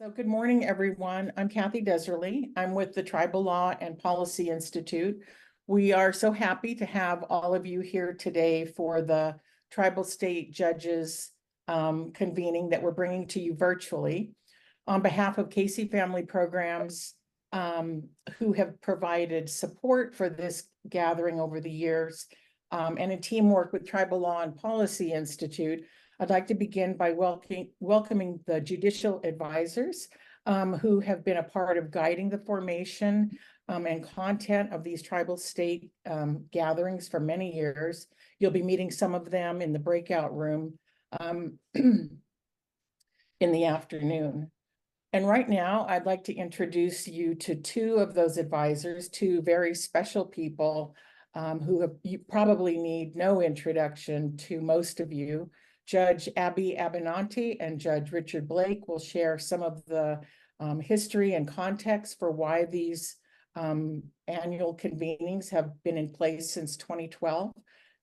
So good morning, everyone. I'm Kathy Deserly. I'm with the Tribal Law and Policy Institute. We are so happy to have all of you here today for the Tribal State Judges convening that we're bringing to you virtually. On behalf of Casey Family Programs, who have provided support for this gathering over the years, and in teamwork with Tribal Law and Policy Institute, I'd like to begin by welcoming the judicial advisors who have been a part of guiding the formation and content of these tribal state gatherings for many years. You'll be meeting some of them in the breakout room in the afternoon. And right now, I'd like to introduce you to two of those advisors, two very special people you probably need no introduction to most of you. Judge Abby Abenanti and Judge Richard Blake will share some of the history and context for why these annual convenings have been in place since 2012.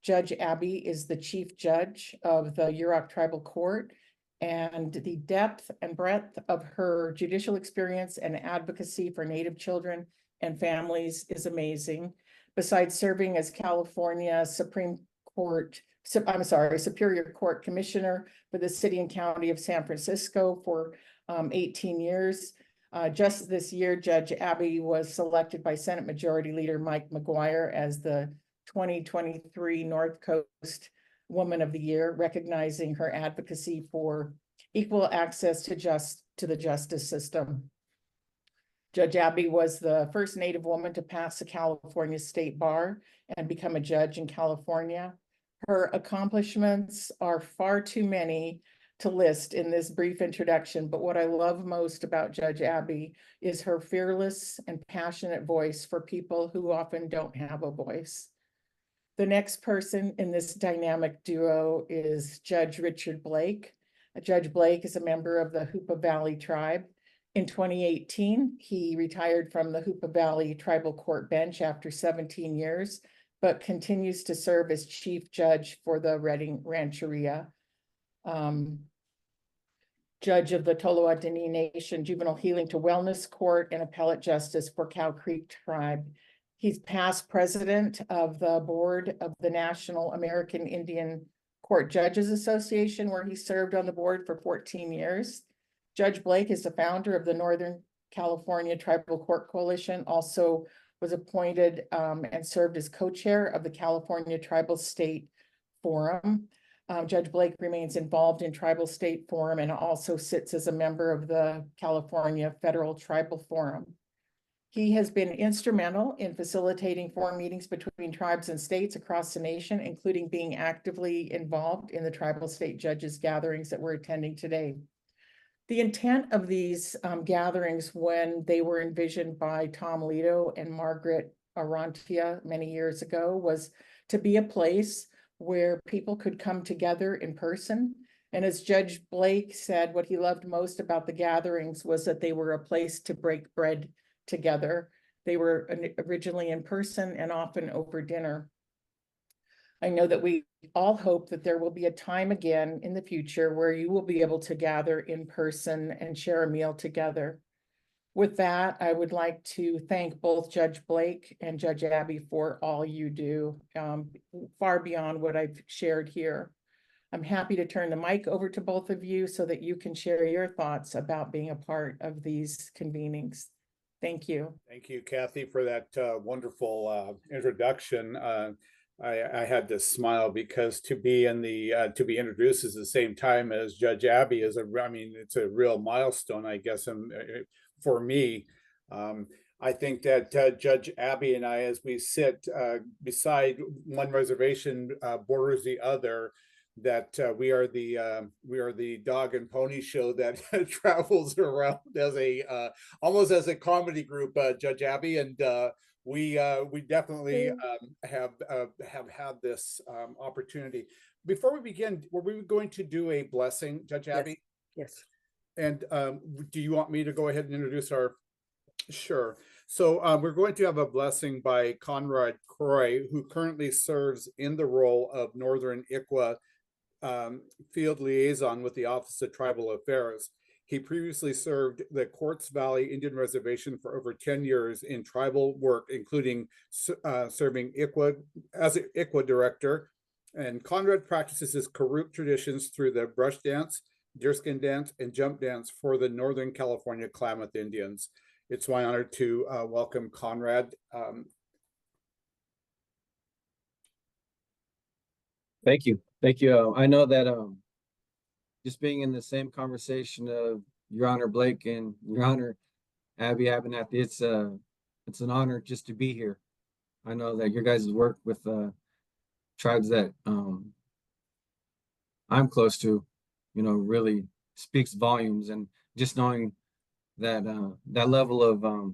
Judge Abby is the Chief Judge of the Yurok Tribal Court, and the depth and breadth of her judicial experience and advocacy for Native children and families is amazing. Besides serving as California Superior Court Commissioner for the City and County of San Francisco for 18 years. Just this year, Judge Abby was selected by Senate Majority Leader Mike McGuire as the 2023 North Coast Woman of the Year, recognizing her advocacy for equal access to the justice system. Judge Abby was the first Native woman to pass the California State Bar and become a judge in California. Her accomplishments are far too many to list in this brief introduction, but what I love most about Judge Abby is her fearless and passionate voice for people who often don't have a voice. The next person in this dynamic duo is Judge Richard Blake. Judge Blake is a member of the Hoopa Valley Tribe. In 2018, he retired from the Hoopa Valley Tribal Court bench after 17 years, but continues to serve as Chief Judge for the Redding Rancheria. Judge of the Tolowa Dene Nation Juvenile Healing to Wellness Court and Appellate Justice for Cow Creek Tribe. He's past president of the board of the National American Indian Court Judges Association, where he served on the board for 14 years. Judge Blake is the founder of the Northern California Tribal Court Coalition, also was appointed and served as co-chair of the California Tribal State Forum. Judge Blake remains involved in Tribal State Forum and also sits as a member of the California Federal Tribal Forum. He has been instrumental in facilitating forum meetings between tribes and states across the nation, including being actively involved in the Tribal State Judges gatherings that we're attending today. The intent of these gatherings, when they were envisioned by Tom Lito and Margaret Arantia many years ago, was to be a place where people could come together in person. And as Judge Blake said, what he loved most about the gatherings was that they were a place to break bread together. They were originally in person and often over dinner. I know that we all hope that there will be a time again in the future where you will be able to gather in person and share a meal together. With that, I would like to thank both Judge Blake and Judge Abby for all you do, far beyond what I've shared here. I'm happy to turn the mic over to both of you so that you can share your thoughts about being a part of these convenings. Thank you. Thank you, Kathy, for that wonderful introduction. I had to smile because to be introduced at the same time as Judge Abby it's a real milestone, I guess, for me. I think that Judge Abby and I, as we sit beside one reservation borders the other, that we are the dog and pony show that travels around as almost as a comedy group, Judge Abby, and we definitely have had this opportunity. Before we begin, were we going to do a blessing, Judge Abby? Yes. And do you want me to go ahead and introduce our? Sure. So we're going to have a blessing by Conrad Croy, who currently serves in the role of Northern ICWA field liaison with the Office of Tribal Affairs. He previously served the Quartz Valley Indian Reservation for over 10 years in tribal work, including serving ICWA as ICWA director. And Conrad practices his Karuk traditions through the brush dance, deerskin dance, and jump dance for the Northern California Klamath Indians. It's my honor to welcome Conrad. Thank you. Thank you. I know that just being in the same conversation of Your Honor Blake and Your Honor Abby Abernathy, it's an honor just to be here. I know that your guys' work with tribes that I'm close to, really speaks volumes, and just knowing that that level of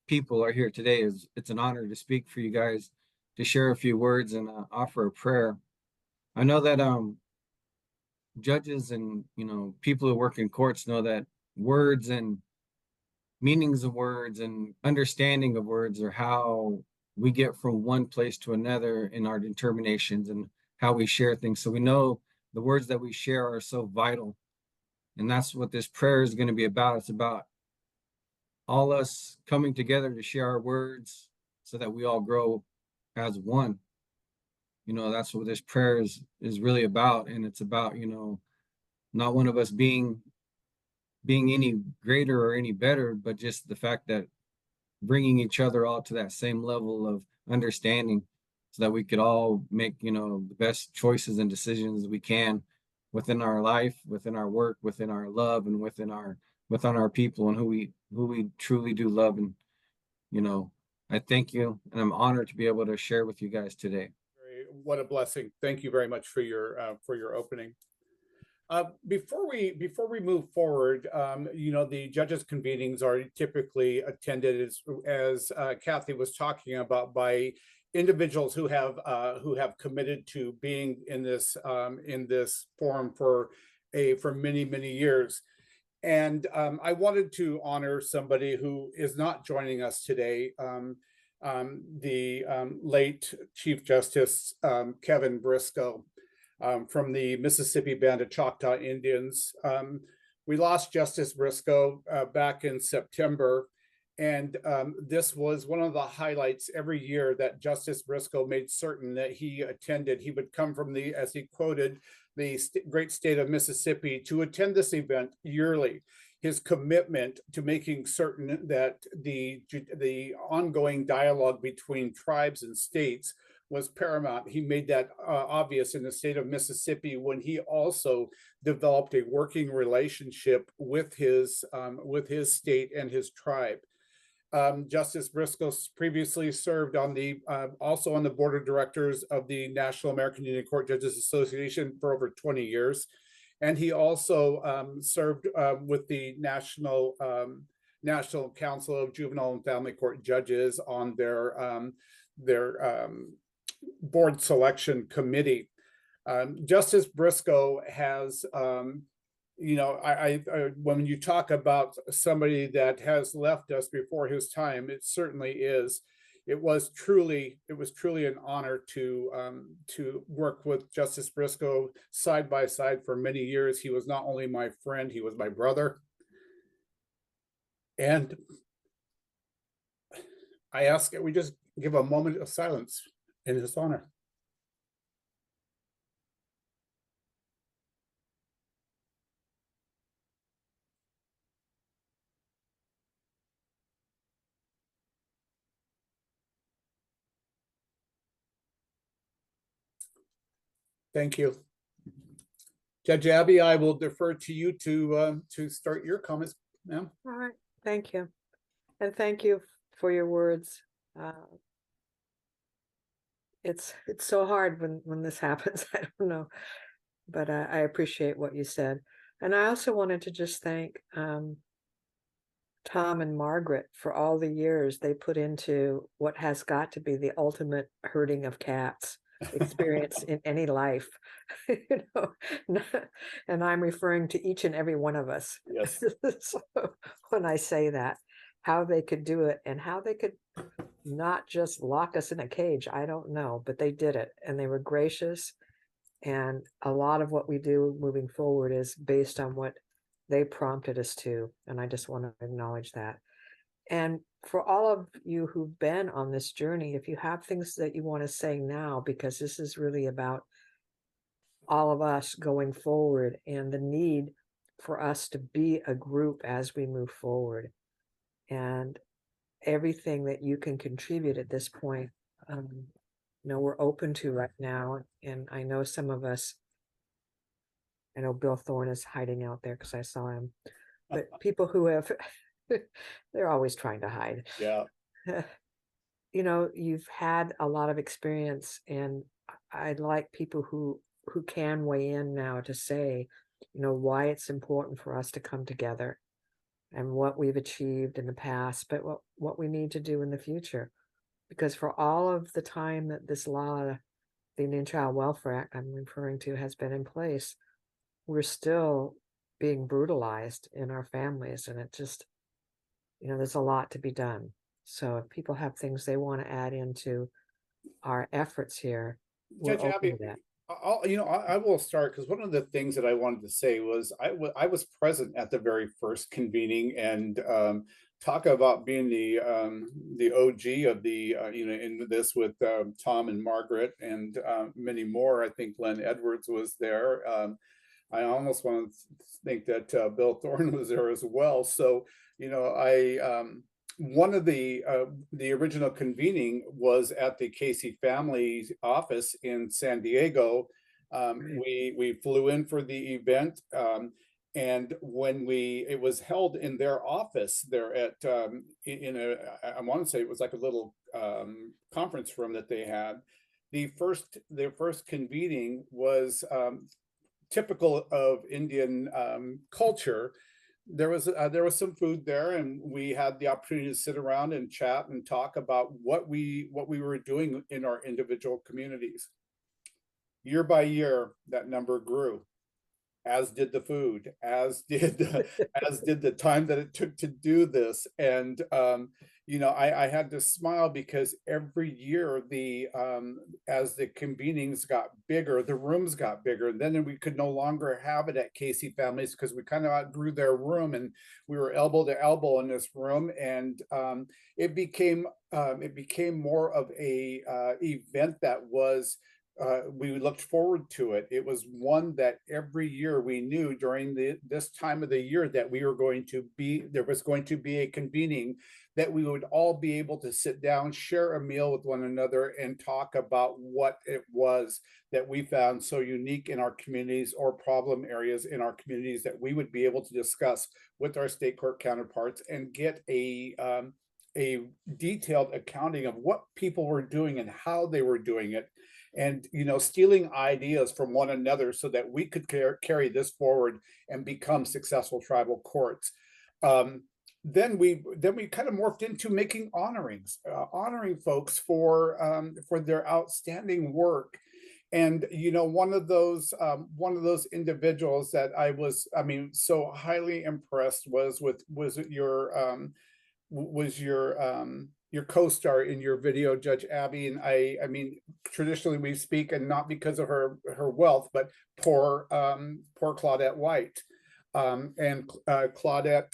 people are here today it's an honor to speak for you guys, to share a few words and offer a prayer. I know that judges and people who work in courts know that words and meanings of words and understanding of words are how we get from one place to another in our determinations and how we share things. So we know the words that we share are so vital, and that's what this prayer is going to be about. It's about all us coming together to share our words so that we all grow as one. That's what this prayer is really about. And it's about, not one of us being any greater or any better, but just the fact that bringing each other all to that same level of understanding so that we could all make, the best choices and decisions we can within our life, within our work, within our love, and within our people and who we truly do love. And, I thank you, and I'm honored to be able to share with you guys today. What a blessing. Thank you very much for your opening. Before we move forward, the judges' convenings are typically attended as Kathy was talking about by individuals who have committed to being in this forum for many years. And I wanted to honor somebody who is not joining us today, the late Chief Justice Kevin Briscoe from the Mississippi Band of Choctaw Indians. We lost Justice Briscoe back in September, and this was one of the highlights every year that Justice Briscoe made certain that he attended. He would come from as he quoted, the great state of Mississippi to attend this event yearly. His commitment to making certain that the ongoing dialogue between tribes and states was paramount. He made that obvious in the state of Mississippi when he also developed a working relationship with his state and his tribe. Justice Briscoe previously served on also on the board of directors of the National American Indian Court Judges Association for over 20 years. And he also served with the National Council of Juvenile and Family Court Judges on their board selection committee. Justice Briscoe has, when you talk about somebody that has left us before his time, it certainly is. It was truly an honor to work with Justice Briscoe side by side for many years. He was not only my friend, he was my brother. And I ask that we just give a moment of silence in his honor. Thank you. Judge Abby, I will defer to you to start your comments, ma'am. All right, thank you. And thank you for your words. It's so hard when this happens. I don't know, but I appreciate what you said. And I also wanted to just thank Tom and Margaret for all the years they put into what has got to be the ultimate herding of cats experience in any life. And I'm referring to each and every one of us. Yes. So when I say that, how they could do it and how they could not just lock us in a cage, I don't know, but they did it and they were gracious. And a lot of what we do moving forward is based on what they prompted us to, and I just want to acknowledge that. And for all of you who've been on this journey, if you have things that you want to say now, because this is really about all of us going forward and the need for us to be a group as we move forward, and everything that you can contribute at this point, we're open to right now. And I know some of us, I know Bill Thorne is hiding out there because I saw him, but people who have, they're always trying to hide. Yeah. You've had a lot of experience, and I'd like people who can weigh in now to say, why it's important for us to come together and what we've achieved in the past, but what we need to do in the future. Because for all of the time that this law, the Indian Child Welfare Act I'm referring to, has been in place, we're still being brutalized in our families. And it just, there's a lot to be done. So if people have things they want to add into our efforts here, we're Judge open Abby, to that. I will start, because one of the things that I wanted to say was I was present at the very first convening, and talk about being the OG of the in this with Tom and Margaret and many more. I think Len Edwards was there. I almost want to think that Bill Thorne was there as well. So one of the original convening was at the Casey family office in San Diego. We flew in for the event, and when it was held in their office there at I want to say it was like a little conference room that they had. Their first convening was typical of Indian culture. There was some food there, and we had the opportunity to sit around and chat and talk about what we were doing in our individual communities. Year by year, that number grew, as did the food, as did the time that it took to do this. And I had to smile, because every year as the convenings got bigger, the rooms got bigger, and then we could no longer have it at Casey Families because we kind of outgrew their room, and we were elbow to elbow in this room. And it became more of a event that was we looked forward to it. It was one that every year we knew during this time of the year that there was going to be a convening, that we would all be able to sit down, share a meal with one another, and talk about what it was that we found so unique in our communities, or problem areas in our communities, that we would be able to discuss with our state court counterparts and get a detailed accounting of what people were doing and how they were doing it. And stealing ideas from one another so that we could carry this forward and become successful tribal courts. Then we kind of morphed into making honoring folks for their outstanding work. And one of those individuals that I was so highly impressed was your co-star in your video, Judge Abby. And I mean, traditionally we speak, and not because of her wealth, but poor Claudette White. And Claudette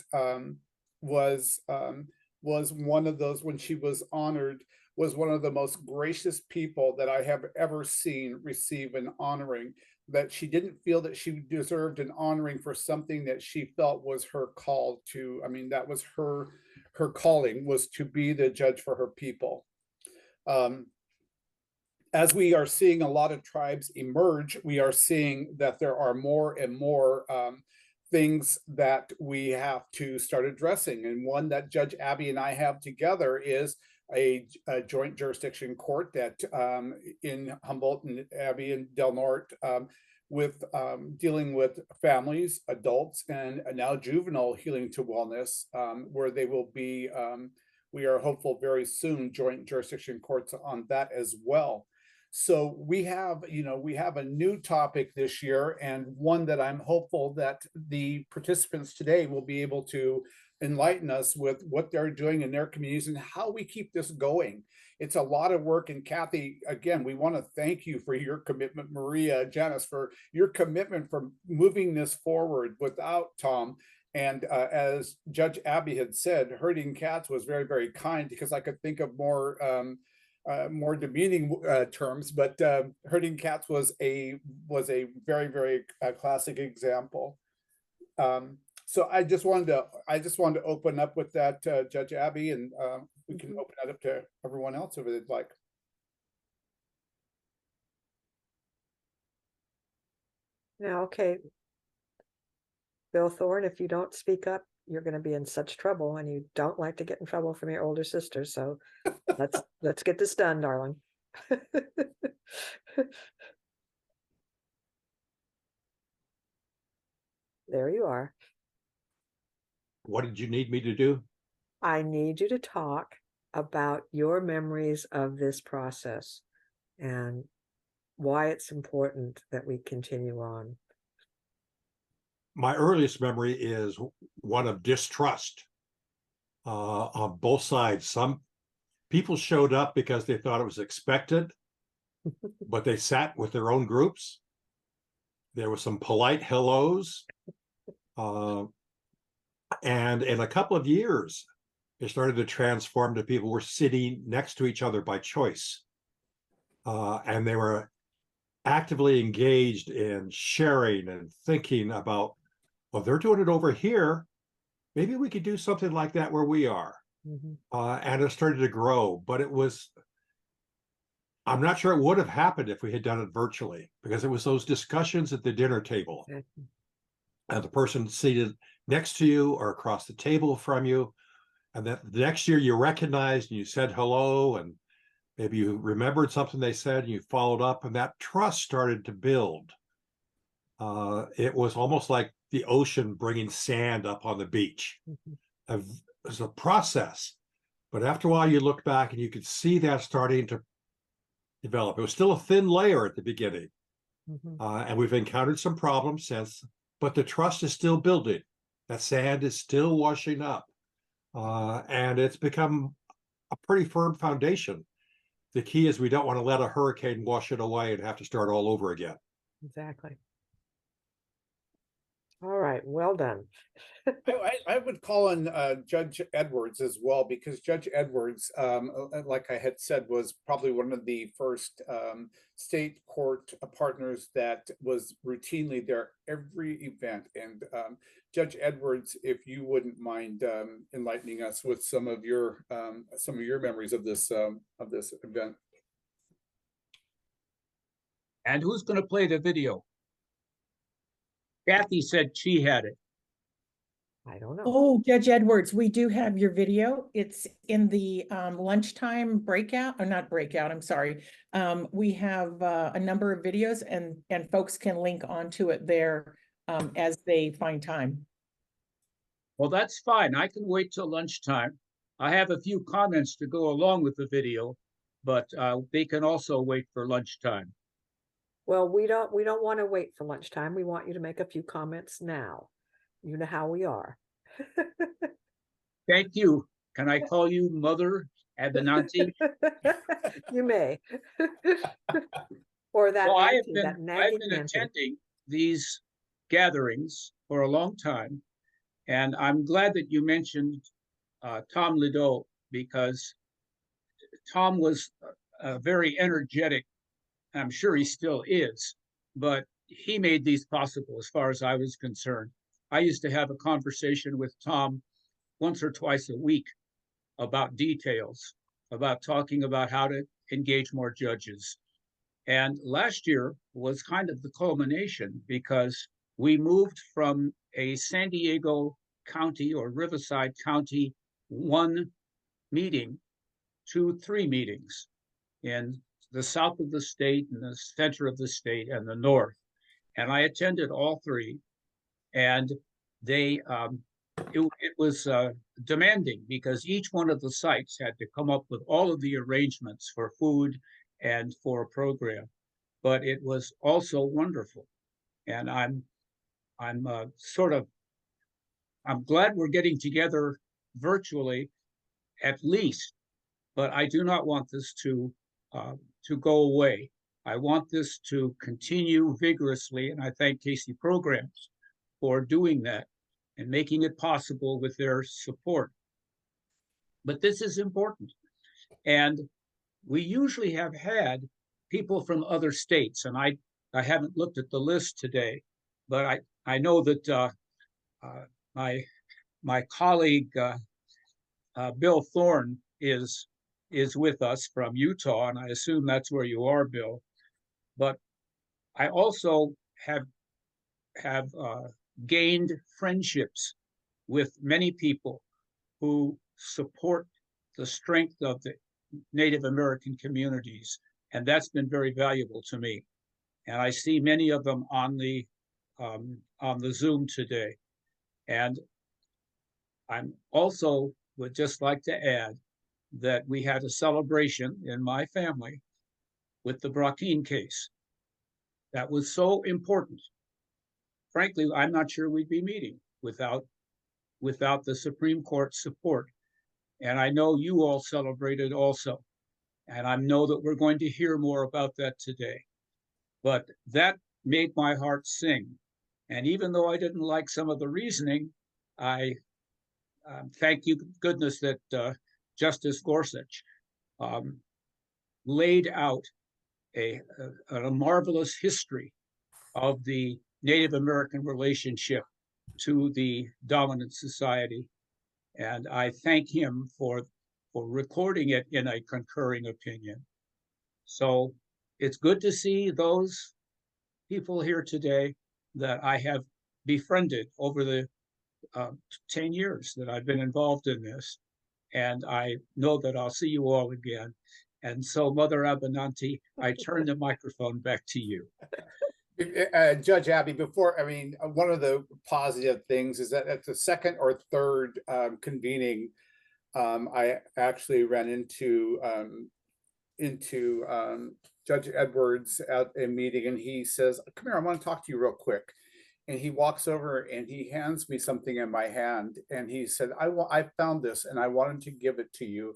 was one of those, when she was honored, was one of the most gracious people that I have ever seen receive an honoring. That she didn't feel that she deserved an honoring for something that she felt was her call to. I mean, that was her calling, was to be the judge for her people. As we are seeing a lot of tribes emerge, we are seeing that there are more and more things that we have to start addressing. And one that Judge Abby and I have together is a joint jurisdiction court that in Humboldt and Abby and Del Norte, with dealing with families, adults, and now juvenile healing to wellness, where they will be, we are hopeful very soon, joint jurisdiction courts on that as well. So we have a new topic this year, and one that I'm hopeful that the participants today will be able to enlighten us with what they're doing in their communities and how we keep this going. It's a lot of work. And Kathy, again, we want to thank you for your commitment, Maria, Janice, for your commitment for moving this forward without Tom. And as Judge Abby had said, herding cats was very, very kind, because I could think of more demeaning terms, but herding cats was a very, very classic example. So I just wanted to open up with that, Judge Abby, and we can open that up to everyone else if they'd like. Now, okay, Bill Thorne, if you don't speak up, you're going to be in such trouble, and you don't like to get in trouble from your older sister. So let's get this done, darling. There you are. What did you need me to do? I need you to talk about your memories of this process and why it's important that we continue on. My earliest memory is one of distrust on both sides. Some people showed up because they thought it was expected, but they sat with their own groups. There were some polite hellos. And in a couple of years, it started to transform to people were sitting next to each other by choice. And they were actively engaged in sharing and thinking about, well, they're doing it over here. Maybe we could do something like that where we are. And it started to grow, but I'm not sure it would have happened if we had done it virtually, because it was those discussions at the dinner table. And the person seated next to you or across the table from you. And then the next year you recognized and you said hello, and maybe you remembered something they said and you followed up, and that trust started to build. It was almost like the ocean bringing sand up on the beach. It was a process, but after a while you look back and you could see that starting to develop. It was still a thin layer at the beginning, and we've encountered some problems since, but the trust is still building. That sand is still washing up, and it's become a pretty firm foundation. The key is we don't want to let a hurricane wash it away and have to start all over again. Exactly. All right, well done. I would call on Judge Edwards as well, because Judge Edwards, like I had said, was probably one of the first state court partners that was routinely there every event. And Judge Edwards, if you wouldn't mind enlightening us with some of your memories of this event. And who's going to play the video? Kathy said she had it. I don't know. Oh, Judge Edwards, we do have your video. It's in the lunchtime breakout, or not breakout, I'm sorry. We have a number of videos, and folks can link onto it there as they find time. Well, that's fine. I can wait till lunchtime. I have a few comments to go along with the video, but they can also wait for lunchtime. Well, we don't want to wait for lunchtime. We want you to make a few comments now. You know how we are. Thank you. Can I call you Mother Abenanti? You may. Or that Well, I've been attending these gatherings for a long time, and I'm glad that you mentioned Tom Lideau, because Tom was very energetic. I'm sure he still is, but he made these possible as far as I was concerned. I used to have a conversation with Tom once or twice a week about details, about talking about how to engage more judges. And last year was kind of the culmination, because we moved from a San Diego County or Riverside County 1 meeting to 3 meetings in the south of the state and the center of the state and the north. And I attended all 3. And they, it was demanding, because each one of the sites had to come up with all of the arrangements for food and for a program. But it was also wonderful. And I'm sort of I'm glad we're getting together virtually at least, but I do not want this to go away. I want this to continue vigorously, and I thank Casey Programs for doing that and making it possible with their support. But this is important. And we usually have had people from other states, and I haven't looked at the list today, but I know that my colleague Bill Thorne is with us from Utah, and I assume that's where you are, Bill. But I also have gained friendships with many people who support the strength of the Native American communities, and that's been very valuable to me. And I see many of them on the Zoom today. And I'm also would just like to add that we had a celebration in my family with the Brackeen case. That was so important. Frankly, I'm not sure we'd be meeting without the Supreme Court support. And I know you all celebrated also. And I know that we're going to hear more about that today. But that made my heart sing. And even though I didn't like some of the reasoning, I thank you goodness that Justice Gorsuch laid out a marvelous history of the Native American relationship to the dominant society. And I thank him for recording it in a concurring opinion. So it's good to see those people here today that I have befriended over the 10 years that I've been involved in this. And I know that I'll see you all again. And so, Mother Abenanti, I turn the microphone back to you. Judge Abby, one of the positive things is that at the second or third convening, I actually ran into Judge Edwards at a meeting, and he says, "Come here, I want to talk to you real quick." And he walks over and he hands me something in my hand, and he said, I found this and I wanted to give it to you."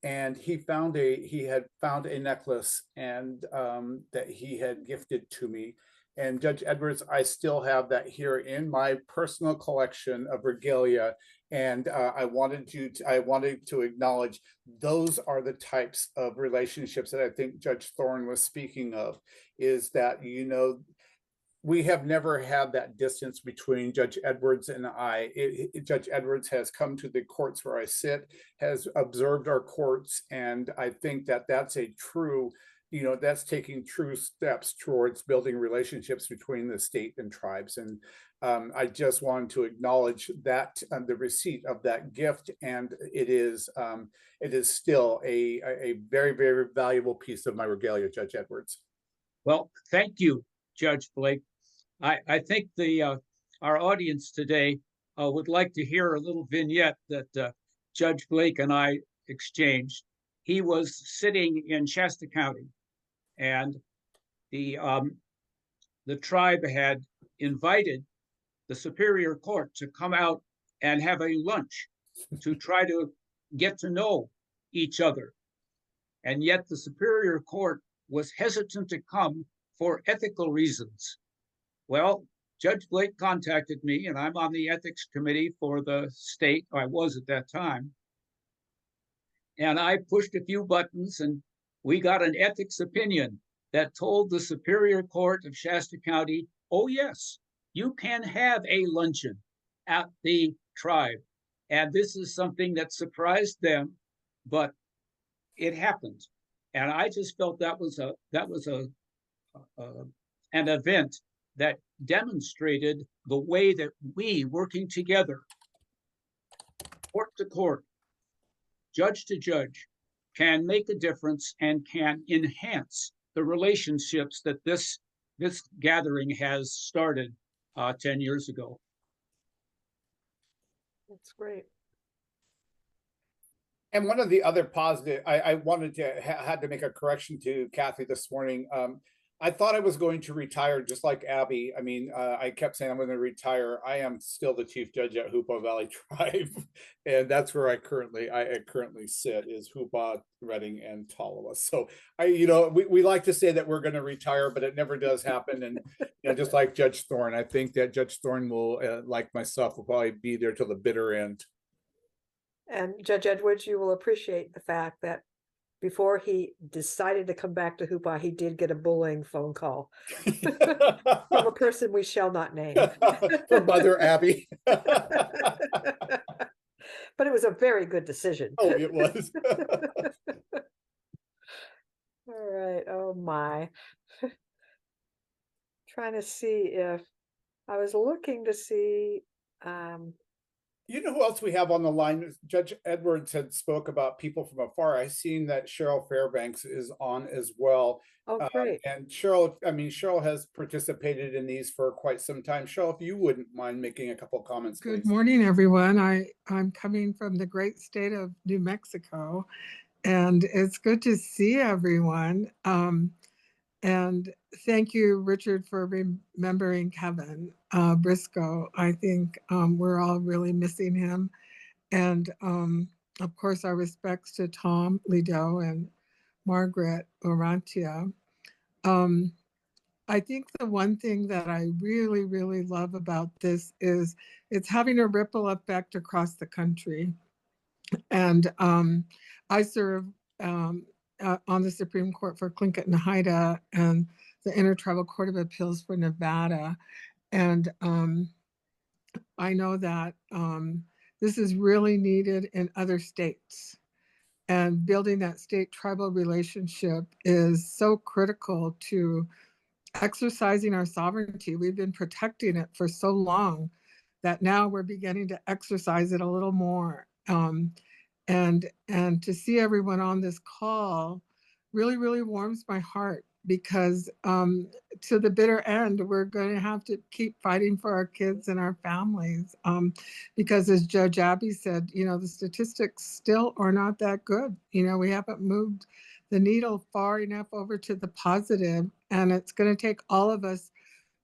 And he had found a necklace and that he had gifted to me. And Judge Edwards, I still have that here in my personal collection of regalia. And I wanted to acknowledge those are the types of relationships that I think Judge Thorne was speaking of, is that, we have never had that distance between Judge Edwards and I. Judge Edwards has come to the courts where I sit, has observed our courts, and I think that that's a true, that's taking true steps towards building relationships between the state and tribes. And I just wanted to acknowledge that the receipt of that gift, and it is still a very, very valuable piece of my regalia, Judge Edwards. Well, thank you, Judge Blake. I think our audience today would like to hear a little vignette that Judge Blake and I exchanged. He was sitting in Shasta County, and the tribe had invited the Superior Court to come out and have a lunch to try to get to know each other. And yet the Superior Court was hesitant to come for ethical reasons. Well, Judge Blake contacted me, and I'm on the ethics committee for the state. I was at that time. And I pushed a few buttons, and we got an ethics opinion that told the Superior Court of Shasta County, oh, yes, you can have a luncheon at the tribe. And this is something that surprised them, but it happened. And I just felt that was an event that demonstrated the way that we, working together, court to court, judge to judge, can make a difference and can enhance the relationships that this gathering has started 10 years ago. That's great. And one of the other positive, I wanted to had to make a correction to Kathy this morning. I thought I was going to retire just like Abby. I mean, I kept saying I'm going to retire. I am still the chief judge at Hoopa Valley Tribe, and that's where I currently sit is Hoopa, Redding, and Tolowa. So we like to say that we're going to retire, but it never does happen. And just like Judge Thorne, I think that Judge Thorne will, like myself, will probably be there till the bitter end. And Judge Edwards, you will appreciate the fact that before he decided to come back to Hoopa, he did get a bullying phone call from a person we shall not name. From Mother Abby. But it was a very good decision. Oh, it was. All right. Oh my. Trying to see if I was looking to see. You know who else we have on the line? Judge Edwards had spoke about people from afar. I seen that Cheryl Fairbanks is on as well. Oh, great. And Cheryl has participated in these for quite some time. Cheryl, if you wouldn't mind making a couple comments, Good please. morning, everyone. I'm coming from the great state of New Mexico, and it's good to see everyone. And thank you, Richard, for remembering Kevin Briscoe. I think we're all really missing him. And of course, our respects to Tom Lido and Margaret Orantia. I think the one thing that I really, really love about this is it's having a ripple effect across the country. And I serve on the Supreme Court for Tlingit and Haida and the Intertribal Court of Appeals for Nevada. And I know that this is really needed in other states. And building that state-tribal relationship is so critical to exercising our sovereignty. We've been protecting it for so long that now we're beginning to exercise it a little more. And to see everyone on this call really, really warms my heart, because to the bitter end, we're going to have to keep fighting for our kids and our families. Because as Judge Abby said, the statistics still are not that good. We haven't moved the needle far enough over to the positive, and it's going to take all of us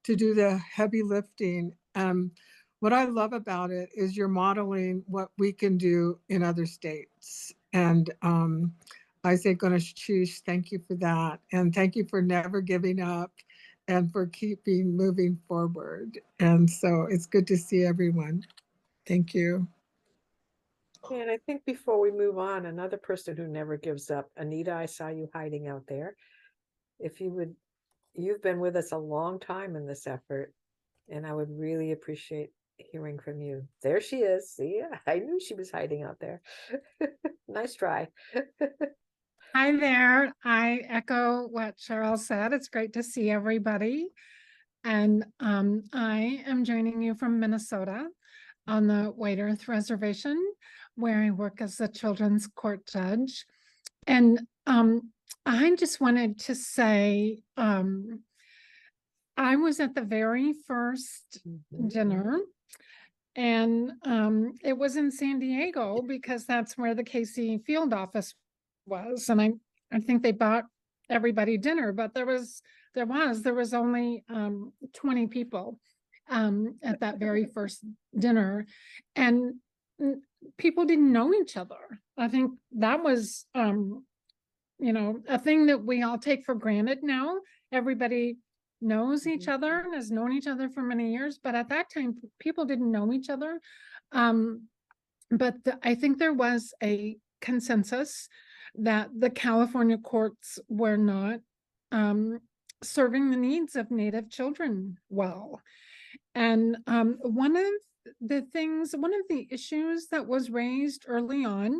to do the heavy lifting. What I love about it is you're modeling what we can do in other states. And I say, Ganesh Chish, thank you for that. And thank you for never giving up and for keeping moving forward. And so it's good to see everyone. Thank you. And I think before we move on, another person who never gives up, Anita, I saw you hiding out there. If you would, you've been with us a long time in this effort, and I would really appreciate hearing from you. There she is. See, I knew she was hiding out there. Nice try. Hi there. I echo what Cheryl said. It's great to see everybody. And I am joining you from Minnesota on the White Earth Reservation, where I work as a children's court judge. And I just wanted to say, I was at the very first dinner, and it was in San Diego because that's where the KC field office was. And I think they bought everybody dinner, but there was only 20 people at that very first dinner, and people didn't know each other. I think that was a thing that we all take for granted now. Everybody knows each other and has known each other for many years, but at that time people didn't know each other. But I think there was a consensus that the California courts were not serving the needs of Native children well. And one of the issues that was raised early on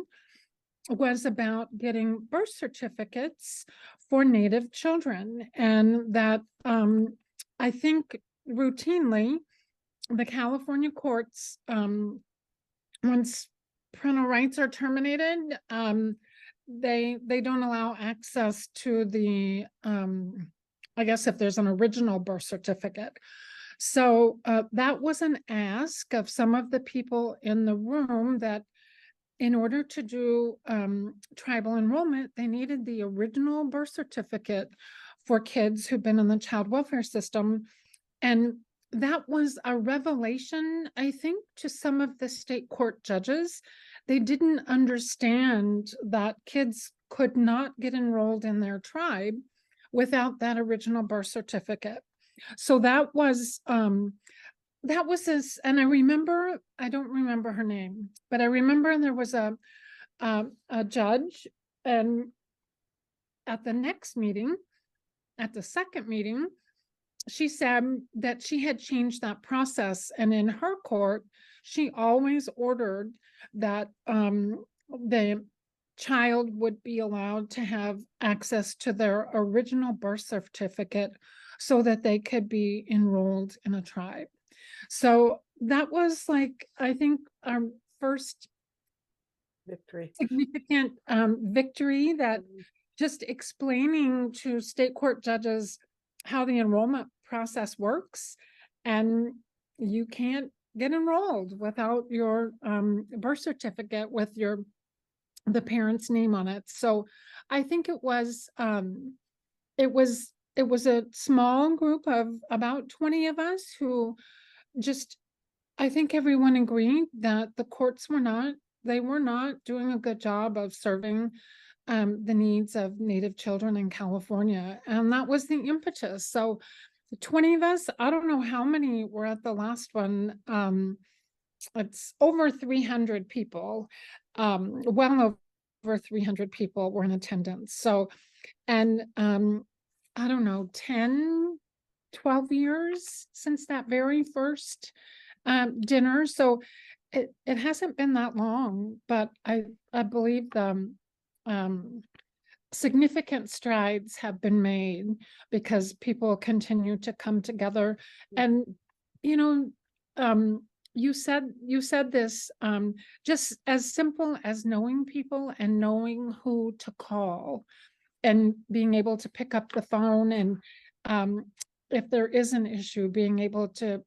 was about getting birth certificates for Native children. And that I think routinely the California courts, once parental rights are terminated, they don't allow access to the, I guess if there's an original birth certificate. So that was an ask of some of the people in the room, that in order to do tribal enrollment, they needed the original birth certificate for kids who've been in the child welfare system. And that was a revelation, I think, to some of the state court judges. They didn't understand that kids could not get enrolled in their tribe without that original birth certificate. So that was this, and I remember, I don't remember her name, but I remember there was a judge, and at the next meeting, at the second meeting, she said that she had changed that process, and in her court, she always ordered that the child would be allowed to have access to their original birth certificate so that they could be enrolled in a tribe. So that was, like, I think our first Victory. significant victory, that just explaining to state court judges how the enrollment process works, and you can't get enrolled without your birth certificate with the parent's name on it. So I think it was a small group of about 20 of us who just, I think everyone agreed that the courts were not doing a good job of serving the needs of Native children in California. And that was the impetus. So 20 of us, I don't know how many were at the last one. It's over 300 people, well over 300 people were in attendance. So, and I don't know, 10, 12 years since that very first dinner. So it hasn't been that long, but I believe the significant strides have been made because people continue to come together. And, you know, you said this, just as simple as knowing people and knowing who to call and being able to pick up the phone, and if there is an issue, being able to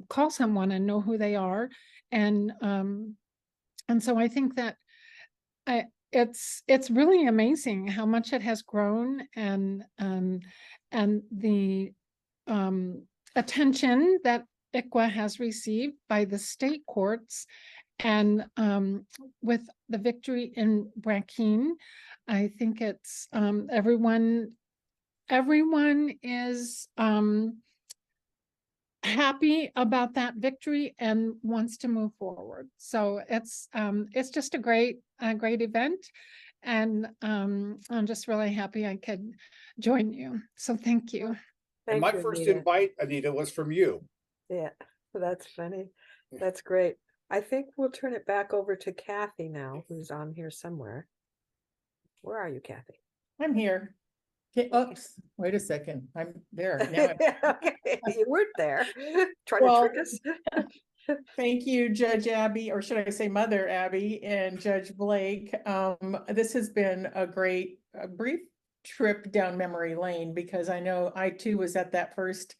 call someone and know who they are. And so I think that it's really amazing how much it has grown, and the attention that ICWA has received by the state courts, and with the victory in Brackeen, I think it's everyone is happy about that victory and wants to move forward. So it's just a great event, and I'm just really happy I could join you. So thank you. And Thank my you, first Anita. invite, Anita, was from you. Yeah, that's funny. That's great. I think we'll turn it back over to Kathy now, who's on here somewhere. Where are you, Kathy? I'm here. Okay, oops, wait a second. I'm there now. Okay, you weren't there. Trying Well, to trick us. Thank you, Judge Abby, or should I say Mother Abby, and Judge Blake. This has been a brief trip down memory lane, because I know I too was at that first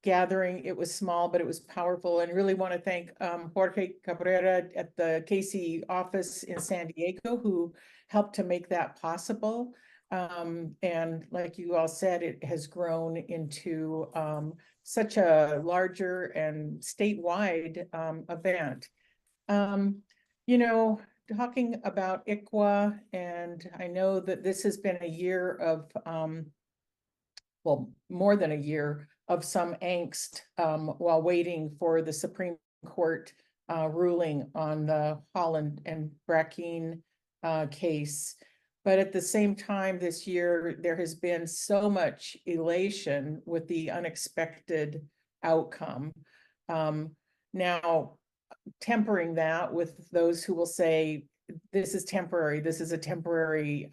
gathering. It was small, but it was powerful, and really want to thank Jorge Cabrera at the KC office in San Diego, who helped to make that possible. And like you all said, it has grown into such a larger and statewide event. You know, talking about ICWA, and I know that this has been a year of, well, more than a year of some angst while waiting for the Supreme Court ruling on the Holland and Brackeen case. But at the same time this year, there has been so much elation with the unexpected outcome. Now, tempering that with those who will say, this is temporary, this is a temporary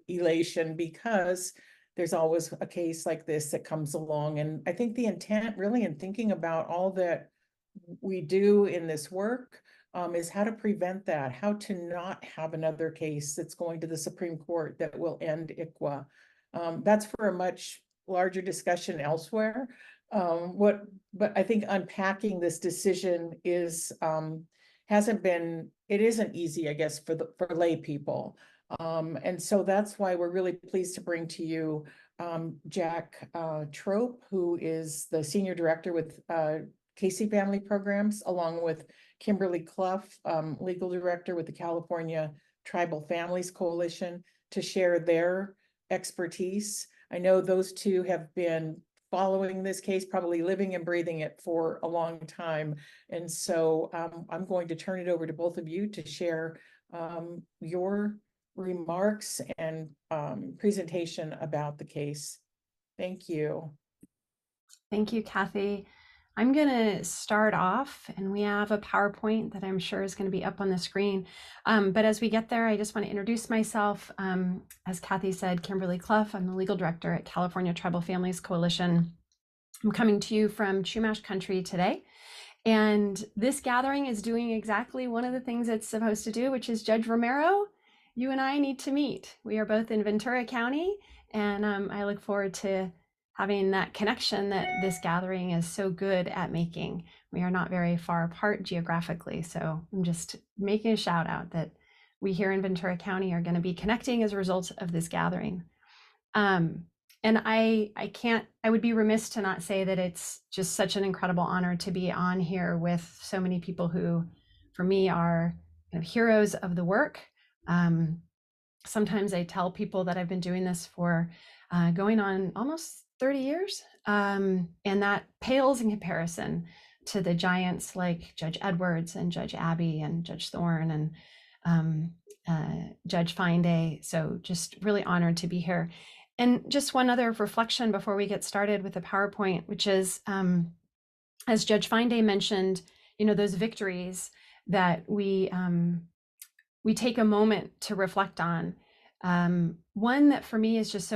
elation, because there's always a case like this that comes along. And I think the intent really in thinking about all that we do in this work is how to prevent that, how to not have another case that's going to the Supreme Court that will end ICWA. That's for a much larger discussion elsewhere. But I think unpacking this decision is it isn't easy, I guess, for lay people. And so that's why we're really pleased to bring to you Jack Trope, who is the Senior Director with Casey Family Programs, along with Kimberly Clough, Legal Director with the California Tribal Families Coalition, to share their expertise. I know those two have been following this case, probably living and breathing it for a long time. And so I'm going to turn it over to both of you to share your remarks and presentation about the case. Thank you. Thank you, Kathy. I'm going to start off, and we have a PowerPoint that I'm sure is going to be up on the screen. But as we get there, I just want to introduce myself. As Kathy said, Kimberly Clough. I'm the legal director at California Tribal Families Coalition. I'm coming to you from Chumash country today. And this gathering is doing exactly one of the things it's supposed to do, which is Judge Romero, you and I need to meet. We are both in Ventura County, and I look forward to having that connection that this gathering is so good at making. We are not very far apart geographically, so I'm just making a shout out that we here in Ventura County are going to be connecting as a result of this gathering. And I would be remiss to not say that it's just such an incredible honor to be on here with so many people who, for me, are kind of heroes of the work. Sometimes I tell people that I've been doing this for going on almost 30 years. And that pales in comparison to the giants like Judge Edwards and Judge Abbey and Judge Thorne and Judge Fine-Day. So just really honored to be here. And just one other reflection before we get started with the PowerPoint, which is, as Judge Fine-Day mentioned, those victories that we take a moment to reflect on. One that for me is just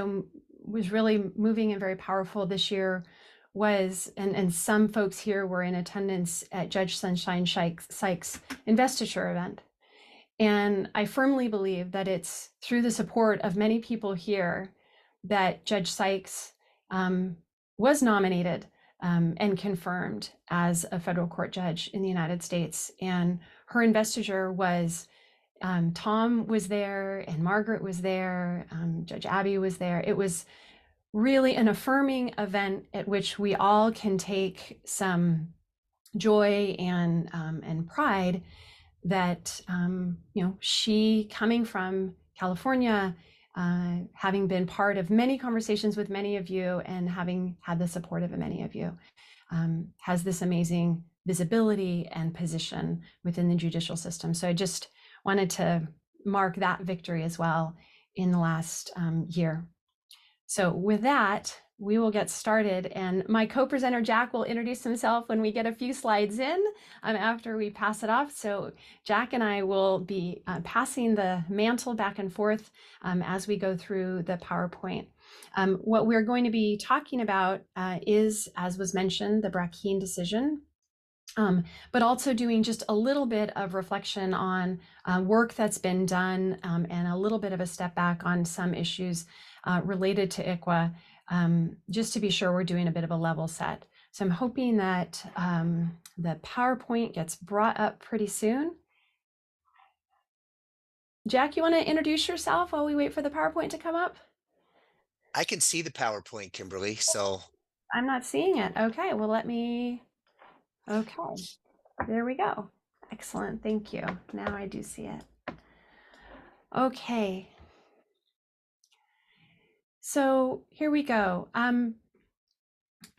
was really moving and very powerful this year was, and some folks here were in attendance at Judge Sunshine Sykes' investiture event. And I firmly believe that it's through the support of many people here that Judge Sykes was nominated and confirmed as a federal court judge in the United States. And her investiture was, Tom was there and Margaret was there, Judge Abbey was there. It was really an affirming event at which we all can take some joy and pride that, she, coming from California, having been part of many conversations with many of you and having had the support of many of you, has this amazing visibility and position within the judicial system. So I just wanted to mark that victory as well in the last year. So with that, we will get started, and my co-presenter Jack will introduce himself when we get a few slides in after we pass it off. So Jack and I will be passing the mantle back and forth as we go through the PowerPoint. What we're going to be talking about is, as was mentioned, the Brackeen decision, but also doing just a little bit of reflection on work that's been done and a little bit of a step back on some issues related to ICWA. Just to be sure we're doing a bit of a level set. So I'm hoping that the PowerPoint gets brought up pretty soon. Jack, you want to introduce yourself while we wait for the PowerPoint to come up? I can see the PowerPoint, Kimberly, so. I'm not seeing it. Okay, well, okay, there we go. Excellent, thank you. Now I do see it. Okay. So here we go. I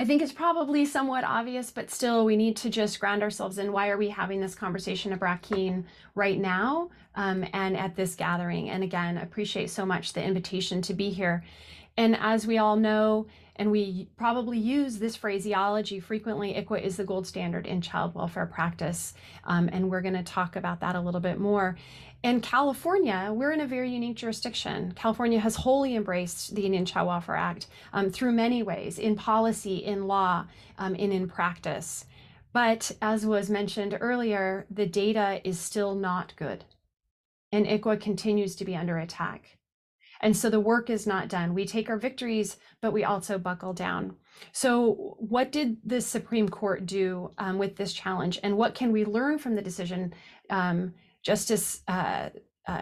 think it's probably somewhat obvious, but still we need to just ground ourselves in why are we having this conversation of Brackeen right now and at this gathering. And again, appreciate so much the invitation to be here. And as we all know, and we probably use this phraseology frequently, ICWA is the gold standard in child welfare practice. And we're going to talk about that a little bit more. In California, we're in a very unique jurisdiction. California has wholly embraced the Indian Child Welfare Act through many ways, in policy, in law, and in practice. But as was mentioned earlier, the data is still not good. And ICWA continues to be under attack. And so the work is not done. We take our victories, but we also buckle down. So what did the Supreme Court do with this challenge? And what can we learn from the decision? Justice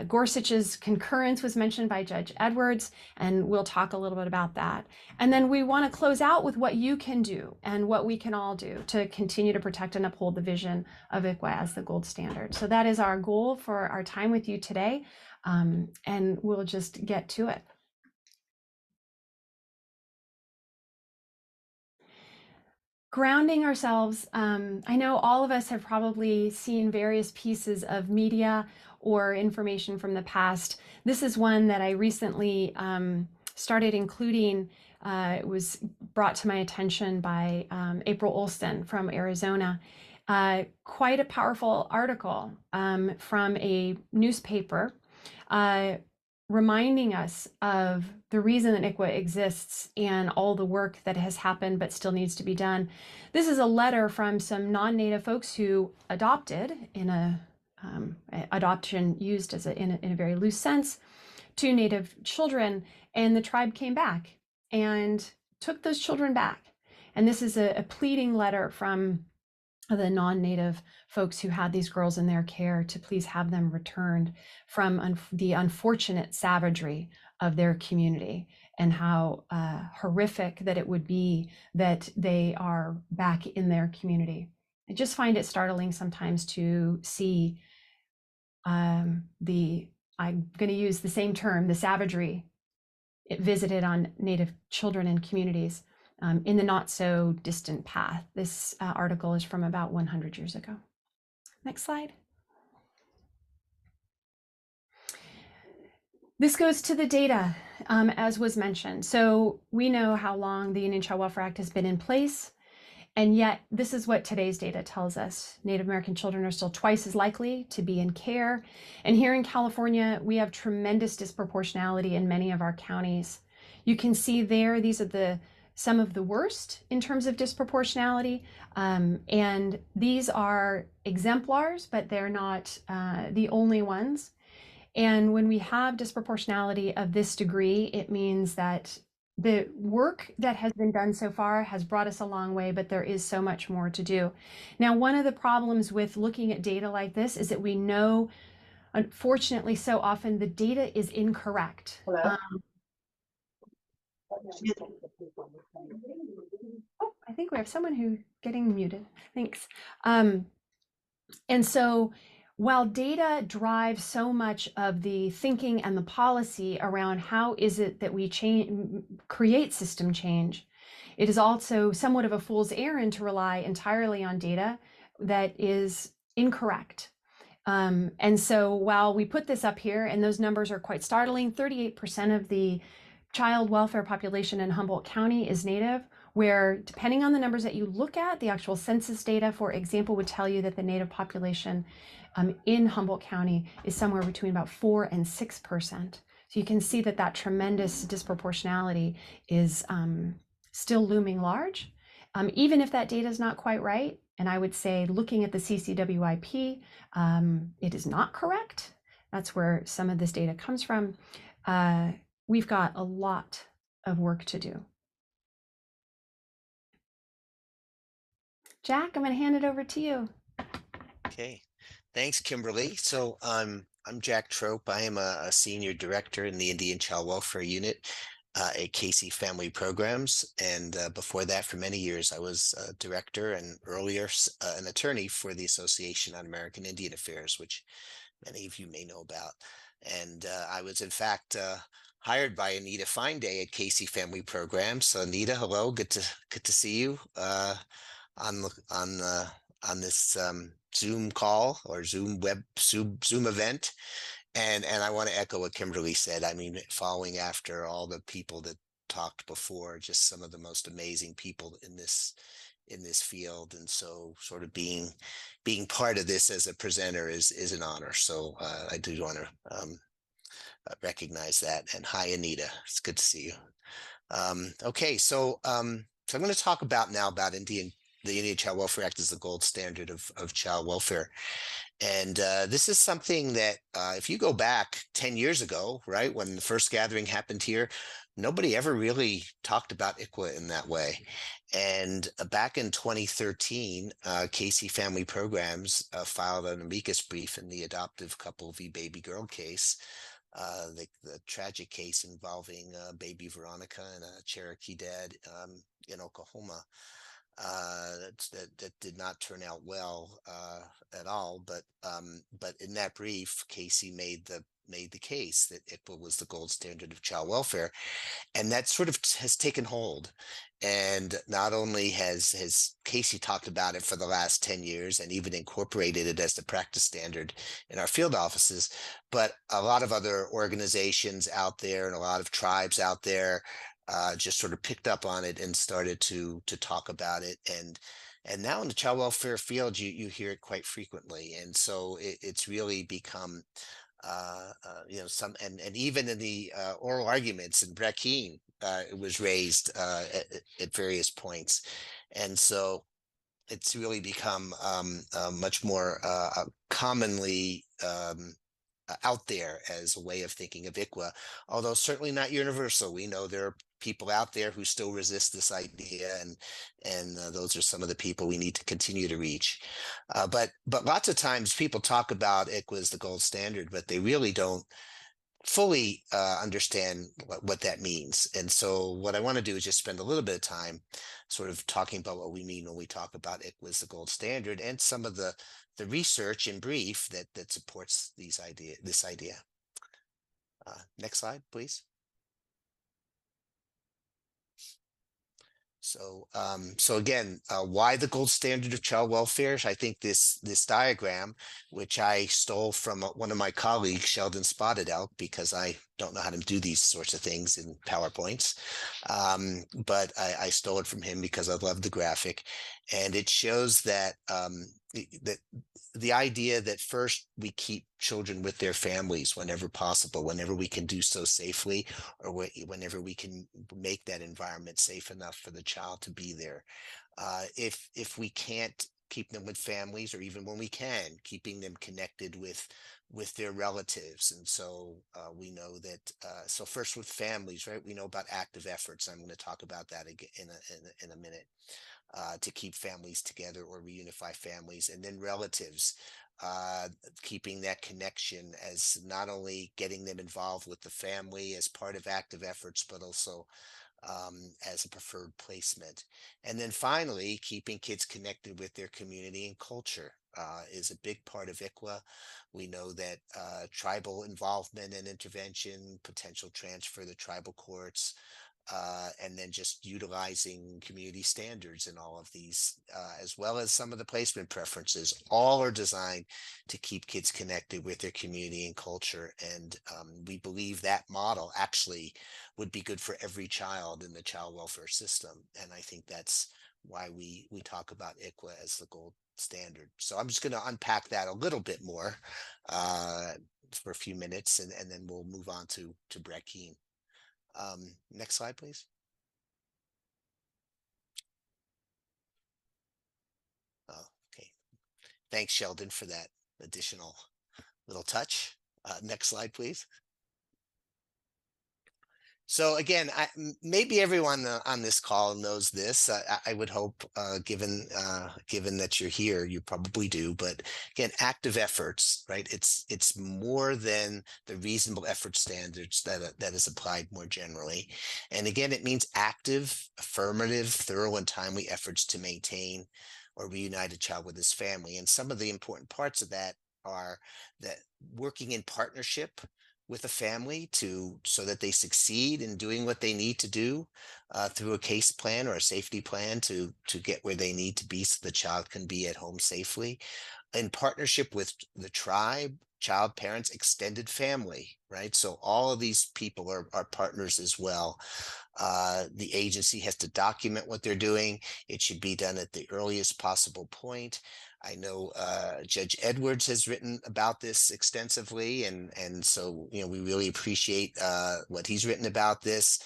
Gorsuch's concurrence was mentioned by Judge Edwards, and we'll talk a little bit about that. And then we want to close out with what you can do and what we can all do to continue to protect and uphold the vision of ICWA as the gold standard. So that is our goal for our time with you today, and we'll just get to it. Grounding ourselves, I know all of us have probably seen various pieces of media or information from the past. This is one that I recently started including. It was brought to my attention by April Olson from Arizona. Quite a powerful article from a newspaper reminding us of the reason that ICWA exists and all the work that has happened but still needs to be done. This is a letter from some non-Native folks who adopted in a adoption used as in a very loose sense, 2 Native children, and the tribe came back and took those children back. And this is a pleading letter from the non-Native folks who had these girls in their care to please have them returned from the unfortunate savagery of their community, and how horrific that it would be that they are back in their community. I just find it startling sometimes to see I'm going to use the same term, the savagery it visited on Native children and communities in the not so distant past. This article is from about 100 years ago. Next slide. This goes to the data, as was mentioned. So we know how long the Indian Child Welfare Act has been in place, and yet this is what today's data tells us. Native American children are still twice as likely to be in care. And here in California, we have tremendous disproportionality in many of our counties. You can see there, these are some of the worst in terms of disproportionality. And these are exemplars, but they're not the only ones. And when we have disproportionality of this degree, it means that the work that has been done so far has brought us a long way, but there is so much more to do. Now, one of the problems with looking at data like this is that we know, unfortunately, so often the data is incorrect. Oh, I think we have someone who's getting muted. Thanks. And so while data drives so much of the thinking and the policy around how is it that we create system change, it is also somewhat of a fool's errand to rely entirely on data that is incorrect. And so while we put this up here, and those numbers are quite startling, 38% of the child welfare population in Humboldt County is Native, where depending on the numbers that you look at, the actual census data, for example, would tell you that the Native population in Humboldt County is somewhere between about 4 and 6%. So you can see that that tremendous disproportionality is still looming large, even if that data is not quite right. And I would say looking at the CCWIP, it is not correct. That's where some of this data comes from. We've got a lot of work to do. Jack, I'm going to hand it over to you. Okay, thanks, Kimberly. So I'm Jack Trope. I am a senior director in the Indian Child Welfare Unit at Casey Family Programs. And before that, for many years, I was a director and earlier an attorney for the Association on American Indian Affairs, which many of you may know about. And I was, in fact, hired by Anita Fine-Day at Casey Family Programs. So Anita, hello, good to see you on this Zoom call or Zoom event. And I want to echo what Kimberly said. I mean, following after all the people that talked before, just some of the most amazing people in this field. And so sort of being part of this as a presenter is an honor. So I do want to recognize that. And hi, Anita. It's good to see you. Okay, so I'm going to talk about the Indian Child Welfare Act is the gold standard of child welfare. And this is something that if you go back 10 years ago, right, when the first gathering happened here, nobody ever really talked about ICWA in that way. And back in 2013, Casey Family Programs filed an amicus brief in the adoptive couple v. baby girl case, the tragic case involving baby Veronica and a Cherokee dad in Oklahoma. That did not turn out well at all. But in that brief, Casey made the case that ICWA was the gold standard of child welfare, and that sort of has taken hold. And not only has Casey talked about it for the last 10 years and even incorporated it as the practice standard in our field offices, but a lot of other organizations out there and a lot of tribes out there just sort of picked up on it and started to talk about it. And now in the child welfare field, you hear it quite frequently. And so it's really become and even in the oral arguments in Brett Keene, it was raised at various points. And so it's really become much more commonly out there as a way of thinking of ICWA, although certainly not universal. We know there are people out there who still resist this idea, and those are some of the people we need to continue to reach. But lots of times people talk about ICWA as the gold standard, but they really don't fully understand what that means. And so what I want to do is just spend a little bit of time sort of talking about what we mean when we talk about ICWA as the gold standard, and some of the research in brief that supports this idea. Next slide, please. So again, why the gold standard of child welfare? I think this diagram, which I stole from one of my colleagues, Sheldon Spotted Elk, because I don't know how to do these sorts of things in PowerPoints, but I stole it from him because I love the graphic, and it shows that the idea that first we keep children with their families whenever possible, whenever we can do so safely, or whenever we can make that environment safe enough for the child to be there. If we can't keep them with families, or even when we can, keeping them connected with their relatives. And so we know that, so first with families, right? We know about active efforts. I'm going to talk about that again in a minute. To keep families together or reunify families, and then relatives, keeping that connection as not only getting them involved with the family as part of active efforts, but also as a preferred placement. And then finally, keeping kids connected with their community and culture is a big part of ICWA. We know that tribal involvement and intervention, potential transfer to tribal courts, and then just utilizing community standards in all of these, as well as some of the placement preferences, all are designed to keep kids connected with their community and culture. And we believe that model actually would be good for every child in the child welfare system. And I think that's why we talk about ICWA as the gold standard. So I'm just going to unpack that a little bit more for a few minutes, and then we'll move on to Brett Keene. Next slide, please. Oh, okay. Thanks, Sheldon, for that additional little touch. Next slide, please. So again, maybe everyone on this call knows this. I would hope, given that you're here, you probably do. But again, active efforts, right? It's more than the reasonable effort standards that is applied more generally. And again, it means active, affirmative, thorough, and timely efforts to maintain or reunite a child with his family. And some of the important parts of that are that working in partnership with a family so that they succeed in doing what they need to do through a case plan or a safety plan to get where they need to be so the child can be at home safely. In partnership with the tribe, child, parents, extended family, right? So all of these people are partners as well. The agency has to document what they're doing. It should be done at the earliest possible point. I know Judge Edwards has written about this extensively, and so we really appreciate what he's written about this.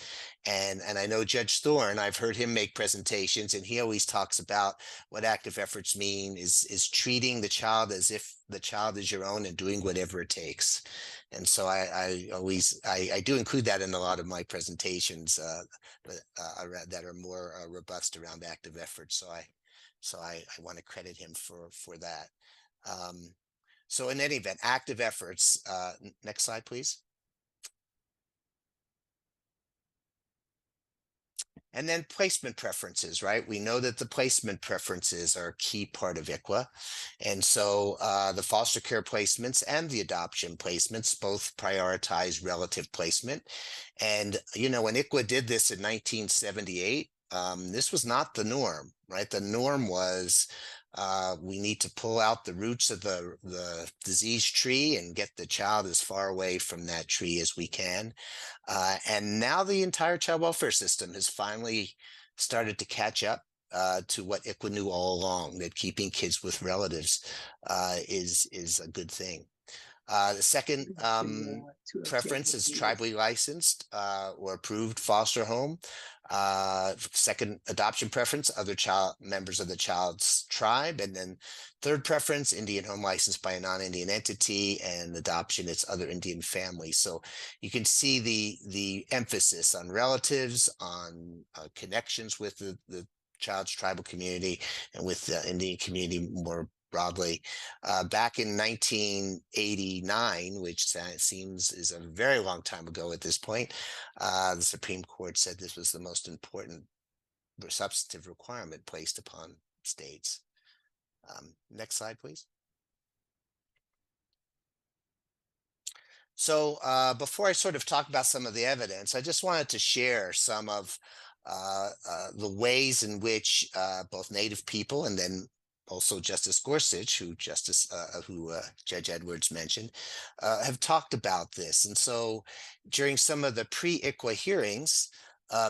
And I know Judge Thorne, I've heard him make presentations, and he always talks about what active efforts mean is treating the child as if the child is your own and doing whatever it takes. And so I always do include that in a lot of my presentations that are more robust around active efforts. So I want to credit him for that. So in any event, active efforts. Next slide, please. And then placement preferences, right? We know that the placement preferences are a key part of ICWA. And so the foster care placements and the adoption placements both prioritize relative placement. And, when ICWA did this in 1978, this was not the norm, right? The norm was we need to pull out the roots of the disease tree and get the child as far away from that tree as we can. And now the entire child welfare system has finally started to catch up to what ICWA knew all along, that keeping kids with relatives is a good thing. The second preference is tribally licensed or approved foster home. Second adoption preference, other child members of the child's tribe. And then third preference, Indian home licensed by a non-Indian entity, and adoption, it's other Indian families. So you can see the emphasis on relatives, on connections with the child's tribal community and with the Indian community more broadly. Back in 1989, which seems is a very long time ago at this point, the Supreme Court said this was the most important substantive requirement placed upon states. Next slide, please. So before I sort of talk about some of the evidence, I just wanted to share some of the ways in which both Native people and then also Justice Gorsuch, who Judge Edwards mentioned, have talked about this. And so during some of the pre-ICWA hearings,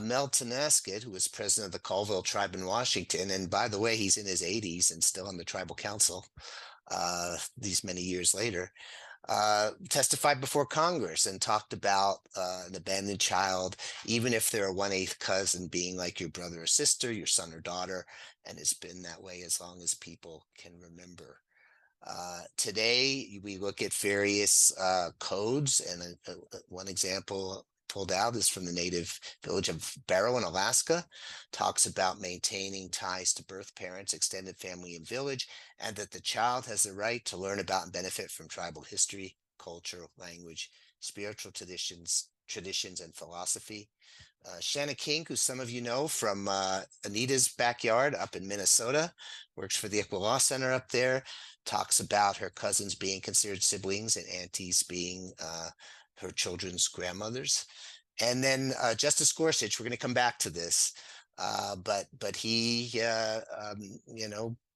Mel Tenasket, who was president of the Colville tribe in Washington, and by the way, he's in his 80s and still on the tribal council these many years later, testified before Congress and talked about an abandoned child, even if they're a 1/8 cousin, being like your brother or sister, your son or daughter, and it's been that way as long as people can remember. Today, we look at various codes, and one example pulled out is from the native village of Barrow in Alaska, talks about maintaining ties to birth parents, extended family, and village, and that the child has the right to learn about and benefit from tribal history, culture, language, spiritual traditions, and philosophy. Shanna King, who some of you know from Anita's backyard up in Minnesota, works for the ICWA Law Center up there, talks about her cousins being considered siblings and aunties being her children's grandmothers. And then Justice Gorsuch, we're going to come back to this, but he,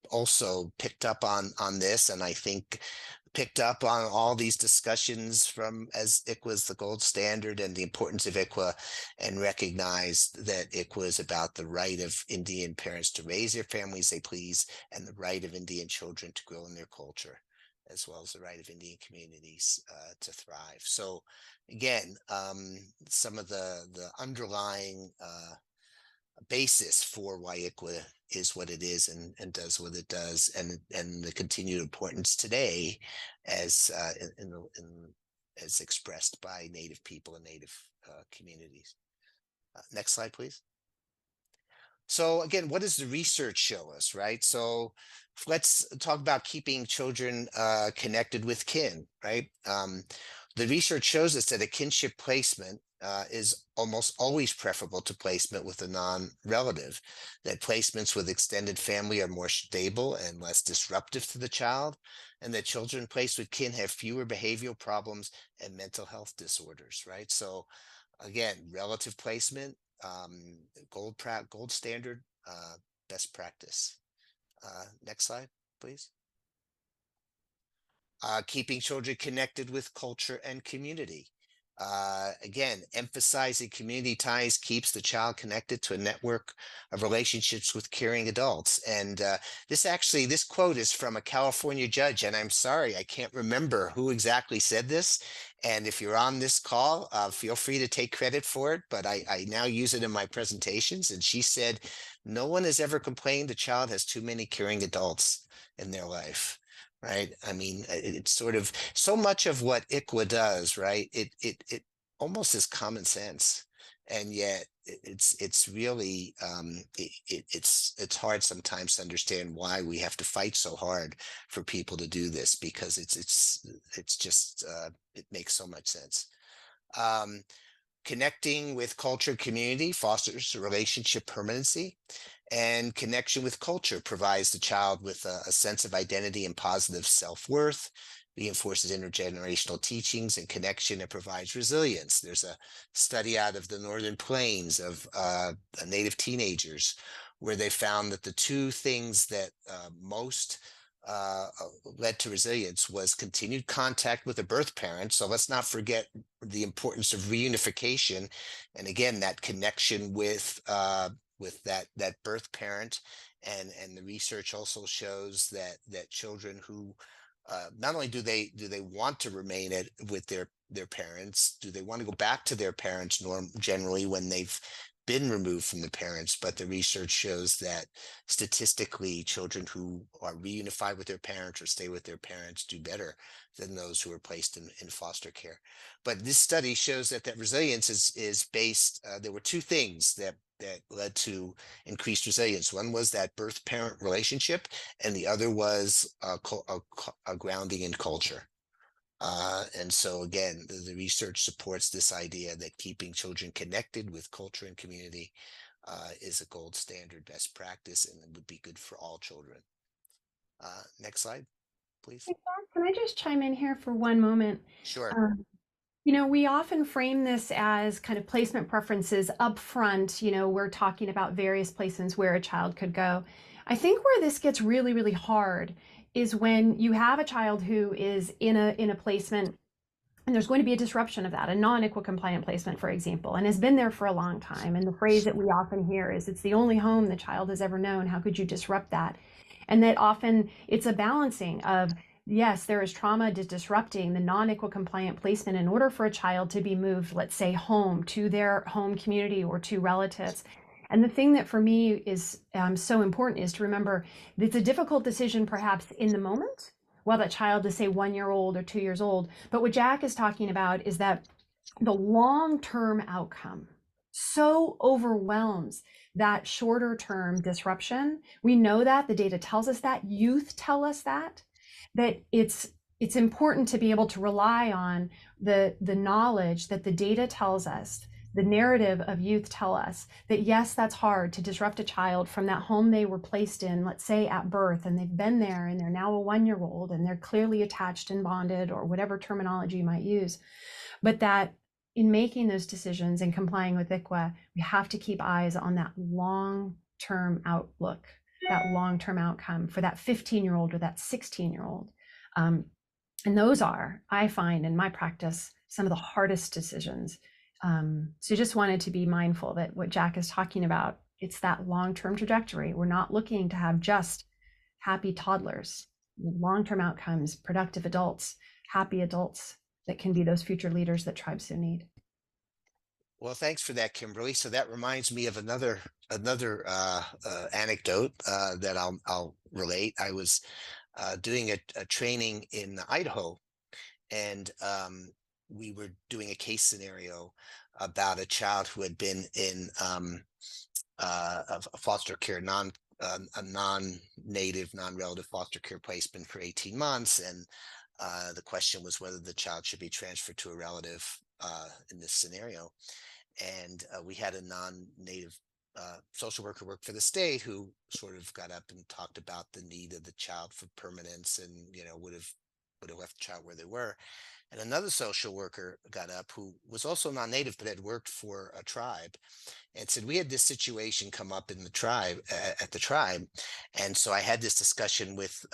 also picked up on this, and I think picked up on all these discussions from as ICWA is the gold standard and the importance of ICWA, and recognized that ICWA is about the right of Indian parents to raise their families they please, and the right of Indian children to grow in their culture, as well as the right of Indian communities to thrive. So again, some of the underlying basis for why ICWA is what it is and does what it does, and the continued importance today as as expressed by Native people and Native communities. Next slide, please. So again, what does the research show us, right? So let's talk about keeping children connected with kin, right? The research shows us that a kinship placement is almost always preferable to placement with a non-relative, that placements with extended family are more stable and less disruptive to the child, and that children placed with kin have fewer behavioral problems and mental health disorders, right? So again, relative placement, gold standard, best practice. Next slide, please. Keeping children connected with culture and community. Again, emphasizing community ties keeps the child connected to a network of relationships with caring adults. And this quote is from a California judge, and I'm sorry, I can't remember who exactly said this. And if you're on this call, feel free to take credit for it, but I now use it in my presentations. And she said, no one has ever complained a child has too many caring adults in their life. Right. I mean, it's sort of so much of what ICWA does, right? It almost is common sense. And yet it's really it's hard sometimes to understand why we have to fight so hard for people to do this, because it's just it makes so much sense. Connecting with culture and community fosters a relationship permanency, and connection with culture provides the child with a sense of identity and positive self-worth, reinforces intergenerational teachings and connection, and provides resilience. There's a study out of the Northern Plains of Native teenagers where they found that the two things that most led to resilience was continued contact with a birth parent. So let's not forget the importance of reunification, and again, that connection with that birth parent. And the research also shows that children who not only do they want to remain with their parents, do they want to go back to their parents generally when they've been removed from the parents, but the research shows that statistically children who are reunified with their parents or stay with their parents do better than those who are placed in foster care. But this study shows that resilience is based, there were two things that led to increased resilience. One was that birth parent relationship, and the other was a grounding in culture. And so again, the research supports this idea that keeping children connected with culture and community is a gold standard best practice, and it would be good for all children. Next slide, please. Hey, Jack, can I just chime in here for one moment? Sure. You know, we often frame this as kind of placement preferences up front. You know, we're talking about various places where a child could go. I think where this gets really, really hard is when you have a child who is in a placement and there's going to be a disruption of that, a non-ICWA compliant placement, for example, and has been there for a long time. And the phrase that we often hear is, it's the only home the child has ever known. How could you disrupt that? And that often it's a balancing of, yes, there is trauma disrupting the non-ICWA compliant placement in order for a child to be moved, let's say, home to their home community or to relatives. And the thing that for me is so important is to remember that it's a difficult decision perhaps in the moment, while that child is, say, 1 year old or 2 years old. But what Jack is talking about is that the long-term outcome so overwhelms that shorter term disruption. We know that, the data tells us that, youth tell us that it's important to be able to rely on the knowledge that the data tells us, the narrative of youth tell us that, yes, that's hard to disrupt a child from that home they were placed in, let's say at birth, and they've been there and they're now a 1 year old and they're clearly attached and bonded, or whatever terminology you might use. But that in making those decisions and complying with ICWA, we have to keep eyes on that long-term outlook, that long-term outcome for that 15-year-old or that 16-year-old. And those are, I find in my practice, some of the hardest decisions. So just wanted to be mindful that what Jack is talking about, it's that long-term trajectory. We're not looking to have just happy toddlers, long-term outcomes, productive adults, happy adults that can be those future leaders that tribes so need. Well, thanks for that, Kimberly. So that reminds me of another anecdote that I'll relate. I was doing a training in Idaho, and we were doing a case scenario about a child who had been in a foster care, a non-native, non-relative foster care placement for 18 months. And the question was whether the child should be transferred to a relative in this scenario. And we had a non-native social worker work for the state who sort of got up and talked about the need of the child for permanence, and would have left the child where they were. And another social worker got up who was also non-native but had worked for a tribe and said, we had this situation come up in the tribe at the tribe. And so I had this discussion with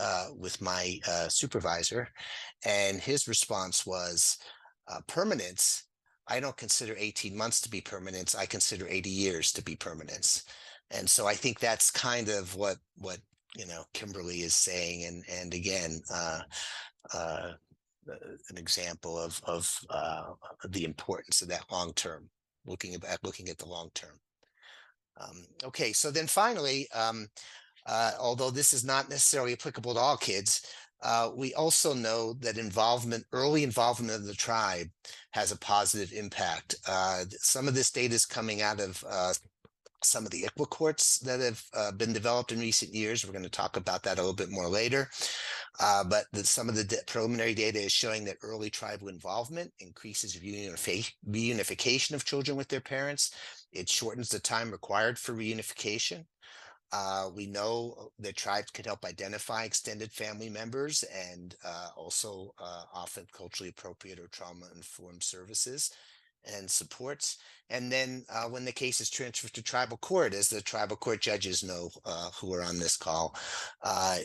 my supervisor, and his response was, permanence I don't consider 18 months to be permanence. I consider 80 years to be permanence. And so I think that's kind of what Kimberly is saying. And again, an example of the importance of that long term, looking at the long term. Okay, so then finally, although this is not necessarily applicable to all kids, we also know that early involvement of the tribe has a positive impact. Some of this data is coming out of some of the ICWA courts that have been developed in recent years. We're going to talk about that a little bit more later. But some of the preliminary data is showing that early tribal involvement increases reunification of children with their parents. It shortens the time required for reunification. We know that tribes can help identify extended family members and also offer culturally appropriate or trauma-informed services and supports. And then when the case is transferred to tribal court, as the tribal court judges know who are on this call,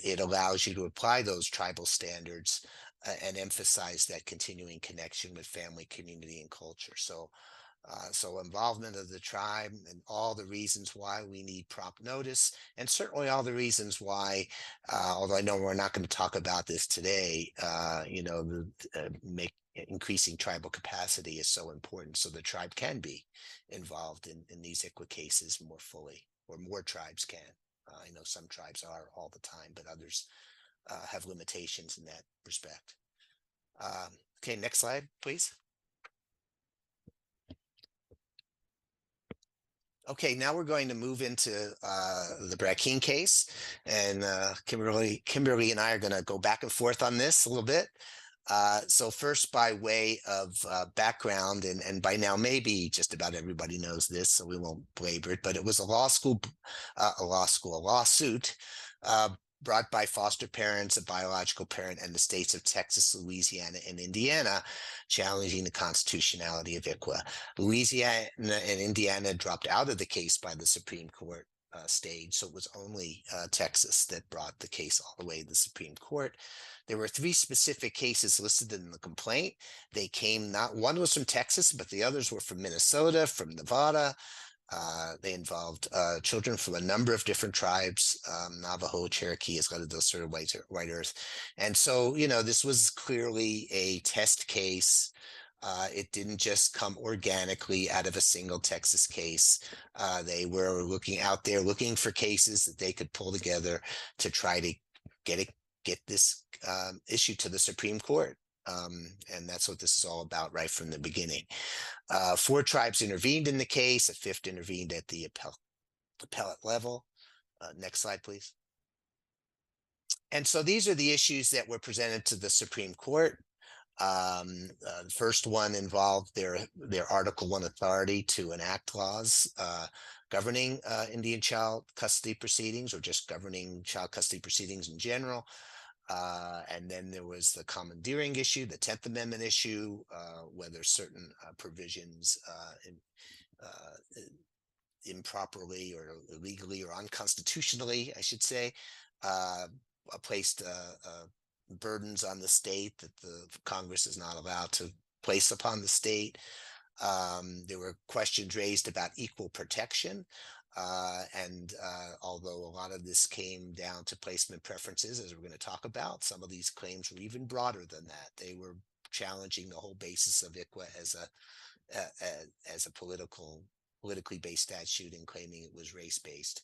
it allows you to apply those tribal standards and emphasize that continuing connection with family, community, and culture. So involvement of the tribe and all the reasons why we need prompt notice, and certainly all the reasons why, although I know we're not going to talk about this today, increasing tribal capacity is so important so the tribe can be involved in these ICWA cases more fully, or more tribes can. I know some tribes are all the time, but others have limitations in that respect. Okay, next slide, please. Okay, now we're going to move into the Brackeen case, and Kimberly and I are going to go back and forth on this a little bit. So first, by way of background, and by now maybe just about everybody knows this, so we won't belabor it, but it was a lawsuit brought by foster parents, a biological parent, and the states of Texas, Louisiana, and Indiana, challenging the constitutionality of ICWA. Louisiana and Indiana dropped out of the case by the Supreme Court stage, so it was only Texas that brought the case all the way to the Supreme Court. There were 3 specific cases listed in the complaint. They came, not one was from Texas, but the others were from Minnesota, from Nevada. They involved children from a number of different tribes, Navajo, Cherokee, Escalado, sort of White Earth. And so, this was clearly a test case. It didn't just come organically out of a single Texas case. They were looking for cases that they could pull together to try to get this issue to the Supreme Court. And that's what this is all about right from the beginning. 4 tribes intervened in the case. A 5th intervened at the appellate level. Next slide, please. And so these are the issues that were presented to the Supreme Court. The first one involved their Article 1 authority to enact laws governing Indian child custody proceedings, or just governing child custody proceedings in general. And then there was the commandeering issue, the 10th Amendment issue, whether certain provisions improperly or illegally or unconstitutionally, I should say, placed burdens on the state that the Congress is not allowed to place upon the state. There were questions raised about equal protection. And although a lot of this came down to placement preferences, as we're going to talk about, some of these claims were even broader than that. They were challenging the whole basis of ICWA as a politically based statute and claiming it was race-based.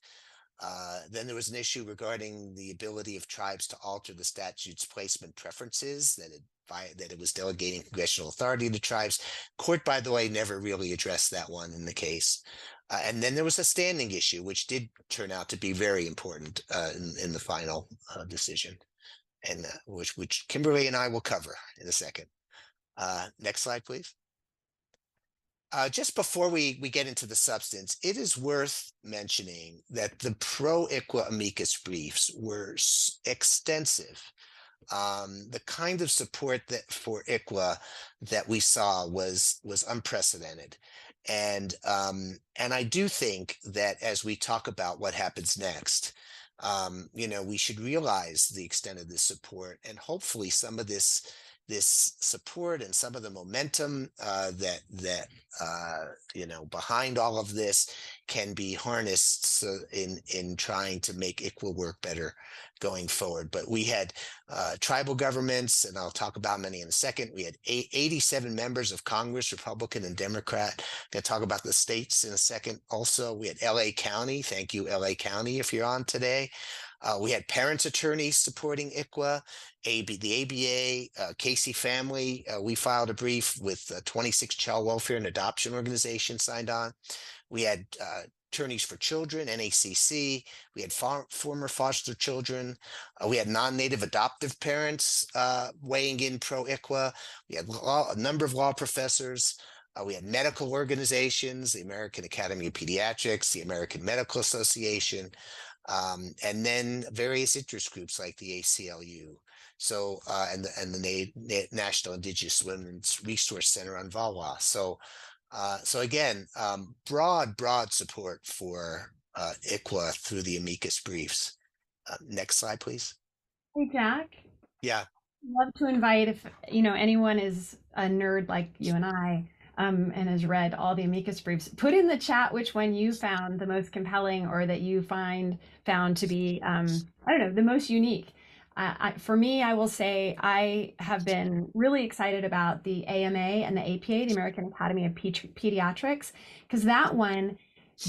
Then there was an issue regarding the ability of tribes to alter the statute's placement preferences, that it was delegating congressional authority to tribes. Court, by the way, never really addressed that one in the case. And then there was a standing issue, which did turn out to be very important in the final decision, and which Kimberly and I will cover in a second. Next slide, please. Just before we get into the substance, it is worth mentioning that the pro-ICWA amicus briefs were extensive. The kind of support for ICWA that we saw was unprecedented. And I do think that as we talk about what happens next, we should realize the extent of this support, and hopefully some of this this support and some of the momentum that you know, behind all of this can be harnessed in trying to make ICWA work better going forward. But we had tribal governments, and I'll talk about many in a second. We had 87 members of Congress, Republican and Democrat. I'm going to talk about the states in a second. Also, we had LA County. Thank you, LA County, if you're on today. We had parents' attorneys supporting ICWA, the ABA, Casey Family. We filed a brief with 26 child welfare and adoption organizations signed on. We had Attorneys for Children, NACC. We had former foster children. We had non-native adoptive parents weighing in pro-ICWA. We had a number of law professors. We had medical organizations, the American Academy of Pediatrics, the American Medical Association, and then various interest groups like the ACLU. So, and the National Indigenous Women's Resource Center on VAWA. So again, broad support for ICWA through the amicus briefs. Next slide, please. Hey, Jack. Yeah. Love to invite, if you know anyone is a nerd like you and I, and has read all the amicus briefs, put in the chat which one you found the most compelling, or that you found to be, I don't know, the most unique. For me, I will say I have been really excited about the AMA and the APA, the American Academy of Pediatrics, because that one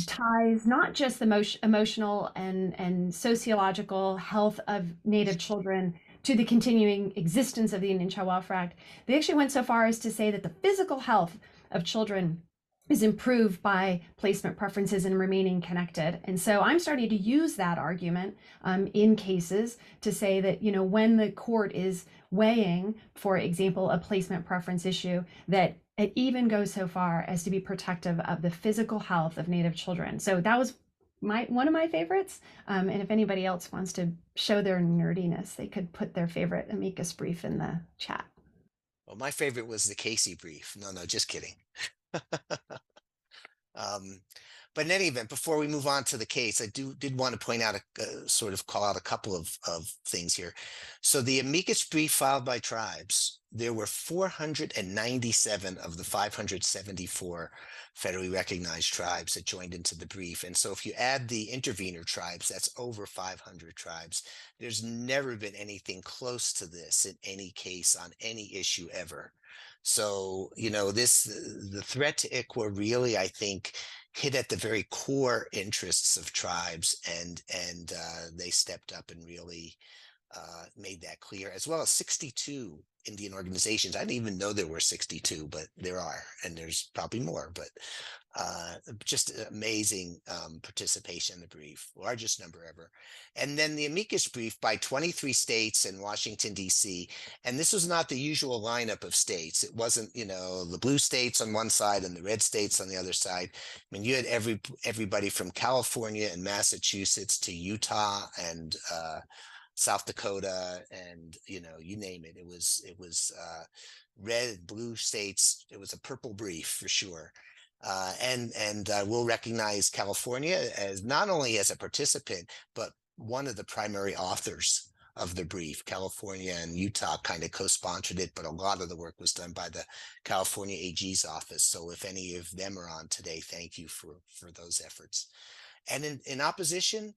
ties not just the emotional and sociological health of Native children to the continuing existence of the Indian Child Welfare Act. They actually went so far as to say that the physical health of children is improved by placement preferences and remaining connected. And so I'm starting to use that argument in cases to say that, you know, when the court is weighing, for example, a placement preference issue, that it even goes so far as to be protective of the physical health of Native children. So that was one of my favorites. And if anybody else wants to show their nerdiness, they could put their favorite amicus brief in the chat. Well, my favorite was the Casey brief. No, just kidding. But in any event, before we move on to the case, I did want to point out sort of call out a couple of things here. So the amicus brief filed by tribes, there were 497 of the 574 federally recognized tribes that joined into the brief. And so if you add the intervener tribes, that's over 500 tribes. There's never been anything close to this in any case on any issue ever. So, you know, the threat to ICWA really, I think, hit at the very core interests of tribes, and they stepped up and really made that clear, as well as 62 Indian organizations. I didn't even know there were 62, but there are, and there's probably more, but just amazing participation in the brief, largest number ever. And then the amicus brief by 23 states and Washington, D.C. And this was not the usual lineup of states. It wasn't, you know, the blue states on one side and the red states on the other side. I mean, you had everybody from California and Massachusetts to Utah and South Dakota, and you know, you name it. It was red, blue states. It was a purple brief for sure. And we'll recognize California as not only as a participant, but one of the primary authors of the brief. California and Utah kind of co-sponsored it, but a lot of the work was done by the California AG's office. So if any of them are on today, thank you for those efforts. And in opposition,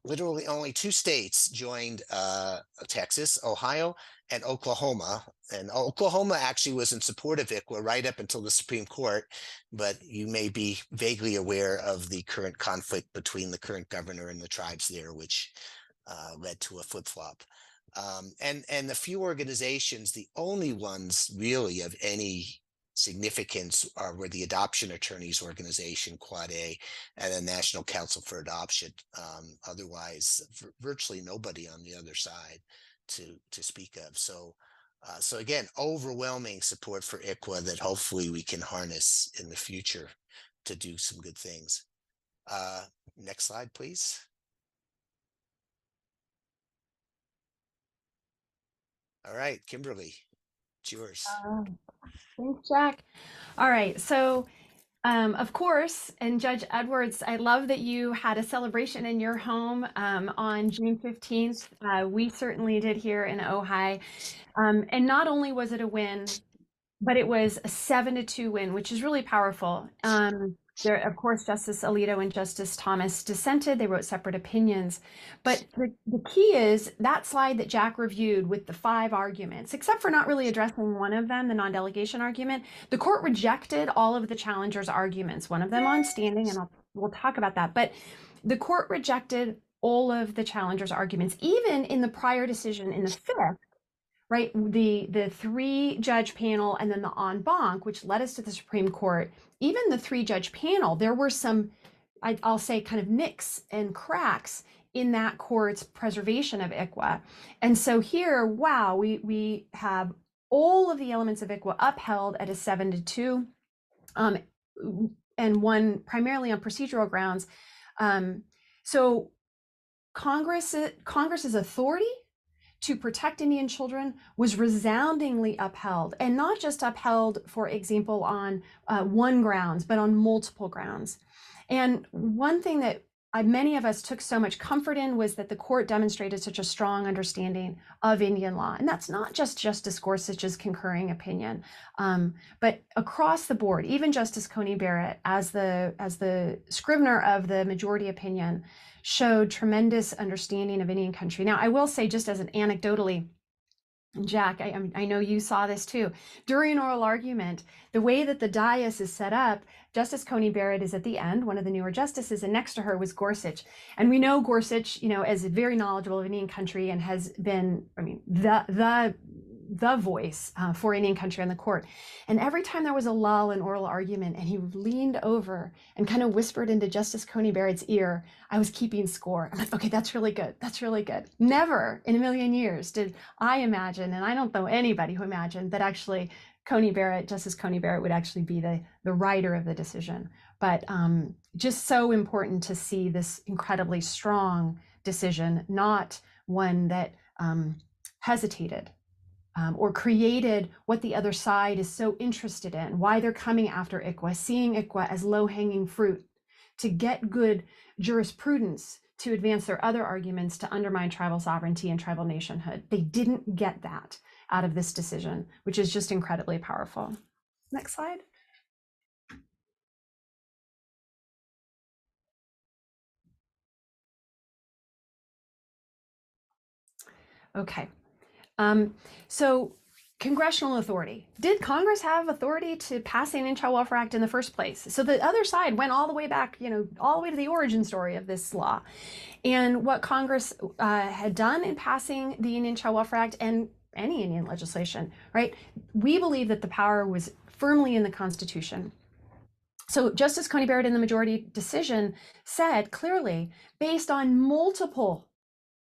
literally only 2 states joined Texas, Ohio, and Oklahoma. And Oklahoma actually was in support of ICWA right up until the Supreme Court, but you may be vaguely aware of the current conflict between the current governor and the tribes there, which led to a flip-flop. And the few organizations, the only ones really of any significance were the Adoption Attorneys Organization, Quad A, and the National Council for Adoption. Otherwise, virtually nobody on the other side to speak of. So again, overwhelming support for ICWA that hopefully we can harness in the future to do some good things. Next slide, please. All right, Kimberly, it's yours. Thanks, Jack. All right, so Of course, and Judge Edwards, I love that you had a celebration in your home on June 15th. We certainly did here in Ojai. And not only was it a win, but it was a 7-2 win, which is really powerful. There, of course, Justice Alito and Justice Thomas dissented. They wrote separate opinions. But the key is that slide that Jack reviewed with the 5 arguments, except for not really addressing one of them, the non-delegation argument, the court rejected all of the challengers' arguments, one of them on standing, and we'll talk about that. But the court rejected all of the challengers' arguments, even in the prior decision in the 5th, right? The 3-judge panel and then the en banc, which led us to the Supreme Court, even the 3-judge panel, there were some, I'll say, kind of nicks and cracks in that court's preservation of ICWA. And so here, wow, we have all of the elements of ICWA upheld at a 7-2, and one primarily on procedural grounds. So Congress's authority to protect Indian children was resoundingly upheld, and not just upheld, for example, on one grounds, but on multiple grounds. And one thing that many of us took so much comfort in was that the court demonstrated such a strong understanding of Indian law. And that's not just Justice Gorsuch's concurring opinion, but across the board, even Justice Coney Barrett, as the scrivener of the majority opinion, showed tremendous understanding of Indian country. Now, I will say, just as an anecdotally, Jack, I know you saw this too. During oral argument, the way that the dais is set up, Justice Coney Barrett is at the end, one of the newer justices, and next to her was Gorsuch. And we know Gorsuch, as very knowledgeable of Indian country and has been, the voice for Indian country on the court. And every time there was a lull in oral argument and he leaned over and kind of whispered into Justice Coney Barrett's ear, I was keeping score. I'm like, okay, that's really good. That's really good. Never in a million years did I imagine, and I don't know anybody who imagined that actually Justice Coney Barrett would actually be the writer of the decision. But just so important to see this incredibly strong decision, not one that hesitated or created what the other side is so interested in, why they're coming after ICWA, seeing ICWA as low-hanging fruit to get good jurisprudence to advance their other arguments to undermine tribal sovereignty and tribal nationhood. They didn't get that out of this decision, which is just incredibly powerful. Next slide. Okay. So congressional authority. Did Congress have authority to pass the Indian Child Welfare Act in the first place? So the other side went all the way back, all the way to the origin story of this law. And what Congress had done in passing the Indian Child Welfare Act and any Indian legislation, right? We believe that the power was firmly in the Constitution. So Justice Coney Barrett in the majority decision said clearly, based on multiple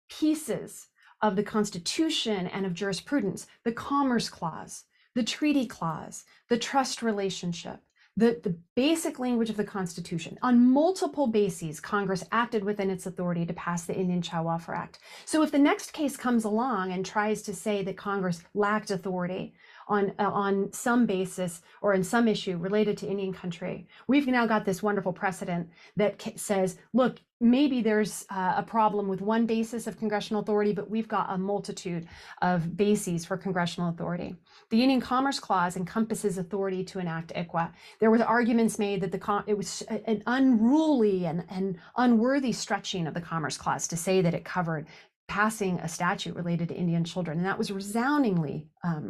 pieces of the Constitution and of jurisprudence, the Commerce Clause, the Treaty Clause, the trust relationship, the basic language of the Constitution. On multiple bases, Congress acted within its authority to pass the Indian Child Welfare Act. So if the next case comes along and tries to say that Congress lacked authority on some basis or in some issue related to Indian country, we've now got this wonderful precedent that says, look, maybe there's a problem with one basis of congressional authority, but we've got a multitude of bases for congressional authority. The Indian Commerce Clause encompasses authority to enact ICWA. There were arguments made that it was an unruly and unworthy stretching of the Commerce Clause to say that it covered passing a statute related to Indian children, and that was resoundingly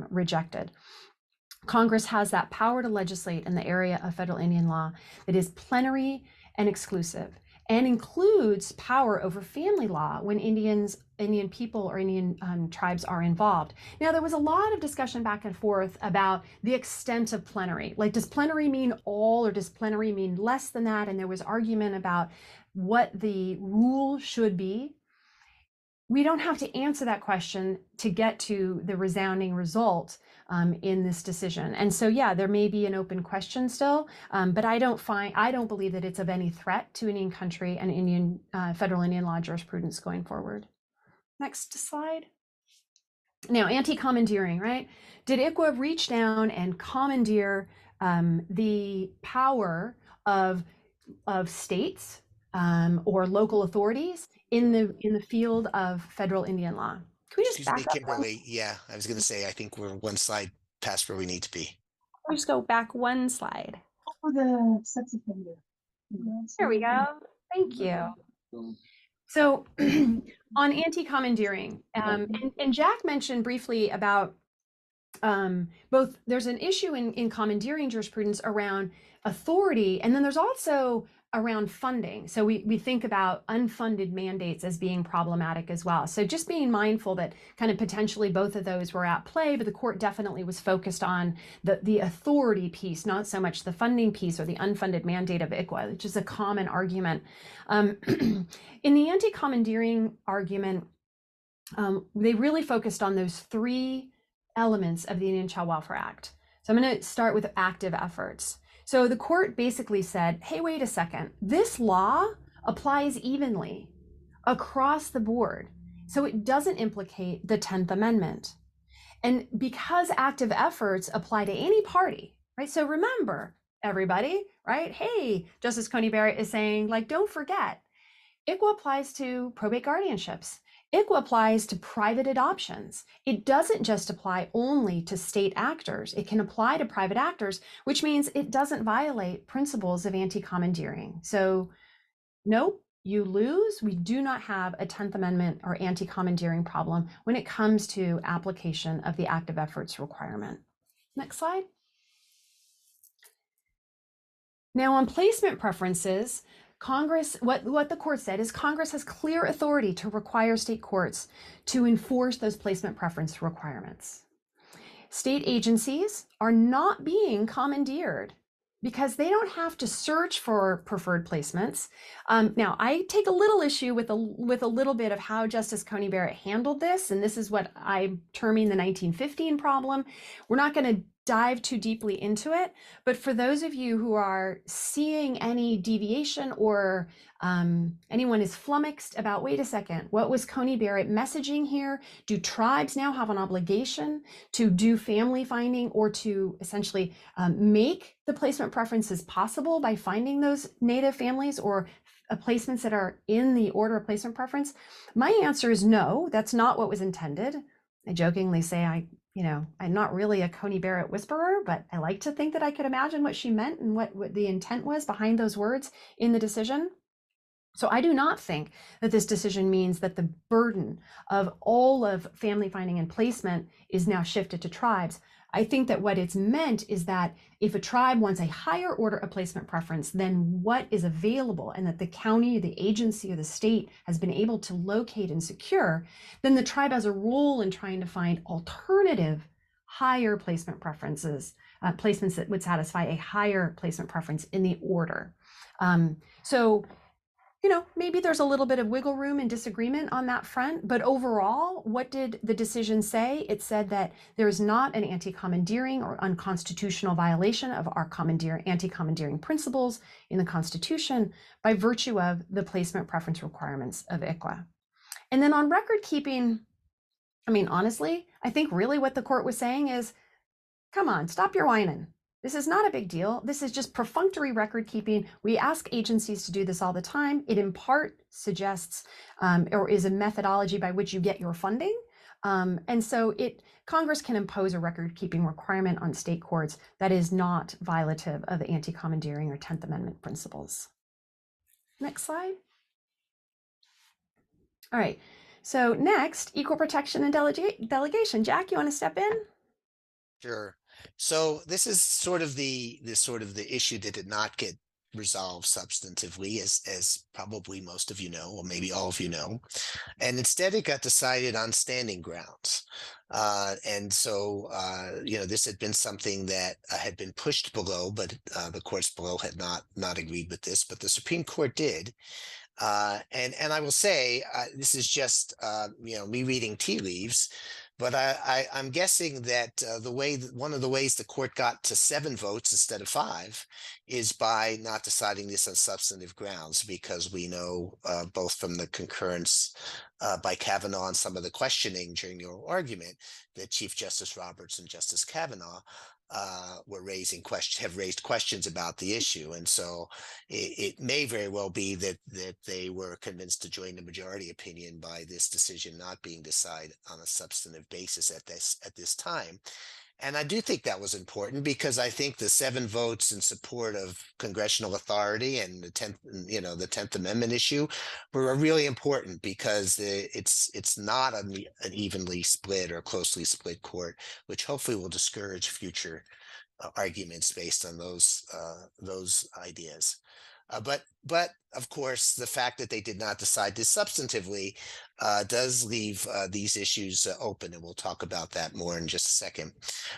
rejected. Congress has that power to legislate in the area of federal Indian law that is plenary and exclusive, and includes power over family law when Indian people or Indian tribes are involved. Now, there was a lot of discussion back and forth about the extent of plenary. Like, does plenary mean all, or does plenary mean less than that? And there was argument about what the rule should be. We don't have to answer that question to get to the resounding result in this decision. And so, yeah, there may be an open question still, but I don't believe that it's of any threat to Indian country and federal Indian law jurisprudence going forward. Next slide. Now, anti-commandeering, right? Did ICWA reach down and commandeer the power of states or local authorities in the field of federal Indian law. Can we just Excuse me, back up one? Kimberly. Yeah, I was going to say, I think we're one slide past where we need to be. We'll just go back one slide. For the sex offender. There we go. Thank you. So on anti-commandeering, and Jack mentioned briefly about both, there's an issue in commandeering jurisprudence around authority, and then there's also around funding. So we think about unfunded mandates as being problematic as well. So just being mindful that kind of potentially both of those were at play, but the court definitely was focused on the authority piece, not so much the funding piece or the unfunded mandate of ICWA, which is a common argument. In the anti-commandeering argument, they really focused on those three elements of the Indian Child Welfare Act. So I'm going to start with active efforts. So the court basically said, hey, wait a second, this law applies evenly across the board. So it doesn't implicate the 10th Amendment. And because active efforts apply to any party, right? So remember, everybody, right? Hey, Justice Coney Barrett is saying, like, don't forget, ICWA applies to probate guardianships. ICWA applies to private adoptions. It doesn't just apply only to state actors. It can apply to private actors, which means it doesn't violate principles of anti-commandeering. So nope, you lose. We do not have a 10th Amendment or anti-commandeering problem when it comes to application of the active efforts requirement. Next slide. Now on placement preferences, Congress, what the court said is Congress has clear authority to require state courts to enforce those placement preference requirements. State agencies are not being commandeered because they don't have to search for preferred placements. Now, I take a little issue with a little bit of how Justice Coney Barrett handled this, and this is what I'm terming the 1915 problem. We're not going to dive too deeply into it, but for those of you who are seeing any deviation or anyone is flummoxed about, wait a second, what was Coney Barrett messaging here? Do tribes now have an obligation to do family finding or to essentially make the placement preferences possible by finding those Native families or placements that are in the order of placement preference? My answer is no, that's not what was intended. I jokingly say I'm not really a Coney Barrett whisperer, but I like to think that I could imagine what she meant and what the intent was behind those words in the decision. So I do not think that this decision means that the burden of all of family finding and placement is now shifted to tribes. I think that what it's meant is that if a tribe wants a higher order of placement preference than what is available and that the county, the agency, or the state has been able to locate and secure, then the tribe has a role in trying to find alternative higher placement preferences, placements that would satisfy a higher placement preference in the order. So maybe there's a little bit of wiggle room and disagreement on that front, but overall, what did the decision say? It said that there is not an anti-commandeering or unconstitutional violation of our anti-commandeering principles in the Constitution by virtue of the placement preference requirements of ICWA. And then on record keeping, honestly, I think really what the court was saying is, come on, stop your whining. This is not a big deal. This is just perfunctory record keeping. We ask agencies to do this all the time. It in part suggests or is a methodology by which you get your funding. And so Congress can impose a record keeping requirement on state courts that is not violative of the anti-commandeering or 10th Amendment principles. Next slide. All right. So next, equal protection and delegation. Jack, you want to step in? Sure. So this is sort of the issue that did not get resolved substantively, as probably most of you know, or maybe all of you know, and instead it got decided on standing grounds. And so this had been something that had been pushed below, but the courts below had not agreed with this, but the Supreme Court did. And I will say, this is just me reading tea leaves, but I'm guessing that one of the ways the court got to 7 votes instead of 5 is by not deciding this on substantive grounds, because we know both from the concurrence by Kavanaugh and some of the questioning during the oral argument that Chief Justice Roberts and Justice Kavanaugh were have raised questions about the issue. And so it may very well be that they were convinced to join the majority opinion by this decision not being decided on a substantive basis at this time. And I do think that was important because I think the 7 votes in support of congressional authority and the 10th Amendment issue were really important because it's not an evenly split or closely split court, which hopefully will discourage future arguments based on those ideas. But of course, the fact that they did not decide this substantively does leave these issues open, and we'll talk about that more in just a second.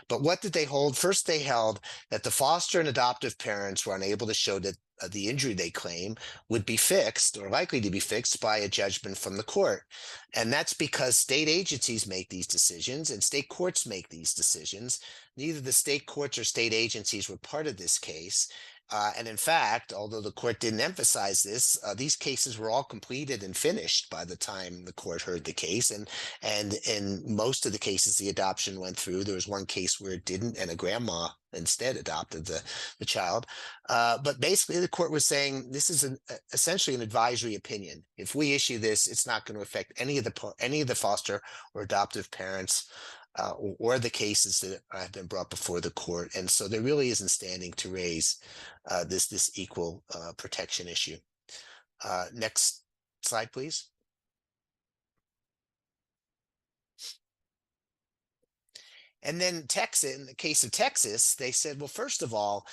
But what did they hold? First, they held that the foster and adoptive parents were unable to show that the injury they claim would be fixed or likely to be fixed by a judgment from the court. And that's because state agencies make these decisions and state courts make these decisions. Neither the state courts or state agencies were part of this case. And in fact, although the court didn't emphasize this, these cases were all completed and finished by the time the court heard the case. And in most of the cases, the adoption went through. There was one case where it didn't, and a grandma instead adopted the child. But basically, the court was saying this is essentially an advisory opinion. If we issue this, it's not going to affect any of the foster or adoptive parents. Or the cases that have been brought before the court. And so there really isn't standing to raise this equal protection issue. Next slide, please. And then Texas, in the case of Texas, they said, well, first of all,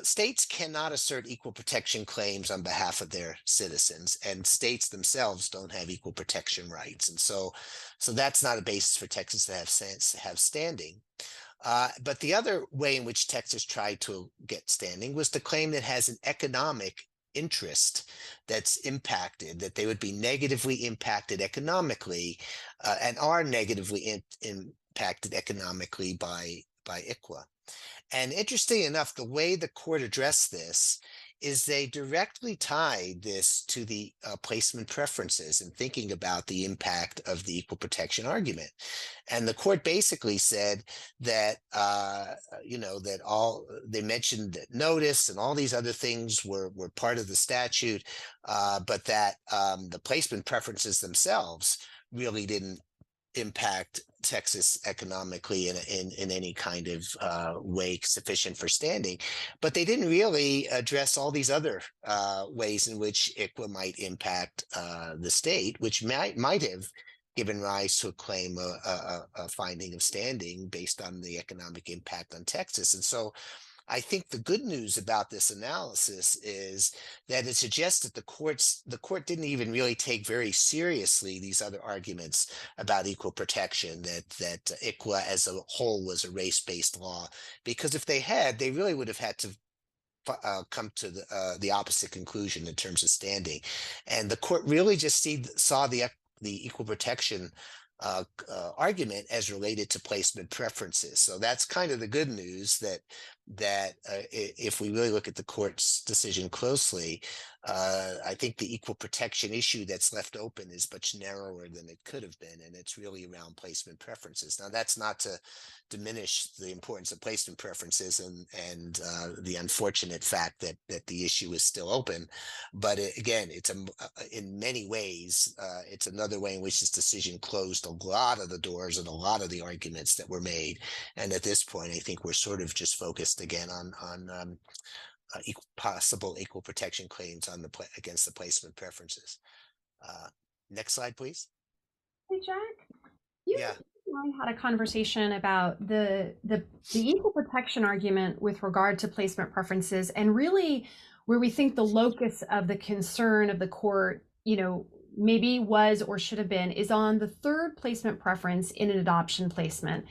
states cannot assert equal protection claims on behalf of their citizens, and states themselves don't have equal protection rights. And so that's not a basis for Texas to have standing. But the other way in which Texas tried to get standing was to claim that it has an economic interest that's impacted, that they would be negatively impacted economically and are negatively impacted economically by ICWA. And interesting enough, the way the court addressed this is they directly tied this to the placement preferences and thinking about the impact of the equal protection argument. And the court basically said that, they mentioned that notice and all these other things were part of the statute, but that the placement preferences themselves really didn't impact Texas economically in any kind of way sufficient for standing. But they didn't really address all these other ways in which ICWA might impact the state, which might have given rise to a claim, a finding of standing based on the economic impact on Texas. And so I think the good news about this analysis is that it suggests that the court didn't even really take very seriously these other arguments about equal protection, that ICWA as a whole was a race-based law, because if they had, they really would have had to come to the opposite conclusion in terms of standing. And the court really just saw the equal protection argument as related to placement preferences. So that's kind of the good news, that if we really look at the court's decision closely, I think the equal protection issue that's left open is much narrower than it could have been, and it's really around placement preferences. Now, that's not to diminish the importance of placement preferences and the unfortunate fact that the issue is still open, but again, it's in many ways, it's another way in which this decision closed a lot of the doors and a lot of the arguments that were made. And at this point, I think we're sort of just focused again on possible equal protection claims against the placement preferences. Next slide, please. Hey, Jack. Yeah. I had a conversation about the equal protection argument with regard to placement preferences, and really where we think the locus of the concern of the court, maybe was or should have been, is on the third placement preference in an adoption placement.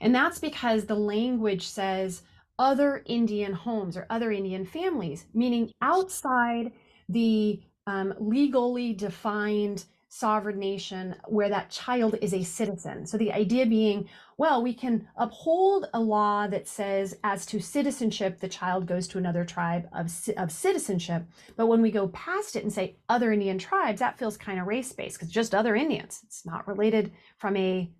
And that's because the language says other Indian homes or other Indian families, meaning outside the legally defined sovereign nation where that child is a citizen. So the idea being, well, we can uphold a law that says as to citizenship, the child goes to another tribe of citizenship. But when we go past it and say other Indian tribes, that feels kind of race-based because just other Indians. It's not related from a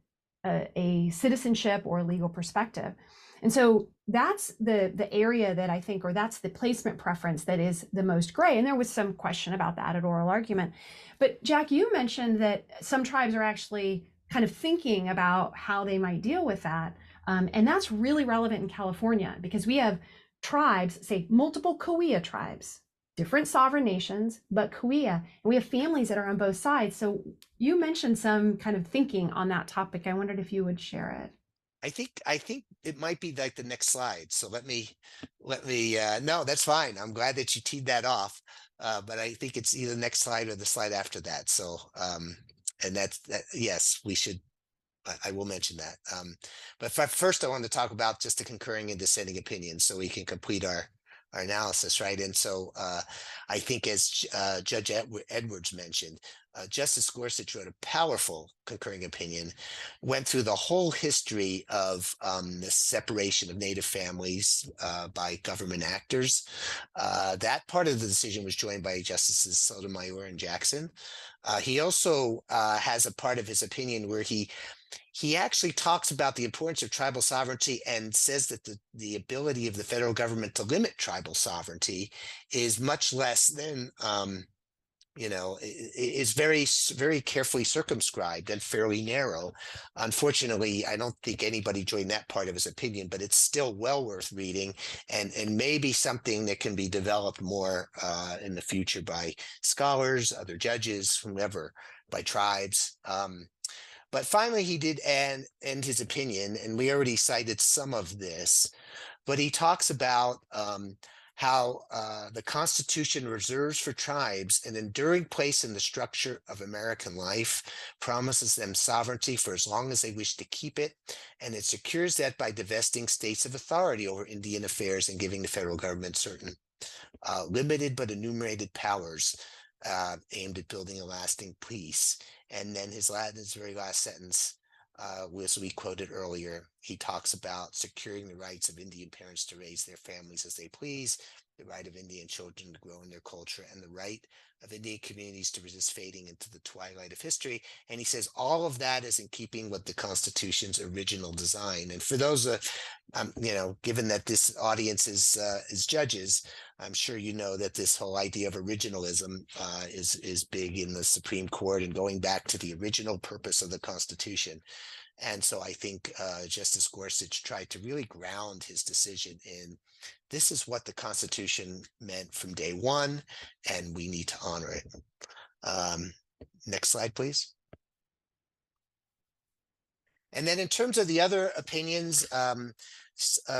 citizenship or legal perspective. And so that's the area that I think, or that's the placement preference that is the most gray. And there was some question about that at oral argument. But Jack, you mentioned that some tribes are actually kind of thinking about how they might deal with that. And that's really relevant in California because we have tribes, say multiple Cahuilla tribes, different sovereign nations, but Cahuilla, and we have families that are on both sides. So you mentioned some kind of thinking on that topic. I wondered if you would share it. I think it might be like the next slide. So let me no, that's fine. I'm glad that you teed that off. But I think it's either the next slide or the slide after that. So and that yes, we should I will mention that. But first I want to talk about just the concurring and dissenting opinions so we can complete our analysis, right? And so I think as Judge Edwards mentioned, Justice Gorsuch wrote a powerful concurring opinion, went through the whole history of the separation of Native families by government actors. That part of the decision was joined by Justices Sotomayor and Jackson. He also has a part of his opinion where he actually talks about the importance of tribal sovereignty and says that the ability of the federal government to limit tribal sovereignty is much less than, is very, very carefully circumscribed and fairly narrow. Unfortunately, I don't think anybody joined that part of his opinion, but it's still well worth reading and maybe something that can be developed more in the future by scholars, other judges, whomever, by tribes. But finally, he did end his opinion, and we already cited some of this, but he talks about how the Constitution reserves for tribes an enduring place in the structure of American life, promises them sovereignty for as long as they wish to keep it, and it secures that by divesting states of authority over Indian affairs and giving the federal government certain limited but enumerated powers aimed at building a lasting peace. And then his very last sentence, as we quoted earlier, he talks about securing the rights of Indian parents to raise their families as they please, the right of Indian children to grow in their culture, and the right of Indian communities to resist fading into the twilight of history. And he says all of that is in keeping with the Constitution's original design. And for those, given that this audience is judges, I'm sure you know that this whole idea of originalism is big in the Supreme Court and going back to the original purpose of the Constitution. And so I think Justice Gorsuch tried to really ground his decision in this is what the Constitution meant from day one, and we need to honor it. Next slide, please. And then in terms of the other opinions,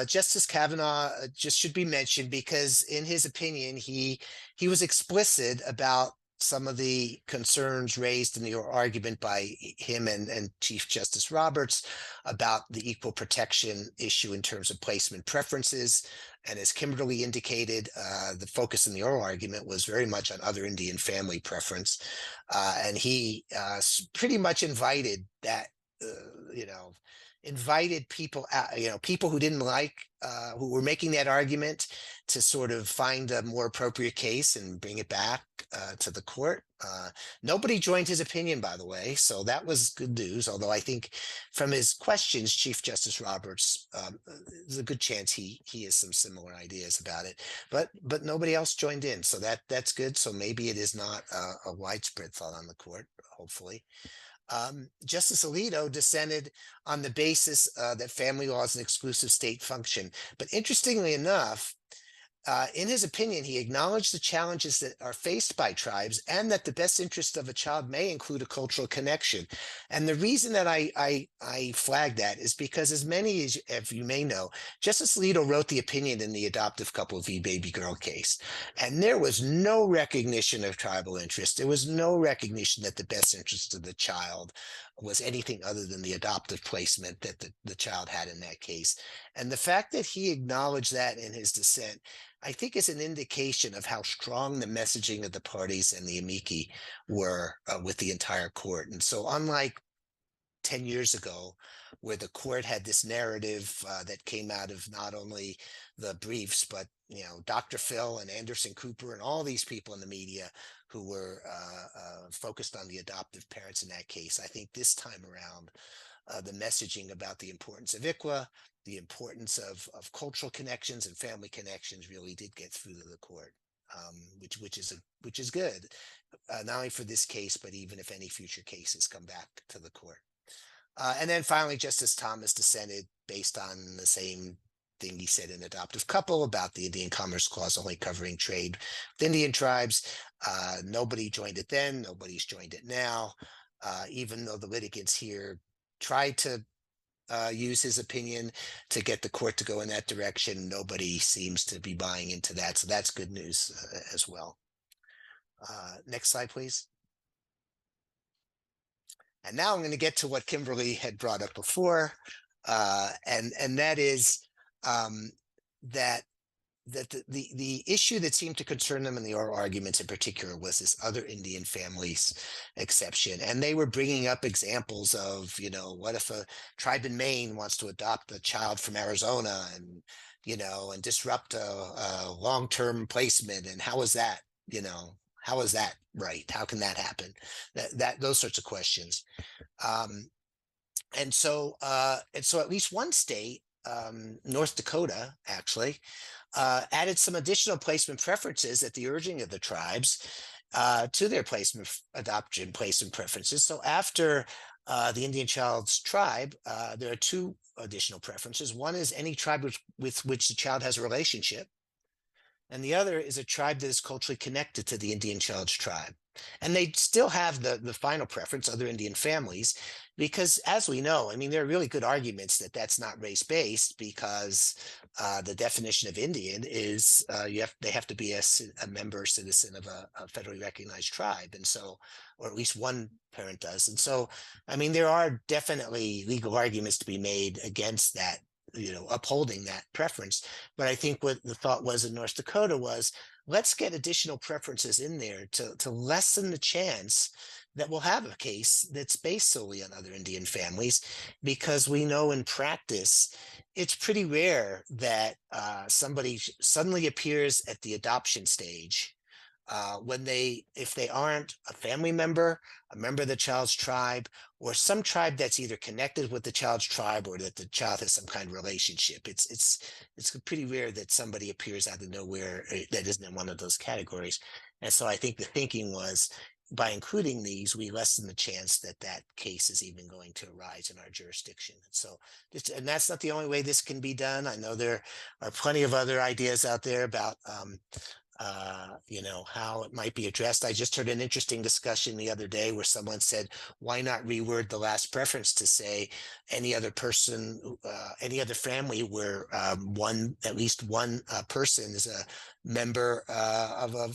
Justice Kavanaugh just should be mentioned because in his opinion, he was explicit about some of the concerns raised in the argument by him and Chief Justice Roberts about the equal protection issue in terms of placement preferences. And as Kimberly indicated, the focus in the oral argument was very much on other Indian family preference. And he pretty much invited that, invited people out, people who didn't like, who were making that argument to sort of find a more appropriate case and bring it back to the court. Nobody joined his opinion, by the way, so that was good news. Although I think from his questions, Chief Justice Roberts, there's a good chance he has some similar ideas about it, but nobody else joined in, so that's good. So maybe it is not a widespread thought on the court, hopefully. Justice Alito dissented on the basis that family law is an exclusive state function. But interestingly enough, in his opinion, he acknowledged the challenges that are faced by tribes and that the best interest of a child may include a cultural connection. And the reason that I flag that is because, as many as you may know, Justice Alito wrote the opinion in the adoptive couple v. Baby Girl case. And there was no recognition of tribal interest. There was no recognition that the best interest of the child was anything other than the adoptive placement that the child had in that case. And the fact that he acknowledged that in his dissent, I think, is an indication of how strong the messaging of the parties and the amici were with the entire court. And so unlike 10 years ago, where the court had this narrative that came out of not only the briefs, but Dr. Phil and Anderson Cooper and all these people in the media who were focused on the adoptive parents in that case, I think this time around, the messaging about the importance of ICWA the importance of cultural connections and family connections really did get through to the court, which is good, not only for this case, but even if any future cases come back to the court. And then finally, Justice Thomas dissented based on the same thing he said in Adoptive Couple about the Indian Commerce Clause only covering trade with Indian tribes. Nobody joined it then, nobody's joined it now, even though the litigants here tried to use his opinion to get the court to go in that direction. Nobody seems to be buying into that, so that's good news as well. Next slide, please. And now I'm going to get to what Kimberly had brought up before, and that is that the issue that seemed to concern them in the oral arguments in particular was this other Indian families exception. And they were bringing up examples of, you know, what if a tribe in Maine wants to adopt a child from Arizona and, you know, and disrupt a long-term placement, and how is that, you know, how is that right? How can that happen? Those sorts of questions. And so at least one state, North Dakota, actually, added some additional placement preferences at the urging of the tribes to their adoption placement preferences. So after the Indian child's tribe, there are two additional preferences. One is any tribe with which the child has a relationship, and the other is a tribe that is culturally connected to the Indian child's tribe. And they still have the final preference, other Indian families, because as we know, I mean, there are really good arguments that that's not race-based, because the definition of Indian is they have to be a member or citizen of a federally recognized tribe. And so, or at least one parent does. And so, I mean, there are definitely legal arguments to be made against that, you know, upholding that preference. But I think what the thought was in North Dakota was, let's get additional preferences in there to lessen the chance that we'll have a case that's based solely on other Indian families, because we know in practice, it's pretty rare that somebody suddenly appears at the adoption stage if they aren't a family member, a member of the child's tribe, or some tribe that's either connected with the child's tribe or that the child has some kind of relationship. It's pretty rare that somebody appears out of nowhere that isn't in one of those categories. And so I think the thinking was, by including these, we lessen the chance that that case is even going to arise in our jurisdiction. And that's not the only way this can be done. I know there are plenty of other ideas out there about you know, how it might be addressed. I just heard an interesting discussion the other day where someone said, why not reword the last preference to say any other person, any other family where at least one person is a member of a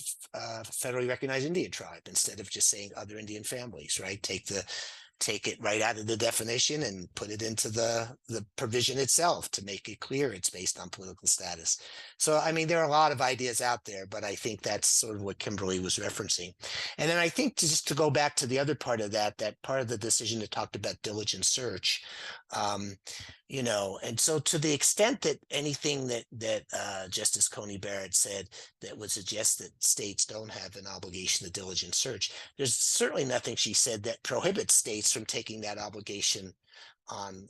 federally recognized Indian tribe, instead of just saying other Indian families, right? Take it right out of the definition and put it into the provision itself to make it clear it's based on political status. So, I mean, there are a lot of ideas out there, but I think that's sort of what Kimberly was referencing. And then I think just to go back to the other part of that part of the decision that talked about diligent search, you know, and so to the extent that anything that Justice Coney Barrett said that would suggest that states don't have an obligation to diligent search, there's certainly nothing she said that prohibits states from taking that obligation on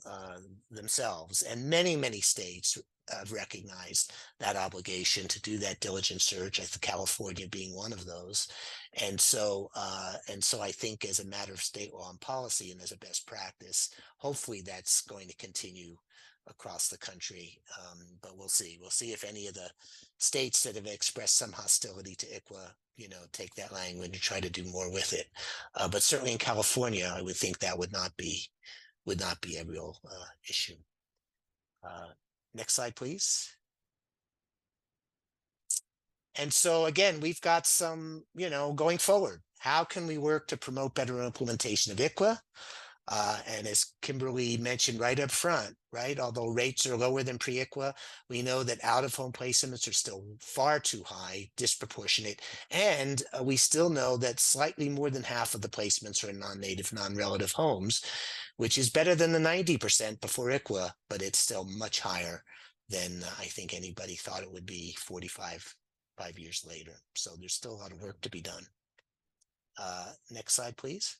themselves. And many, many states have recognized that obligation to do that diligent search, I think California being one of those. And so I think as a matter of state law and policy and as a best practice, hopefully that's going to continue across the country. But we'll see. We'll see if any of the states that have expressed some hostility to ICWA, you know, take that language and try to do more with it. But certainly in California, I would think that would not be a real issue. Next slide, please. And so again, we've got some, you know, going forward, how can we work to promote better implementation of ICWA? And as Kimberly mentioned right up front, right, although rates are lower than pre-ICWA, we know that out-of-home placements are still far too high, disproportionate, and we still know that slightly more than half of the placements are in non-native, non-relative homes, which is better than the 90% before ICWA, but it's still much higher than I think anybody thought it would be 5 years later. So there's still a lot of work to be done. Next slide, please.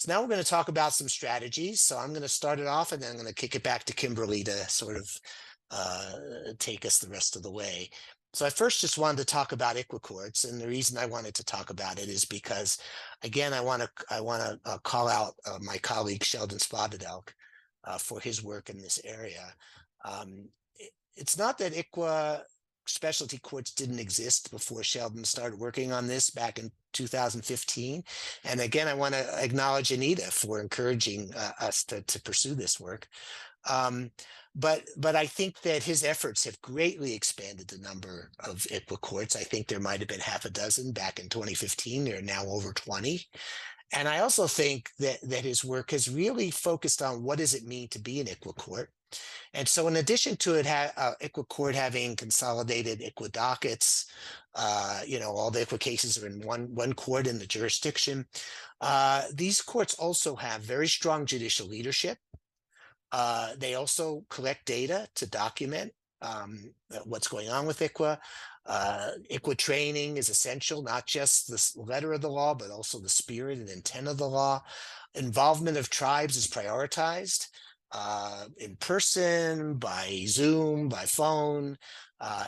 So now we're going to talk about some strategies. So I'm going to start it off and then I'm going to kick it back to Kimberly to sort of take us the rest of the way. So I first just wanted to talk about ICWA courts, and the reason I wanted to talk about it is because, again, I want to call out my colleague Sheldon Spotted Elk for his work in this area. It's not that ICWA specialty courts didn't exist before Sheldon started working on this back in 2015. And again, I want to acknowledge Anita for encouraging us to pursue this work. But I think that his efforts have greatly expanded the number of ICWA courts. I think there might have been half a dozen back in 2015. There are now over 20. And I also think that his work has really focused on what does it mean to be an ICWA court. And so in addition to it, ICWA court having consolidated ICWA dockets, all the ICWA cases are in one court in the jurisdiction. These courts also have very strong judicial leadership. They also collect data to document what's going on with ICWA. ICWA training is essential, not just the letter of the law, but also the spirit and intent of the law. Involvement of tribes is prioritized in person, by Zoom, by phone,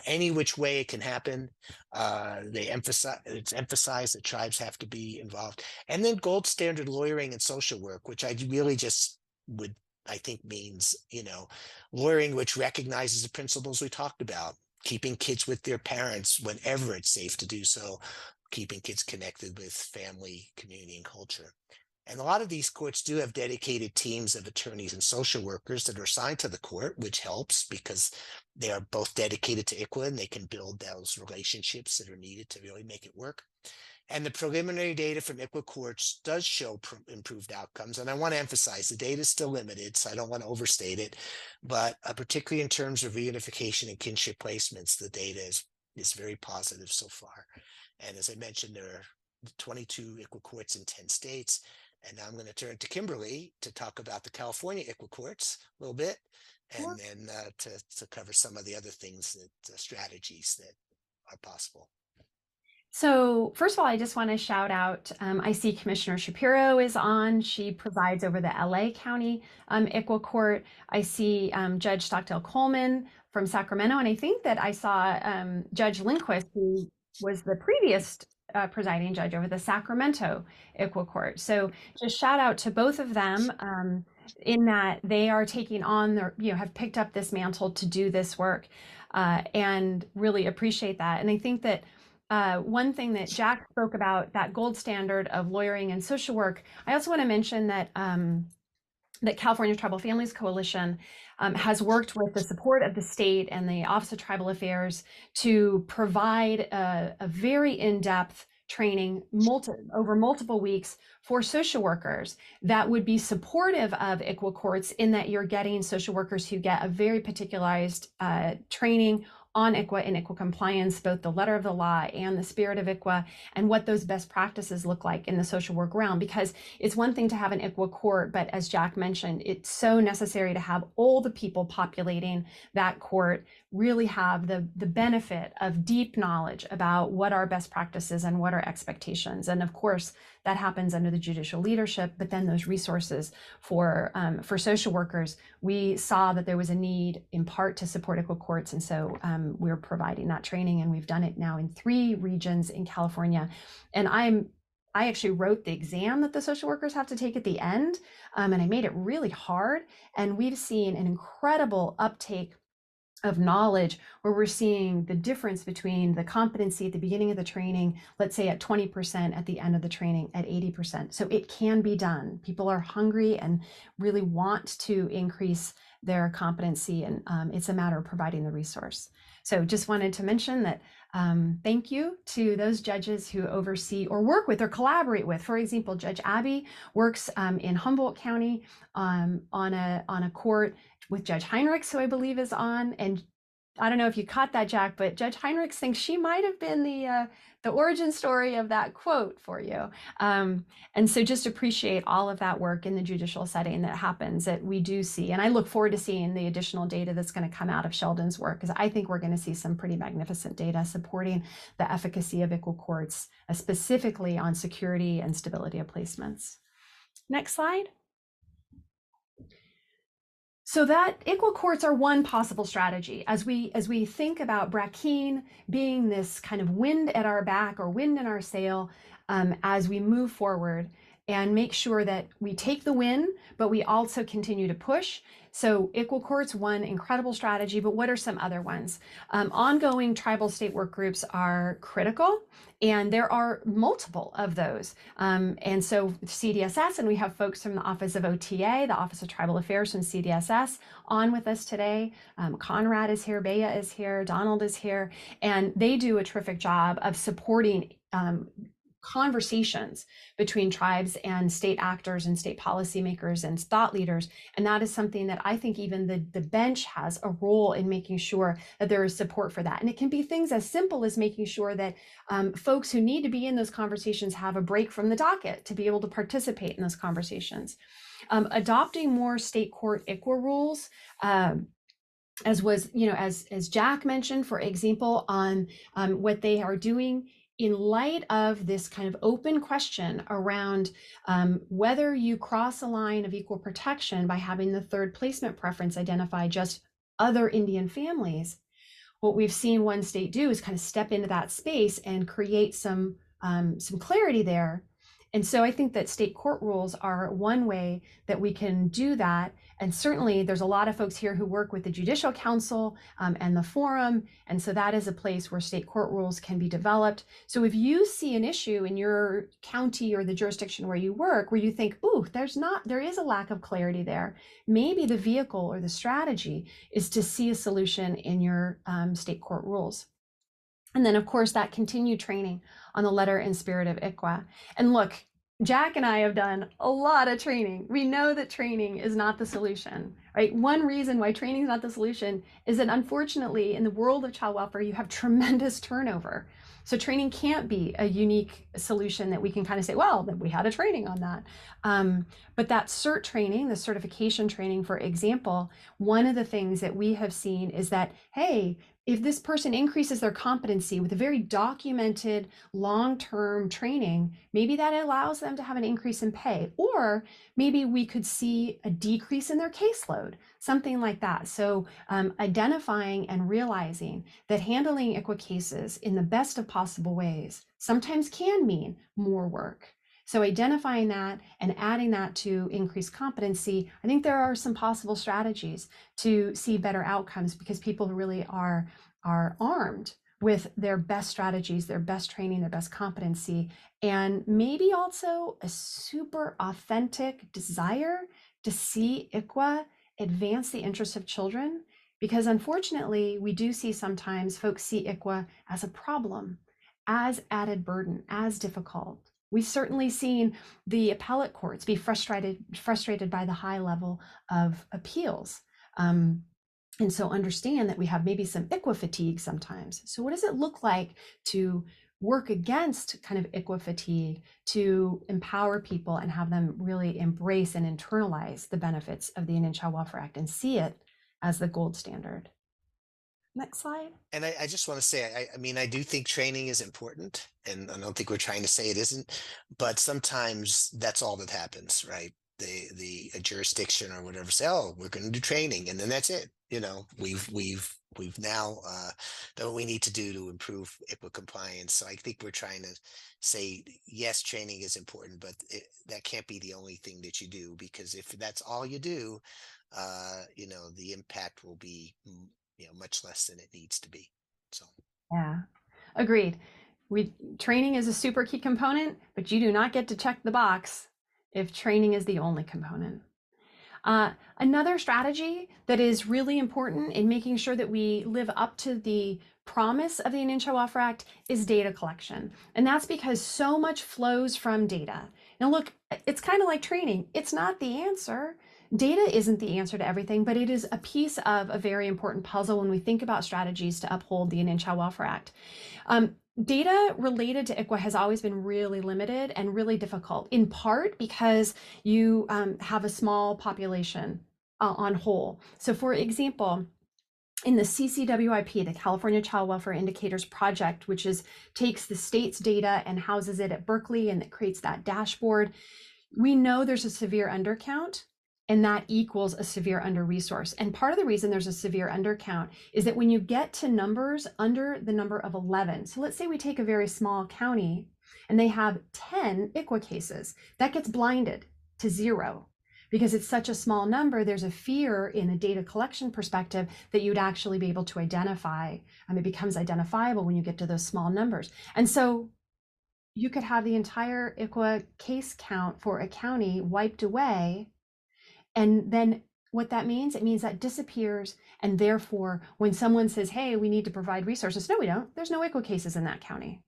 any which way it can happen. It's emphasized that tribes have to be involved. And then gold standard lawyering and social work, which I really just I think means, lawyering which recognizes the principles we talked about, keeping kids with their parents whenever it's safe to do so, keeping kids connected with family, community, and culture. And a lot of these courts do have dedicated teams of attorneys and social workers that are assigned to the court, which helps because they are both dedicated to ICWA and they can build those relationships that are needed to really make it work. And the preliminary data from ICWA courts does show improved outcomes. And I want to emphasize the data is still limited, so I don't want to overstate it. But particularly in terms of reunification and kinship placements, the data is very positive so far. And as I mentioned, there are 22 ICWA courts in 10 states. And now I'm going to turn to Kimberly to talk about the California ICWA courts a little bit, and then to cover some of the other things strategies that are possible. So first of all, I just want to shout out, I see Commissioner Shapiro is on. She presides over the LA County ICWA Court. I see Judge Stockdale Coleman from Sacramento. And I think that I saw Judge Lindquist, who was the previous presiding judge over the Sacramento ICWA Court. So just shout out to both of them in that they are taking on have picked up this mantle to do this work and really appreciate that. And I think that one thing that Jack spoke about, that gold standard of lawyering and social work, I also want to mention that that California Tribal Families Coalition has worked with the support of the state and the Office of Tribal Affairs to provide a very in-depth training over multiple weeks for social workers that would be supportive of ICWA courts, in that you're getting social workers who get a very particularized training on ICWA and ICWA compliance, both the letter of the law and the spirit of ICWA, and what those best practices look like in the social work realm. Because it's one thing to have an ICWA court, but as Jack mentioned, it's so necessary to have all the people populating that court really have the benefit of deep knowledge about what are best practices and what are expectations. And of course, that happens under the judicial leadership, but then those resources for social workers, we saw that there was a need in part to support ICWA courts. And so we're providing that training, and we've done it now in 3 regions in California. And I actually wrote the exam that the social workers have to take at the end, and I made it really hard. And we've seen an incredible uptake of knowledge, where we're seeing the difference between the competency at the beginning of the training, let's say at 20%, at the end of the training at 80%. So it can be done. People are hungry and really want to increase their competency, and it's a matter of providing the resource. So just wanted to mention that thank you to those judges who oversee or work with or collaborate with. For example, Judge Abby works in Humboldt County on a court with Judge Heinrichs, who I believe is on. And I don't know if you caught that, Jack, but Judge Heinrichs thinks she might have been the origin story of that quote for you. And so just appreciate all of that work in the judicial setting that happens, that we do see. And I look forward to seeing the additional data that's going to come out of Sheldon's work, because I think we're going to see some pretty magnificent data supporting the efficacy of ICWA courts, specifically on security and stability of placements. Next slide. So that ICWA courts are one possible strategy as we think about Brackeen being this kind of wind at our back or wind in our sail as we move forward and make sure that we take the win, but we also continue to push. So ICWA courts, one incredible strategy, but what are some other ones? Ongoing tribal state work groups are critical, and there are multiple of those. And so CDSS, and we have folks from the Office of OTA, the Office of Tribal Affairs from CDSS on with us today. Conrad is here, Bea is here, Donald is here, and they do a terrific job of supporting conversations between tribes and state actors and state policymakers and thought leaders. And that is something that I think even the bench has a role in making sure that there is support for that. And it can be things as simple as making sure that folks who need to be in those conversations have a break from the docket to be able to participate in those conversations. Adopting more state court ICWA rules, as was, as Jack mentioned, for example, on what they are doing in light of this kind of open question around whether you cross a line of equal protection by having the third placement preference identify just other Indian families. What we've seen one state do is kind of step into that space and create some clarity there. And so I think that state court rules are one way that we can do that. And certainly there's a lot of folks here who work with the Judicial Council and the Forum. And so that is a place where state court rules can be developed. So if you see an issue in your county or the jurisdiction where you work, where you think, ooh, there is a lack of clarity there, maybe the vehicle or the strategy is to see a solution in your state court rules. And then, of course, that continued training on the letter and spirit of ICWA. And look, Jack and I have done a lot of training. We know that training is not the solution, right? One reason why training is not the solution is that unfortunately, in the world of child welfare, you have tremendous turnover. So training can't be a unique solution that we can kind of say, well, we had a training on that. But that CERT training, the certification training, for example, one of the things that we have seen is that, hey, if this person increases their competency with a very documented long-term training, maybe that allows them to have an increase in pay, or maybe we could see a decrease in their caseload, something like that. So identifying and realizing that handling ICWA cases in the best of possible ways sometimes can mean more work. So identifying that and adding that to increased competency, I think there are some possible strategies to see better outcomes because people really are armed with their best strategies, their best training, their best competency, and maybe also a super authentic desire to see ICWA advance the interests of children. Because unfortunately, we do see sometimes folks see ICWA as a problem, as added burden, as difficult. We've certainly seen the appellate courts be frustrated by the high level of appeals. And so understand that we have maybe some ICWA fatigue sometimes. So what does it look like to work against kind of ICWA fatigue, to empower people and have them really embrace and internalize the benefits of the Indian Child Welfare Act and see it as the gold standard? Next slide. And I just want to say, I mean, I do think training is important, and I don't think we're trying to say it isn't, but sometimes that's all that happens, right? The jurisdiction or whatever say, oh, we're going to do training, and then that's it. We've now done what we need to do to improve ICWA compliance. So I think we're trying to say, yes, training is important, but that can't be the only thing that you do, because if that's all you do, the impact will be much less than it needs to be. So yeah, agreed. Training is a super key component, but you do not get to check the box if training is the only component. Another strategy that is really important in making sure that we live up to the promise of the Indian Child Welfare Act is data collection. And that's because so much flows from data. Now look, it's kind of like training. It's not the answer. Data isn't the answer to everything, but it is a piece of a very important puzzle when we think about strategies to uphold the Indian Child Welfare Act. Data related to ICWA has always been really limited and really difficult, in part because you have a small population on whole. So for example, in the CCWIP, the California Child Welfare Indicators Project, which takes the state's data and houses it at Berkeley and that creates that dashboard, We know there's a severe undercount, and that equals a severe under-resource. And part of the reason there's a severe undercount is that when you get to numbers under the number of 11, so let's say we take a very small county and they have 10 ICWA cases, that gets blinded to 0. Because it's such a small number, there's a fear in a data collection perspective that you'd actually be able to identify. It becomes identifiable when you get to those small numbers. And so you could have the entire ICWA case count for a county wiped away. And then what that means, it means that disappears. And therefore, when someone says, hey, we need to provide resources, no, we don't. There's no ICWA cases in that county.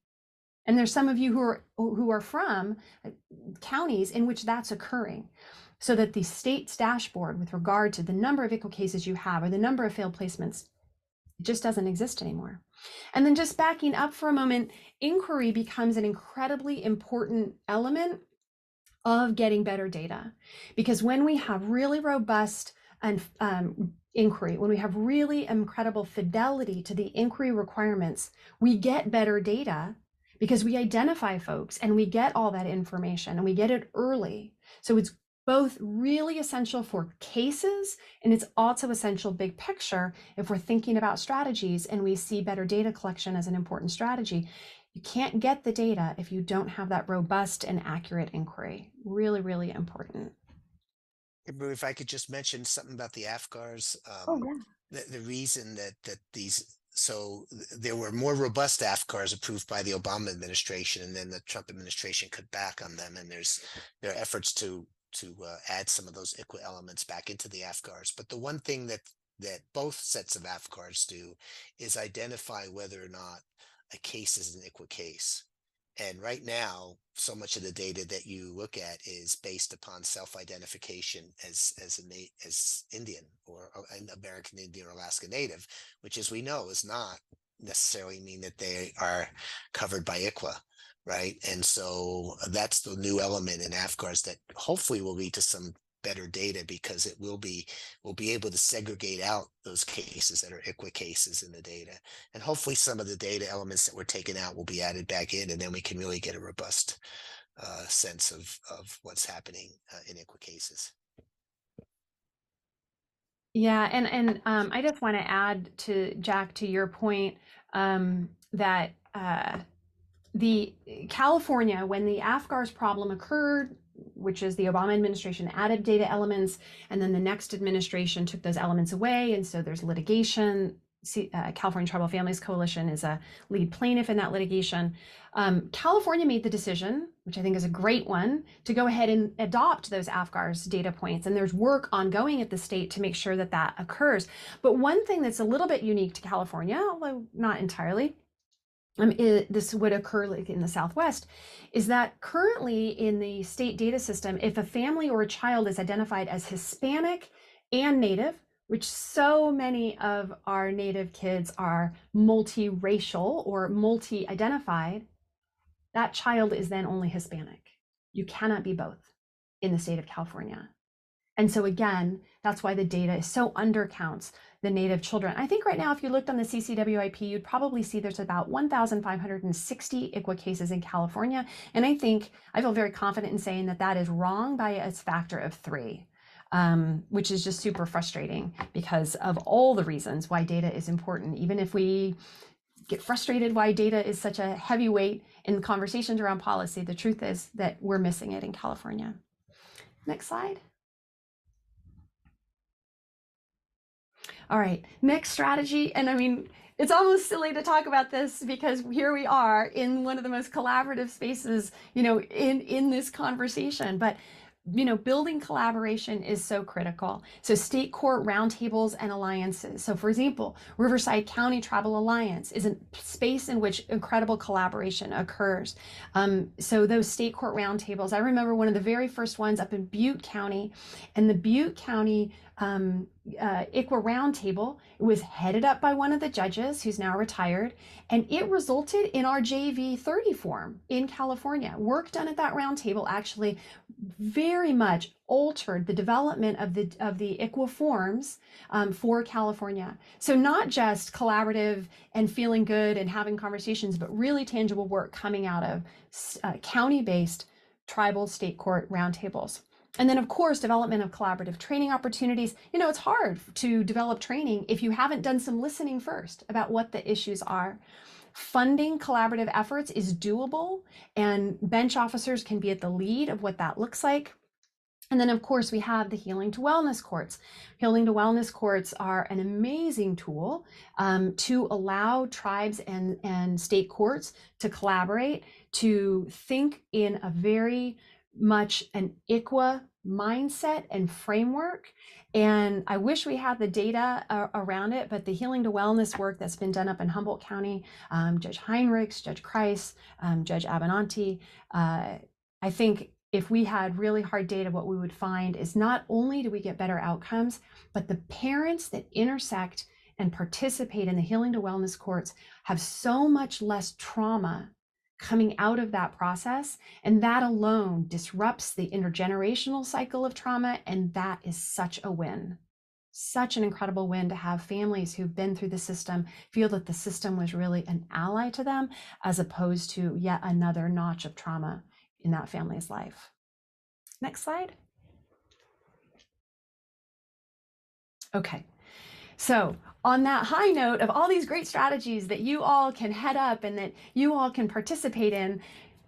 And there's some of you who are from counties in which that's occurring. So that the state's dashboard with regard to the number of ICWA cases you have or the number of failed placements, it just doesn't exist anymore. And then just backing up for a moment, inquiry becomes an incredibly important element of getting better data. Because when we have really robust and inquiry, when we have really incredible fidelity to the inquiry requirements, we get better data because we identify folks and we get all that information and we get it early. So it's both really essential for cases, and it's also essential big picture if we're thinking about strategies and we see better data collection as an important strategy. You can't get the data if you don't have that robust and accurate inquiry. Really, really important. If I could just mention something about the AFCARs. The reason that these, so there were more robust AFCARs approved by the Obama administration, and then the Trump administration cut back on them, and there are efforts to add some of those ICWA elements back into the AFCARs. But the one thing that both sets of AFCARs do is identify whether or not a case is an ICWA case. And right now, so much of the data that you look at is based upon self-identification as Indian or an American Indian or Alaska Native, which, as we know, is not necessarily mean that they are covered by ICWA. Right. And so that's the new element in AFCARs that hopefully will lead to some better data, because we'll be able to segregate out those cases that are ICWA cases in the data. And hopefully some of the data elements that were taken out will be added back in, and then we can really get a robust sense of what's happening in ICWA cases. Yeah, and I just want to add to Jack, to your point, that the California, when the AFCARs problem occurred, which is the Obama administration added data elements, and then the next administration took those elements away, and so there's litigation. California Tribal Families Coalition is a lead plaintiff in that litigation. California made the decision, which I think is a great one, to go ahead and adopt those AFCARs data points, and there's work ongoing at the state to make sure that that occurs. But one thing that's a little bit unique to California, although not entirely, this would occur like in the Southwest, is that currently in the state data system, if a family or a child is identified as Hispanic and Native, which so many of our Native kids are multiracial or multi-identified, that child is then only Hispanic. You cannot be both in the state of California. And so again, that's why the data is so undercounts the Native children. I think right now, if you looked on the CCWIP, you'd probably see there's about 1,560 ICWA cases in California. And I feel very confident in saying that that is wrong by a factor of 3, which is just super frustrating because of all the reasons why data is important. Even if we get frustrated why data is such a heavyweight in conversations around policy, the truth is that we're missing it in California. Next slide. All right, next strategy. And I mean, it's almost silly to talk about this because here we are in one of the most collaborative spaces, in this conversation. But building collaboration is so critical. So state court roundtables and alliances. So for example, Riverside County Tribal Alliance is a space in which incredible collaboration occurs. So those state court roundtables, I remember one of the very first ones up in Butte County, and the Butte County ICWA roundtable was headed up by one of the judges who's now retired, and it resulted in our JV 30 form in California. Work done at that roundtable actually very much altered the development of the ICWA forms for California. So not just collaborative and feeling good and having conversations, but really tangible work coming out of county-based tribal state court roundtables. And then, of course, development of collaborative training opportunities. You know, it's hard to develop training if you haven't done some listening first about what the issues are. Funding collaborative efforts is doable, and bench officers can be at the lead of what that looks like. And then, of course, we have the Healing to Wellness Courts. Healing to Wellness Courts are an amazing tool to allow tribes and state courts to collaborate, to think in a very much an ICWA mindset and framework. And I wish we had the data around it, but the Healing to Wellness work that's been done up in Humboldt County, Judge Heinrichs, Judge Kreis, Judge Abenanti, I think if we had really hard data, what we would find is not only do we get better outcomes, but the parents that intersect and participate in the Healing to Wellness Courts have so much less trauma coming out of that process. And that alone disrupts the intergenerational cycle of trauma. And that is such a win. Such an incredible win to have families who've been through the system feel that the system was really an ally to them, as opposed to yet another notch of trauma in that family's life. Next slide. Okay. So on that high note of all these great strategies that you all can head up and that you all can participate in,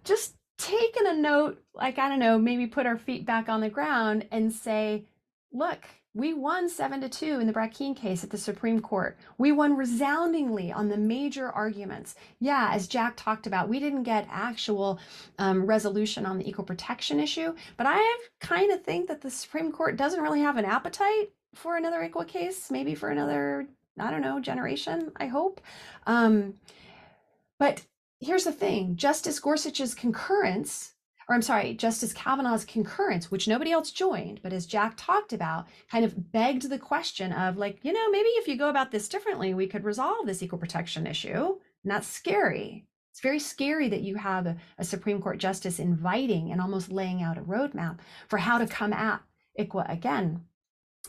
just taking a note, like, I don't know, maybe put our feet back on the ground and say, look, we won 7-2 in the Brackeen case at the Supreme Court. We won resoundingly on the major arguments. Yeah, as Jack talked about, we didn't get actual resolution on the equal protection issue, but I kind of think that the Supreme Court doesn't really have an appetite for another ICWA case, maybe for another, I don't know, generation, I hope. But here's the thing, Justice Gorsuch's concurrence, or I'm sorry, Justice Kavanaugh's concurrence, which nobody else joined, but as Jack talked about, kind of begged the question of, like, you know, maybe if you go about this differently, we could resolve this equal protection issue. And that's scary. It's very scary that you have a Supreme Court justice inviting and almost laying out a roadmap for how to come at ICWA again.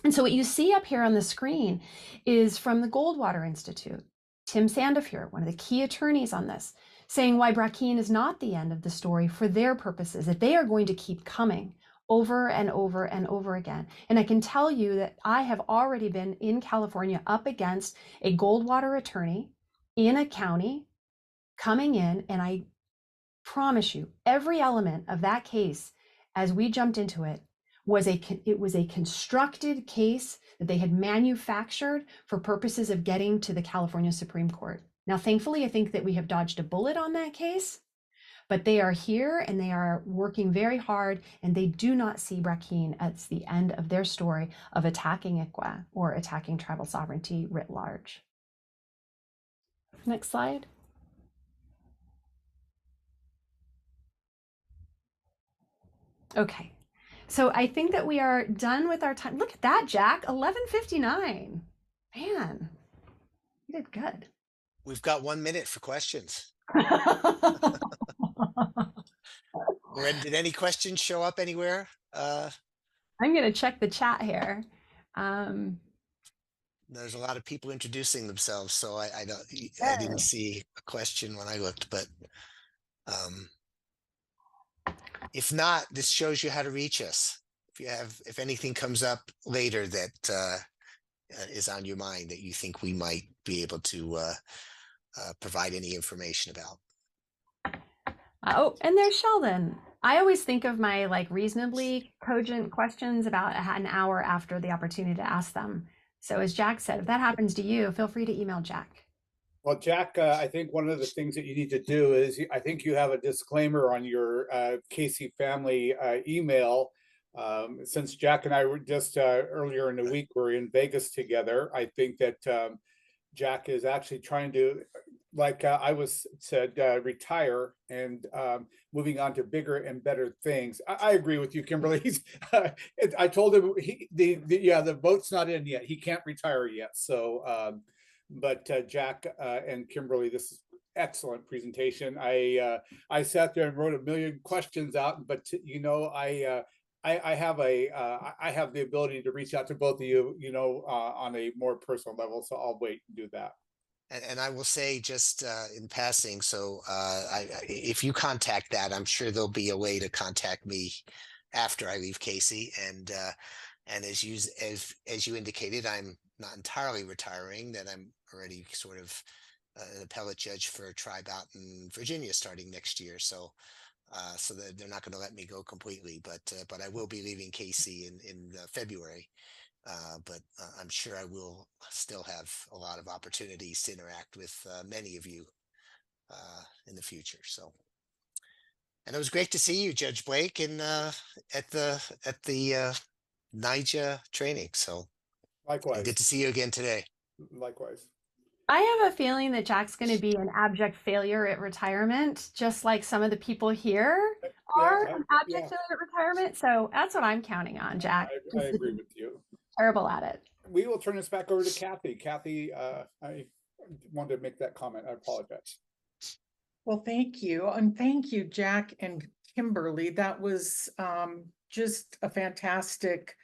And so what you see up here on the screen is from the Goldwater Institute, Tim Sandefur, one of the key attorneys on this, saying why Brackeen is not the end of the story for their purposes, that they are going to keep coming over and over and over again. And I can tell you that I have already been in California up against a Goldwater attorney in a county coming in, and I promise you, every element of that case, as we jumped into it, was a constructed case that they had manufactured for purposes of getting to the California Supreme Court. Now, thankfully, I think that we have dodged a bullet on that case, but they are here and they are working very hard, and they do not see Brackeen as the end of their story of attacking ICWA or attacking tribal sovereignty writ large. Next slide. Okay. So I think that we are done with our time. Look at that, Jack, 11:59. Man, you did good. We've got 1 minute for questions. Did any questions show up anywhere? I'm going to check the chat here. There's a lot of people introducing themselves, so I didn't see a question when I looked, but if not, this shows you how to reach us. If anything comes up later that is on your mind that you think we might be able to provide any information about. Oh, and there's Sheldon. I always think of my reasonably cogent questions about an hour after the opportunity to ask them. So as Jack said, if that happens to you, feel free to email Jack. Well, Jack, I think one of the things that you need to do is, I think you have a disclaimer on your Casey family email. Since Jack and I were just earlier in the week, we're in Vegas together. I think that Jack is actually trying to, like I was said, retire and moving on to bigger and better things. I agree with you, Kimberly. I told him the vote's not in yet. He can't retire yet. So, but Jack and Kimberly, this is excellent presentation. I sat there and wrote a million questions out, but you know, I have the ability to reach out to both of you, you know, on a more personal level. So I'll wait and do that. And I will say just in passing, so if you contact that, I'm sure there'll be a way to contact me after I leave Casey. And as you indicated, I'm not entirely retiring, that I'm already sort of an appellate judge for a tribe out in Virginia starting next year. So so that they're not going to let me go completely, but I will be leaving Casey in February. But I'm sure I will still have a lot of opportunities to interact with many of you in the future. So, and it was great to see you, Judge Blake, at the NIJA training. So, and Likewise. good to see you again today. Likewise. I have a feeling that Jack's going to be an abject failure at retirement, just like some of the people here are an abject failure at retirement. So that's what I'm counting on, Jack. I agree with you. Terrible at it. We will turn this back over to Kathy. Kathy, I wanted to make that comment. I apologize. Well, thank you. And thank you, Jack and Kimberly. That was just a fantastic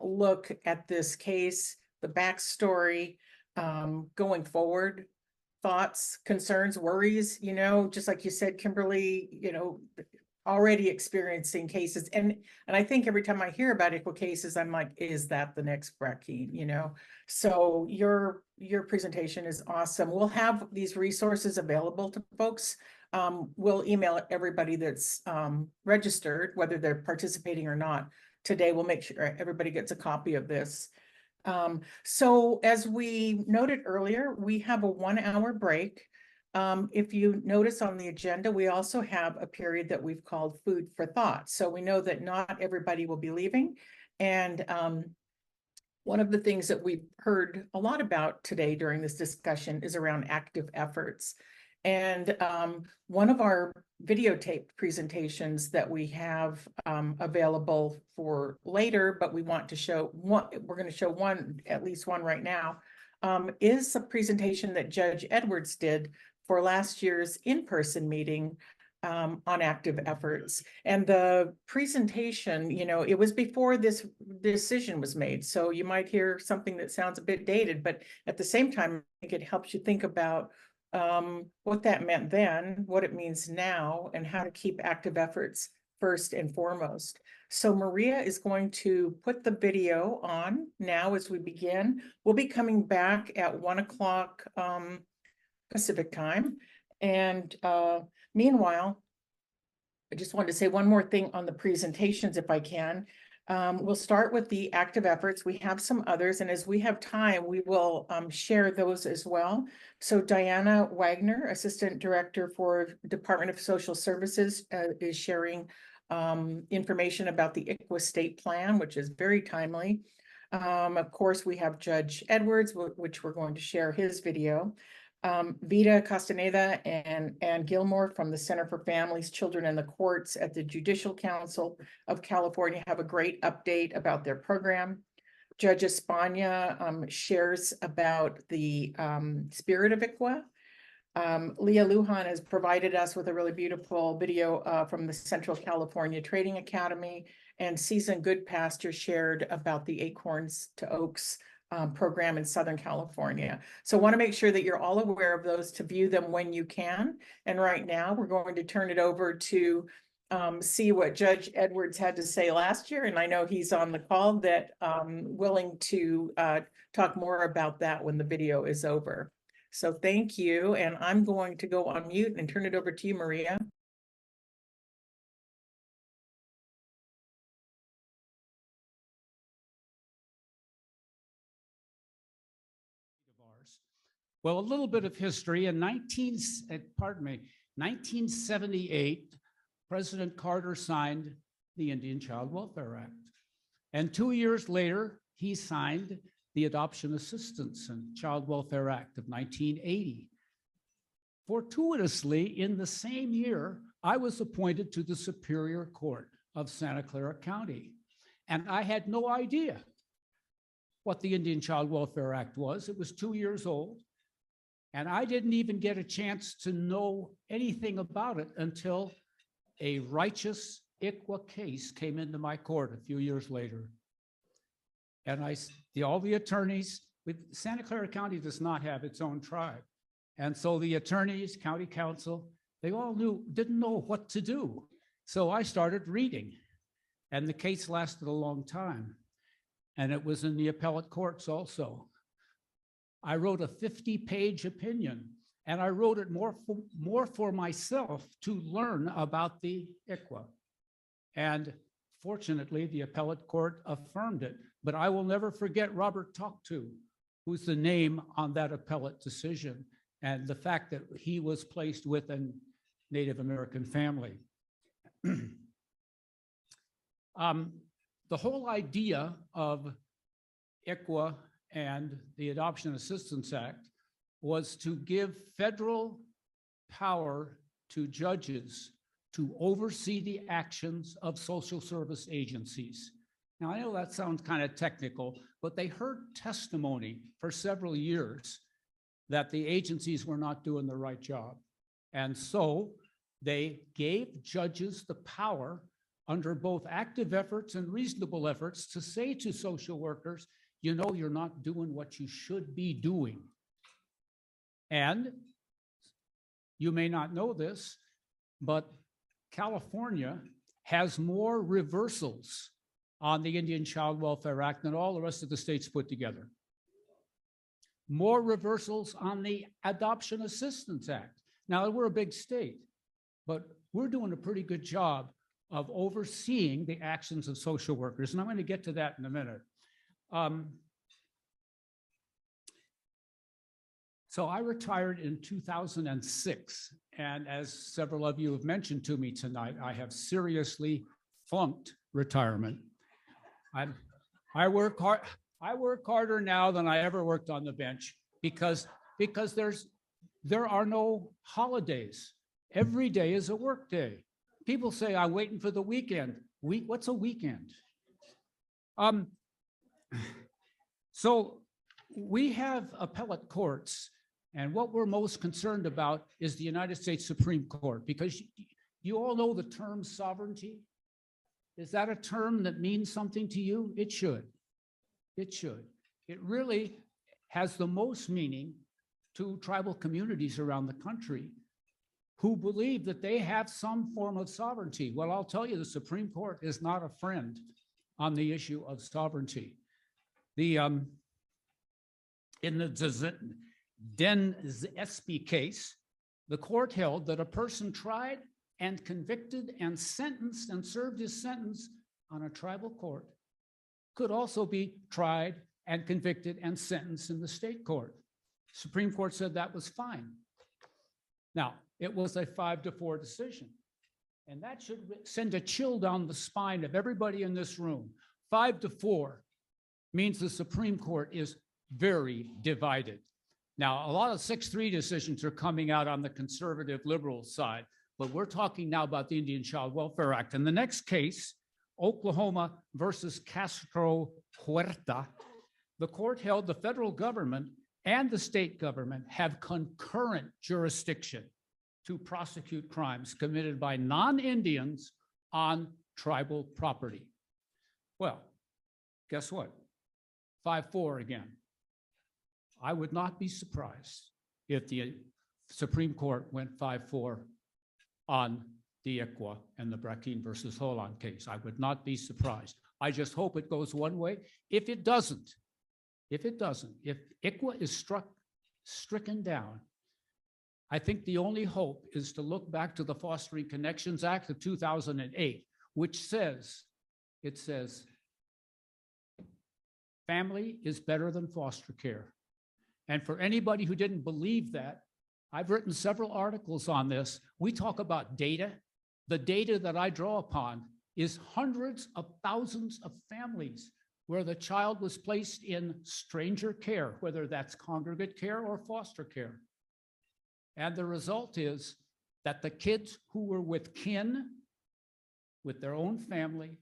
look at this case, the backstory, going forward, thoughts, concerns, worries, you know, just like you said, Kimberly, you know, already experiencing cases. And I think every time I hear about ICWA cases, I'm like, is that the next Brackeen, you know? So your presentation is awesome. We'll have these resources available to folks. We'll email everybody that's registered, whether they're participating or not. Today, we'll make sure everybody gets a copy of this. So as we noted earlier, we have a 1 hour break. If you notice on the agenda, we also have a period that we've called food for thought. So we know that not everybody will be leaving. And one of the things that we've heard a lot about today during this discussion is around active efforts. And one of our videotaped presentations that we have available for later, but we want to show one, we're going to show one, at least one right now, is a presentation that Judge Edwards did for last year's in-person meeting on active efforts. And the presentation, you know, it was before this decision was made. So you might hear something that sounds a bit dated, but at the same time, I think it helps you think about what that meant then, what it means now, and how to keep active efforts first and foremost. So Maria is going to put the video on now as we begin. We'll be coming back at 1 o'clock Pacific time. And meanwhile, I just wanted to say one more thing on the presentations, if I can. We'll start with the active efforts. We have some others, and as we have time, we will share those as well. So Diana Wagner, Assistant Director for Department of Social Services, is sharing information about the ICWA state plan, which is very timely. Of course, we have Judge Edwards, which we're going to share his video. Vita Castaneda and Ann Gilmore from the Center for Families, Children, and the Courts at the Judicial Council of California have a great update about their program. Judge Espana shares about the spirit of ICWA. Leah Lujan has provided us with a really beautiful video from the Central California Trading Academy, and Season Goodpasture shared about the Acorns to Oaks program in Southern California. So I want to make sure that you're all aware of those to view them when you can. And right now we're going to turn it over to see what Judge Edwards had to say last year. And I know he's on the call that willing to talk more about that when the video is over. So thank you. And I'm going to go on mute and turn it over to you, Maria. Well, a little bit of history. In 1978, President Carter signed the Indian Child Welfare Act. And 2 years later, he signed the Adoption Assistance and Child Welfare Act of 1980. Fortuitously, in the same year, I was appointed to the Superior Court of Santa Clara County. And I had no idea what the Indian Child Welfare Act was. It was 2 years old. And I didn't even get a chance to know anything about it until a righteous ICWA case came into my court a few years later. And all the attorneys Santa Clara County does not have its own tribe. And so the attorneys, county council, they all didn't know what to do. So I started reading, and the case lasted a long time. And it was in the appellate courts also. I wrote a 50-page opinion, and I wrote it more for myself to learn about the ICWA. And fortunately, the appellate court affirmed it. But I will never forget Robert Toctu, who's the name on that appellate decision, and the fact that he was placed with a Native American family. The whole idea of ICWA and the Adoption Assistance Act was to give federal power to judges to oversee the actions of social service agencies. Now, I know that sounds kind of technical, but they heard testimony for several years that the agencies were not doing the right job. And so they gave judges the power under both active efforts and reasonable efforts to say to social workers, you know, you're not doing what you should be doing. And you may not know this, but California has more reversals on the Indian Child Welfare Act than all the rest of the states put together. More reversals on the Adoption Assistance Act. Now, we're a big state, but we're doing a pretty good job of overseeing the actions of social workers. And I'm going to get to that in a minute. So I retired in 2006. And as several of you have mentioned to me tonight, I have seriously flunked retirement. I work harder now than I ever worked on the bench because there are no holidays. Every day is a work day. People say, I'm waiting for the weekend. What's a weekend? So we have appellate courts, and what we're most concerned about is the United States Supreme Court, because you all know the term sovereignty. Is that a term that means something to you? It should. It should. It really has the most meaning to tribal communities around the country who believe that they have some form of sovereignty. Well, I'll tell you, the Supreme Court is not a friend on the issue of sovereignty. In the Den Espy case, the court held that a person tried and convicted and sentenced and served his sentence on a tribal court could also be tried and convicted and sentenced in the state court. Supreme Court said that was fine. Now, it was a 5-4 decision. And that should send a chill down the spine of everybody in this room. 5-4 means the Supreme Court is very divided. Now, a lot of 6-3 decisions are coming out on the conservative liberal side, but we're talking now about the Indian Child Welfare Act. In the next case, Oklahoma versus Castro Huerta, the court held the federal government and the state government have concurrent jurisdiction to prosecute crimes committed by non-Indians on tribal property. Well, guess what? 5-4 again. I would not be surprised if the Supreme Court went 5-4 on the ICWA and the Brackeen versus Holland case. I would not be surprised. I just hope it goes one way. If it doesn't, if ICWA is stricken down, I think the only hope is to look back to the Fostering Connections Act of 2008, which says, it says, family is better than foster care. And for anybody who didn't believe that, I've written several articles on this. We talk about data. The data that I draw upon is hundreds of thousands of families where the child was placed in stranger care, whether that's congregate care or foster care. And the result is that the kids who were with kin, with their own family,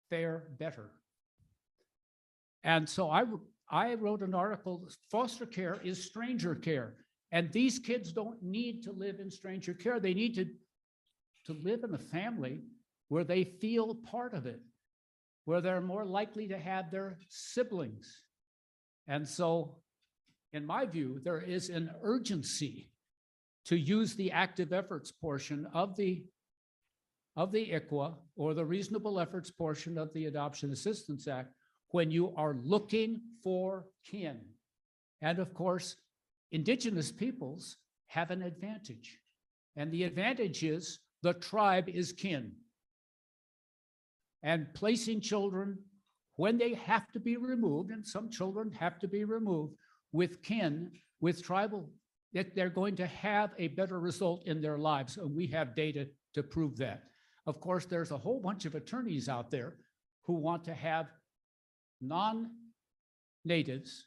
fare better. And so I wrote an article, foster care is stranger care. And these kids don't need to live in stranger care. They need to live in a family where they feel part of it, where they're more likely to have their siblings And so, in my view, there is an urgency to use the active efforts portion of the ICWA, or the reasonable efforts portion of the Adoption Assistance Act, when you are looking for kin. And of course, Indigenous peoples have an advantage. And the advantage is the tribe is kin. And placing children when they have to be removed, and some children have to be removed with kin, with tribal, that they're going to have a better result in their lives. And we have data to prove that. Of course, there's a whole bunch of attorneys out there who want to have non-natives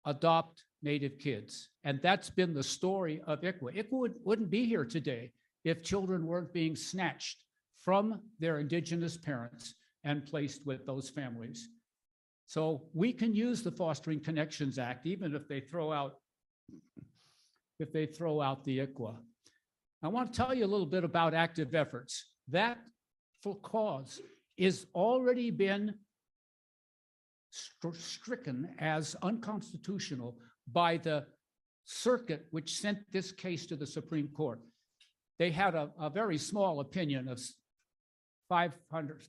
adopt Native kids. And that's been the story of ICWA. ICWA wouldn't be here today if children weren't being snatched from their Indigenous parents and placed with those families. So we can use the Fostering Connections Act, even if they throw out the ICWA. I want to tell you a little bit about active efforts. That cause is already been stricken as unconstitutional by the circuit which sent this case to the Supreme Court. They had a very small opinion of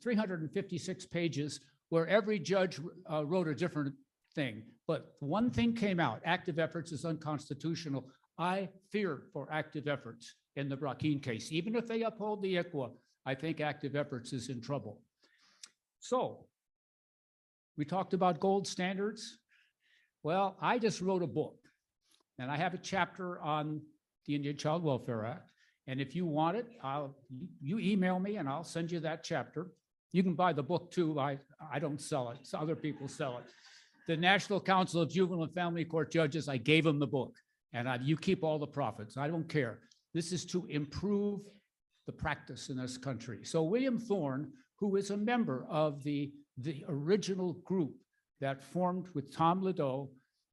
356 pages where every judge wrote a different thing. But one thing came out: active efforts is unconstitutional. I fear for active efforts in the Brackeen case. Even if they uphold the ICWA, I think active efforts is in trouble. So we talked about gold standards. Well, I just wrote a book, and I have a chapter on the Indian Child Welfare Act. And if you want it, you email me and I'll send you that chapter. You can buy the book too. I don't sell it. So other people sell it. The National Council of Juvenile and Family Court Judges, I gave them the book, and you keep all the profits. I don't care. This is to improve the practice in this country. So William Thorne, who is a member of the original group that formed with Tom Lideau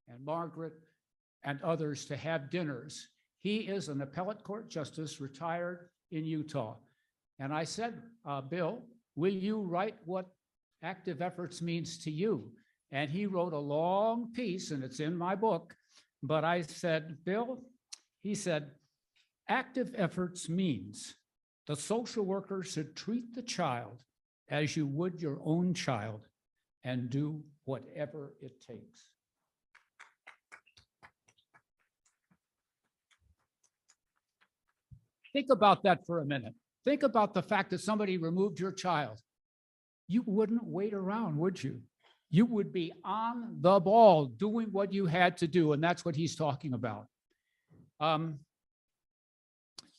and Margaret and others to have dinners, he is an appellate court justice retired in Utah. And I said, Bill, will you write what active efforts means to you? And he wrote a long piece, and it's in my book. But I said, Bill, he said, active efforts means the social worker should treat the child as you would your own child and do whatever it takes. Think about that for a minute. Think about the fact that somebody removed your child. You wouldn't wait around, would you? You would be on the ball doing what you had to do, and that's what he's talking about. You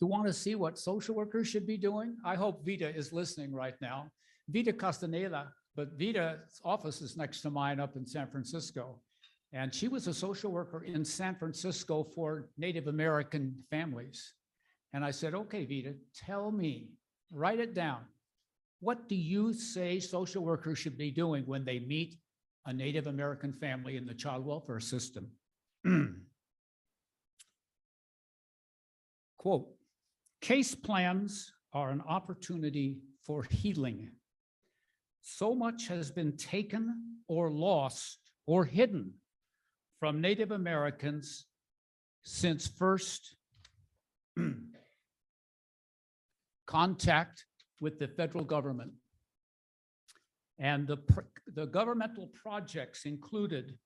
want to see what social workers should be doing? I hope Vita is listening right now. Vita Castaneda, but Vita's office is next to mine up in San Francisco. And she was a social worker in San Francisco for Native American families. And I said, okay, Vita, tell me, write it down. What do you say social workers should be doing when they meet a Native American family in the child welfare system? Quote, case plans are an opportunity for healing. So much has been taken or lost or hidden from Native Americans since first contact with the federal government. And the governmental projects included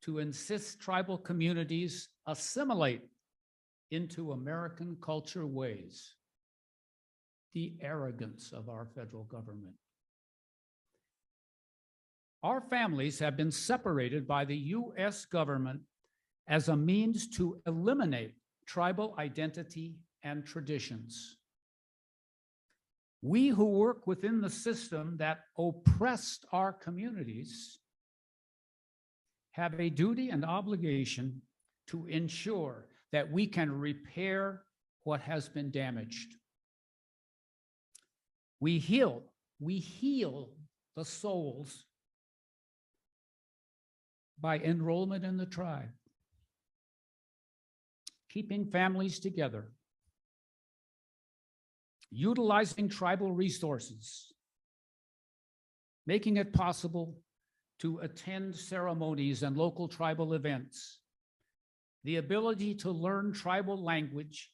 to insist tribal communities assimilate into American culture ways. The arrogance of our federal government. Our families have been separated by the US government as a means to eliminate tribal identity and traditions. We who work within the system that oppressed our communities have a duty and obligation to ensure that we can repair what has been damaged. We heal the souls by enrollment in the tribe, keeping families together, utilizing tribal resources, making it possible to attend ceremonies and local tribal events, the ability to learn tribal language,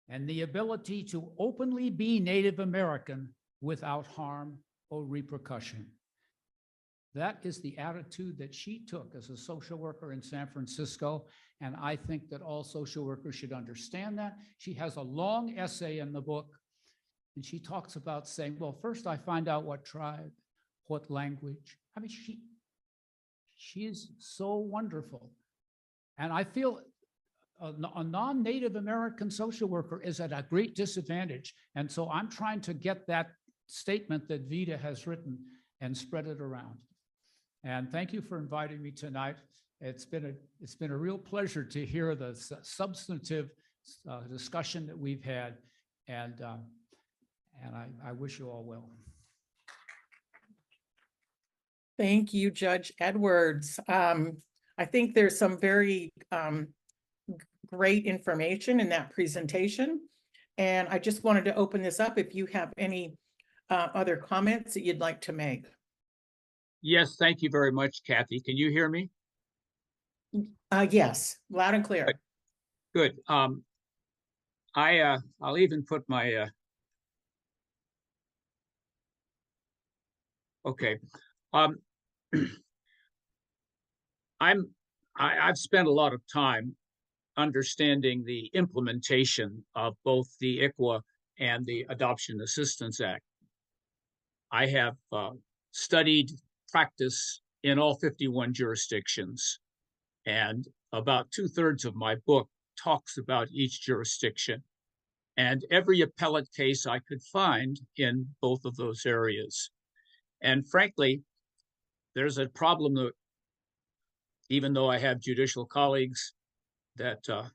and the ability to openly be Native American without harm or repercussion. That is the attitude that she took as a social worker in San Francisco, and I think that all social workers should understand that. She has a long essay in the book, and she talks about saying, well, first I find out what tribe, what language. I mean, she is so wonderful. And I feel a non-Native American social worker is at a great disadvantage. And so I'm trying to get that statement that Vida has written and spread it around. And thank you for inviting me tonight. It's been a real pleasure to hear the substantive discussion that we've had, and I wish you all well. Thank you, Judge Edwards. I think there's some very great information in that presentation, and I just wanted to open this up if you have any other comments that you'd like to make. Yes, thank you very much, Kathy. Can you hear me? Yes, loud and clear. Good. I'll even put my okay. I've spent a lot of time understanding the implementation of both the ICWA and the Adoption Assistance Act. I have studied practice in all 51 jurisdictions, and about 2/3 of my book talks about each jurisdiction and every appellate case I could find in both of those areas. And frankly, there's a problem that, even though I have judicial colleagues that are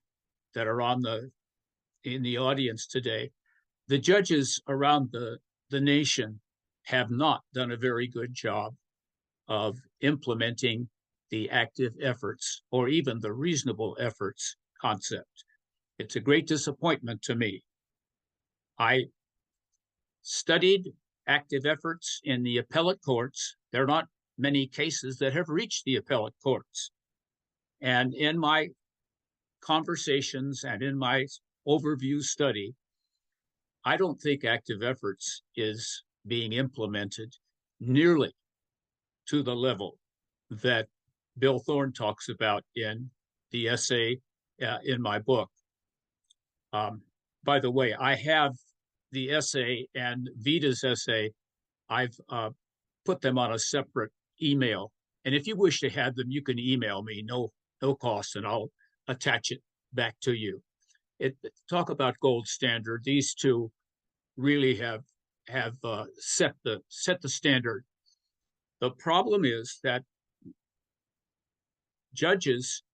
in the audience today, the judges around the nation have not done a very good job of implementing the active efforts or even the reasonable efforts concept. It's a great disappointment to me. I studied active efforts in the appellate courts. There are not many cases that have reached the appellate courts. And in my conversations and in my overview study, I don't think active efforts is being implemented nearly to the level that Bill Thorne talks about in the essay in my book. By the way, I have the essay and Vida's essay. I've put them on a separate email. And if you wish to have them, you can email me, no cost, and I'll attach it back to you. Talk about gold standard. These two really have set the standard. The problem is that judges,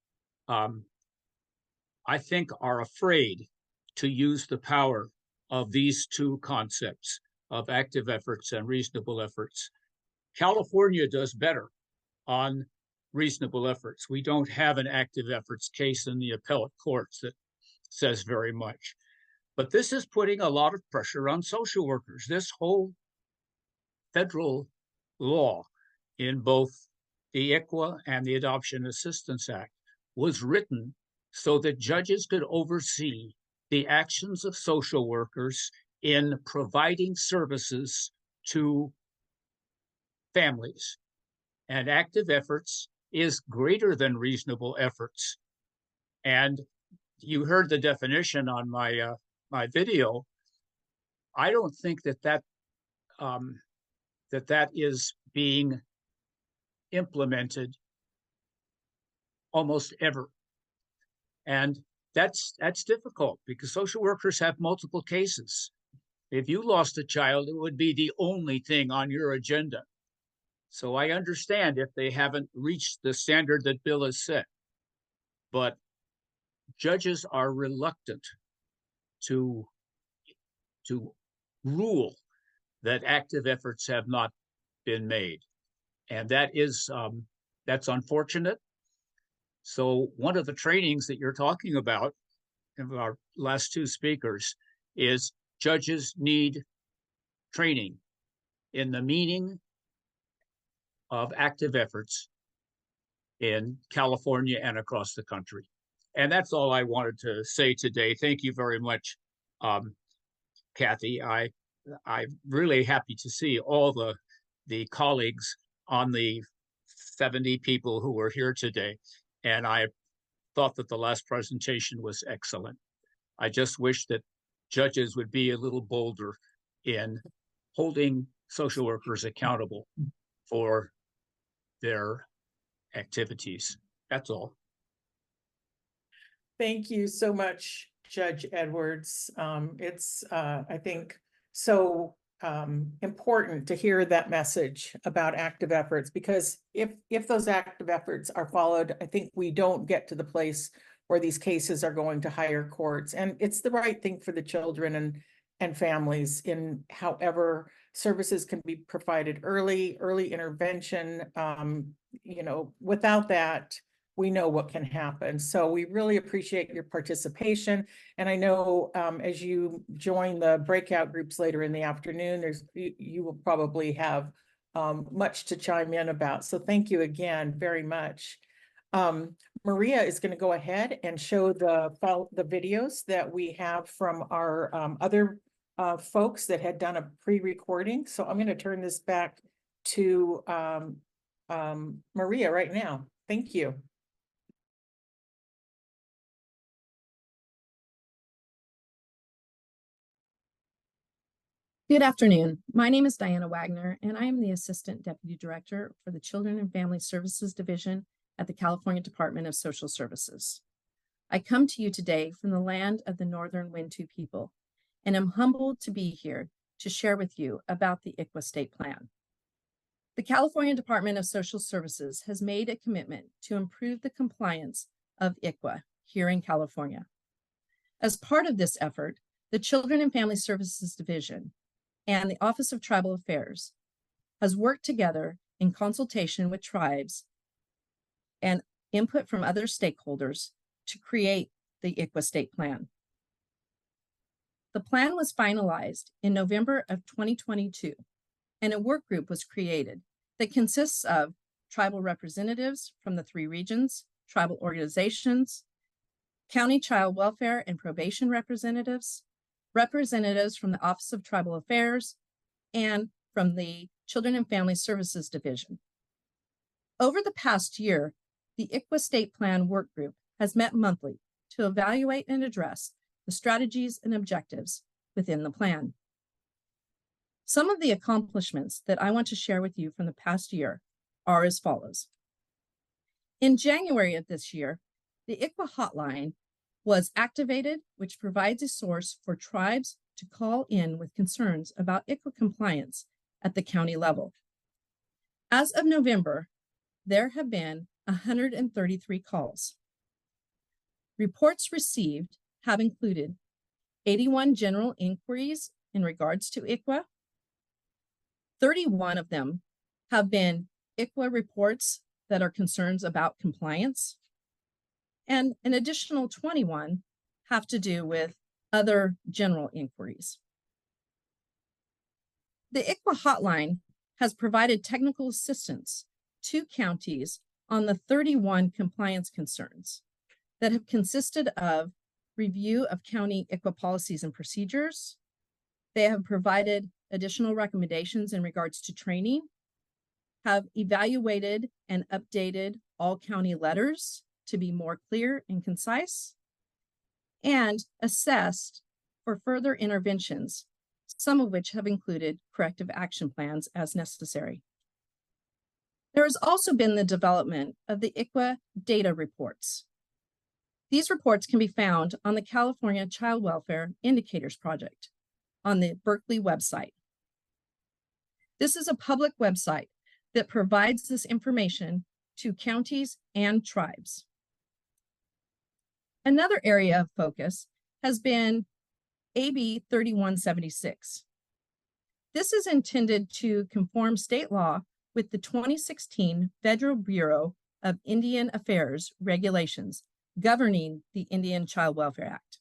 I think, are afraid to use the power of these two concepts of active efforts and reasonable efforts. California does better on reasonable efforts. We don't have an active efforts case in the appellate courts that says very much. But this is putting a lot of pressure on social workers. This whole federal law in both the ICWA and the Adoption Assistance Act was written so that judges could oversee the actions of social workers in providing services to families. And active efforts is greater than reasonable efforts. And you heard the definition on my my video. I don't think that is being implemented almost ever. And that's difficult because social workers have multiple cases. If you lost a child, it would be the only thing on your agenda. So I understand if they haven't reached the standard that Bill has set, but judges are reluctant to rule that active efforts have not been made. And that's unfortunate. So one of the trainings that you're talking about in our last two speakers is judges need training in the meaning of active efforts in California and across the country. And that's all I wanted to say today. Thank you very much, Kathy. I'm really happy to see all the colleagues on the 70 people who were here today. And I thought that the last presentation was excellent. I just wish that judges would be a little bolder in holding social workers accountable for their activities. That's all. Thank you so much, Judge Edwards. It's, I think, so important to hear that message about active efforts, because if those active efforts are followed, I think we don't get to the place where these cases are going to higher courts. And it's the right thing for the children and families in however services can be provided early intervention. You know, without that, we know what can happen. So we really appreciate your participation. And I know as you join the breakout groups later in the afternoon, you will probably have much to chime in about. So thank you again very much. Maria is going to go ahead and show the videos that we have from our other folks that had done a pre-recording. So I'm going to turn this back to Maria right now. Thank you. Good afternoon. My name is Diana Wagner, and I am the Assistant Deputy Director for the Children and Family Services Division at the California Department of Social Services. I come to you today from the land of the Northern Wintu people, and am humbled to be here to share with you about the ICWA State Plan. The California Department of Social Services has made a commitment to improve the compliance of ICWA here in California. As part of this effort, the Children and Family Services Division and the Office of Tribal Affairs has worked together in consultation with tribes and input from other stakeholders to create the ICWA State Plan. The plan was finalized in November of 2022, and a work group was created that consists of tribal representatives from the 3 regions, tribal organizations, county child welfare and probation representatives, representatives from the Office of Tribal Affairs, and from the Children and Family Services Division. Over the past year, the ICWA State Plan Work Group has met monthly to evaluate and address the strategies and objectives within the plan. Some of the accomplishments that I want to share with you from the past year are as follows. In January of this year, the ICWA hotline was activated, which provides a source for tribes to call in with concerns about ICWA compliance at the county level. As of November, there have been 133 calls. Reports received have included 81 general inquiries in regards to ICWA. 31 of them have been ICWA reports that are concerns about compliance. And an additional 21 have to do with other general inquiries. The ICWA hotline has provided technical assistance to counties on the 31 compliance concerns that have consisted of review of county ICWA policies and procedures. They have provided additional recommendations in regards to training, have evaluated and updated all county letters to be more clear and concise, and assessed for further interventions, some of which have included corrective action plans as necessary. There has also been the development of the ICWA data reports. These reports can be found on the California Child Welfare Indicators Project on the Berkeley website. This is a public website that provides this information to counties and tribes. Another area of focus has been AB 3176. This is intended to conform state law with the 2016 Federal Bureau of Indian Affairs regulations governing the Indian Child Welfare Act.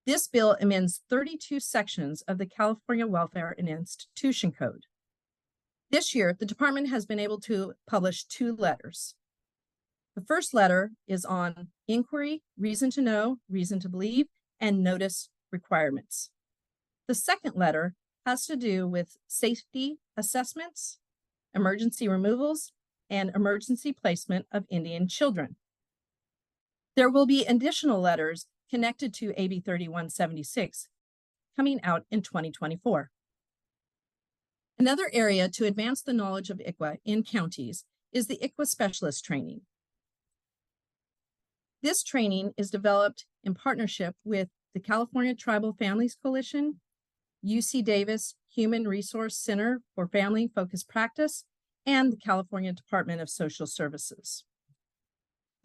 This bill amends 32 sections of the California Welfare and Institution Code. This year, the department has been able to publish 2 letters. The first letter is on inquiry, reason to know, reason to believe, and notice requirements. The second letter has to do with safety assessments, emergency removals, and emergency placement of Indian children. There will be additional letters connected to AB 3176 coming out in 2024. Another area to advance the knowledge of ICWA in counties is the ICWA specialist training. This training is developed in partnership with the California Tribal Families Coalition, UC Davis Human Resource Center for Family Focused Practice, and the California Department of Social Services.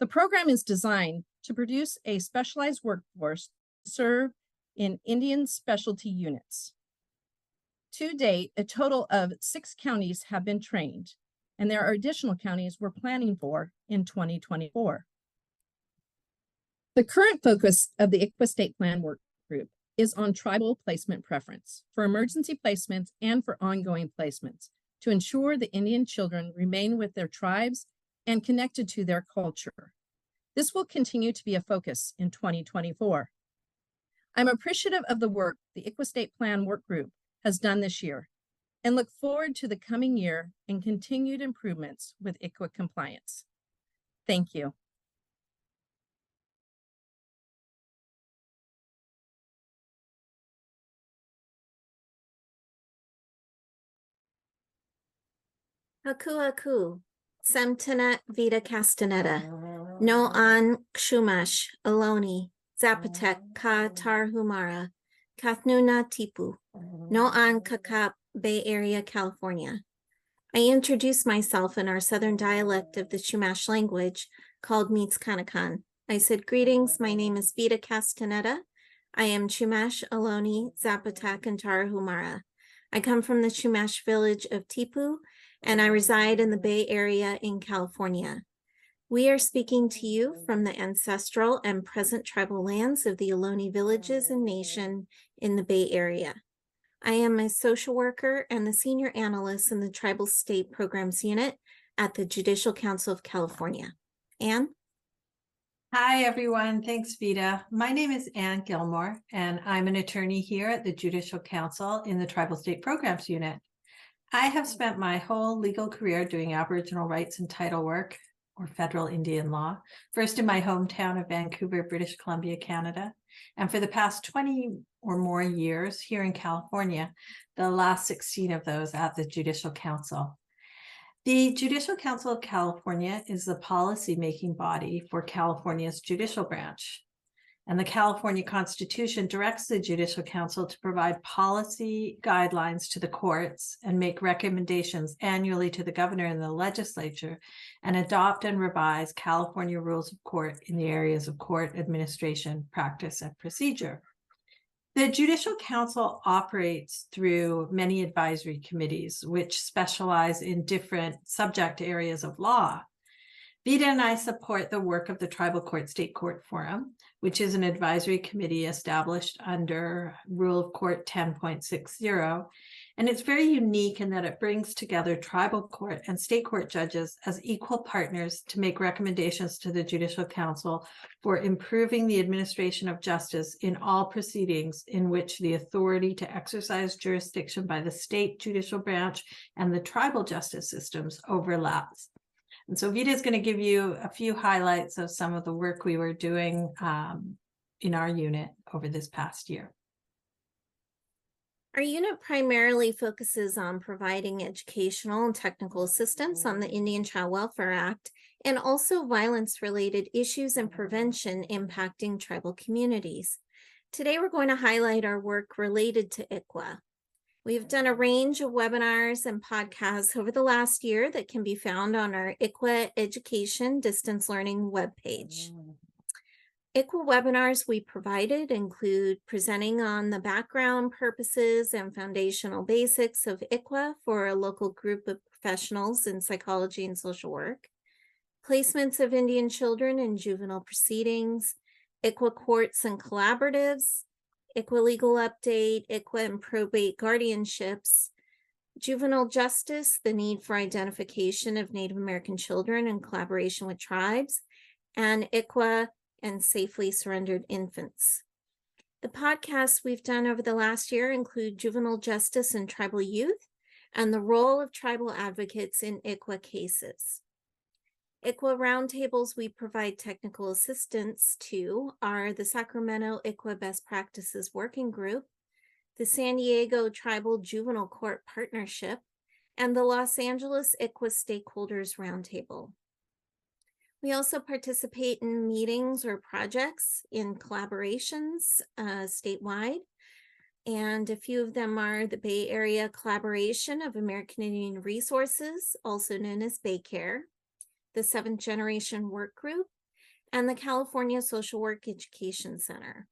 The program is designed to produce a specialized workforce to serve in Indian specialty units. To date, a total of 6 counties have been trained, and there are additional counties we're planning for in 2024. The current focus of the ICWA State Plan Work Group is on tribal placement preference for emergency placements and for ongoing placements to ensure the Indian children remain with their tribes and connected to their culture. This will continue to be a focus in 2024. I'm appreciative of the work the ICWA State Plan Work Group has done this year and look forward to the coming year and continued improvements with ICWA compliance. Thank you. Haku, Semtena Vita Castaneda, No An Kshumash, Aloni, Zapotec, Ka Tarhumara, Kathnuna Tipu, No An Kakap, Bay Area, California. I introduce myself in our southern dialect of the Chumash language called Mitskanakan. I said, greetings, my name is Vita Castaneda. I am Chumash, Aloni, Zapotec, and Tarahumara. I come from the Chumash village of Tipu, and I reside in the Bay Area in California. We are speaking to you from the ancestral and present tribal lands of the Ohlone villages and nation in the Bay Area. I am a social worker and the senior analyst in the Tribal State Programs Unit at the Judicial Council of California. Anne? Hi, everyone. Thanks, Vita. My name is Anne Gilmore, and I'm an attorney here at the Judicial Council in the Tribal State Programs Unit. I have spent my whole legal career doing Aboriginal rights and title work, or federal Indian law, first in my hometown of Vancouver, British Columbia, Canada, and for the past 20 or more years here in California, the last 16 of those at the Judicial Council. The Judicial Council of California is the policy-making body for California's judicial branch. And the California Constitution directs the Judicial Council to provide policy guidelines to the courts and make recommendations annually to the governor and the legislature, and adopt and revise California rules of court in the areas of court administration, practice, and procedure. The Judicial Council operates through many advisory committees, which specialize in different subject areas of law. Vita and I support the work of the Tribal Court State Court Forum, which is an advisory committee established under Rule of Court 10.60. And it's very unique in that it brings together tribal court and state court judges as equal partners to make recommendations to the Judicial Council for improving the administration of justice in all proceedings in which the authority to exercise jurisdiction by the state judicial branch and the tribal justice systems overlaps. And so Vita is going to give you a few highlights of some of the work we were doing in our unit over this past year. Our unit primarily focuses on providing educational and technical assistance on the Indian Child Welfare Act and also violence-related issues and prevention impacting tribal communities. Today, we're going to highlight our work related to ICWA. We've done a range of webinars and podcasts over the last year that can be found on our ICWA Education Distance Learning webpage. ICWA webinars we provided include presenting on the background, purposes, and foundational basics of ICWA for a local group of professionals in psychology and social work, placements of Indian children in juvenile proceedings, ICWA courts and collaboratives, ICWA legal update, ICWA and probate guardianships, Juvenile justice, the need for identification of Native American children in collaboration with tribes, and ICWA and safely surrendered infants. The podcasts we've done over the last year include juvenile justice and tribal youth, and the role of tribal advocates in ICWA cases. ICWA roundtables we provide technical assistance to are the Sacramento ICWA Best Practices Working Group, the San Diego Tribal Juvenile Court Partnership, and the Los Angeles ICWA Stakeholders Roundtable. We also participate in meetings or projects in collaborations statewide, and a few of them are the Bay Area Collaboration of American Indian Resources, also known as BayCare, the 7th Generation Work Group, and the California Social Work Education Center.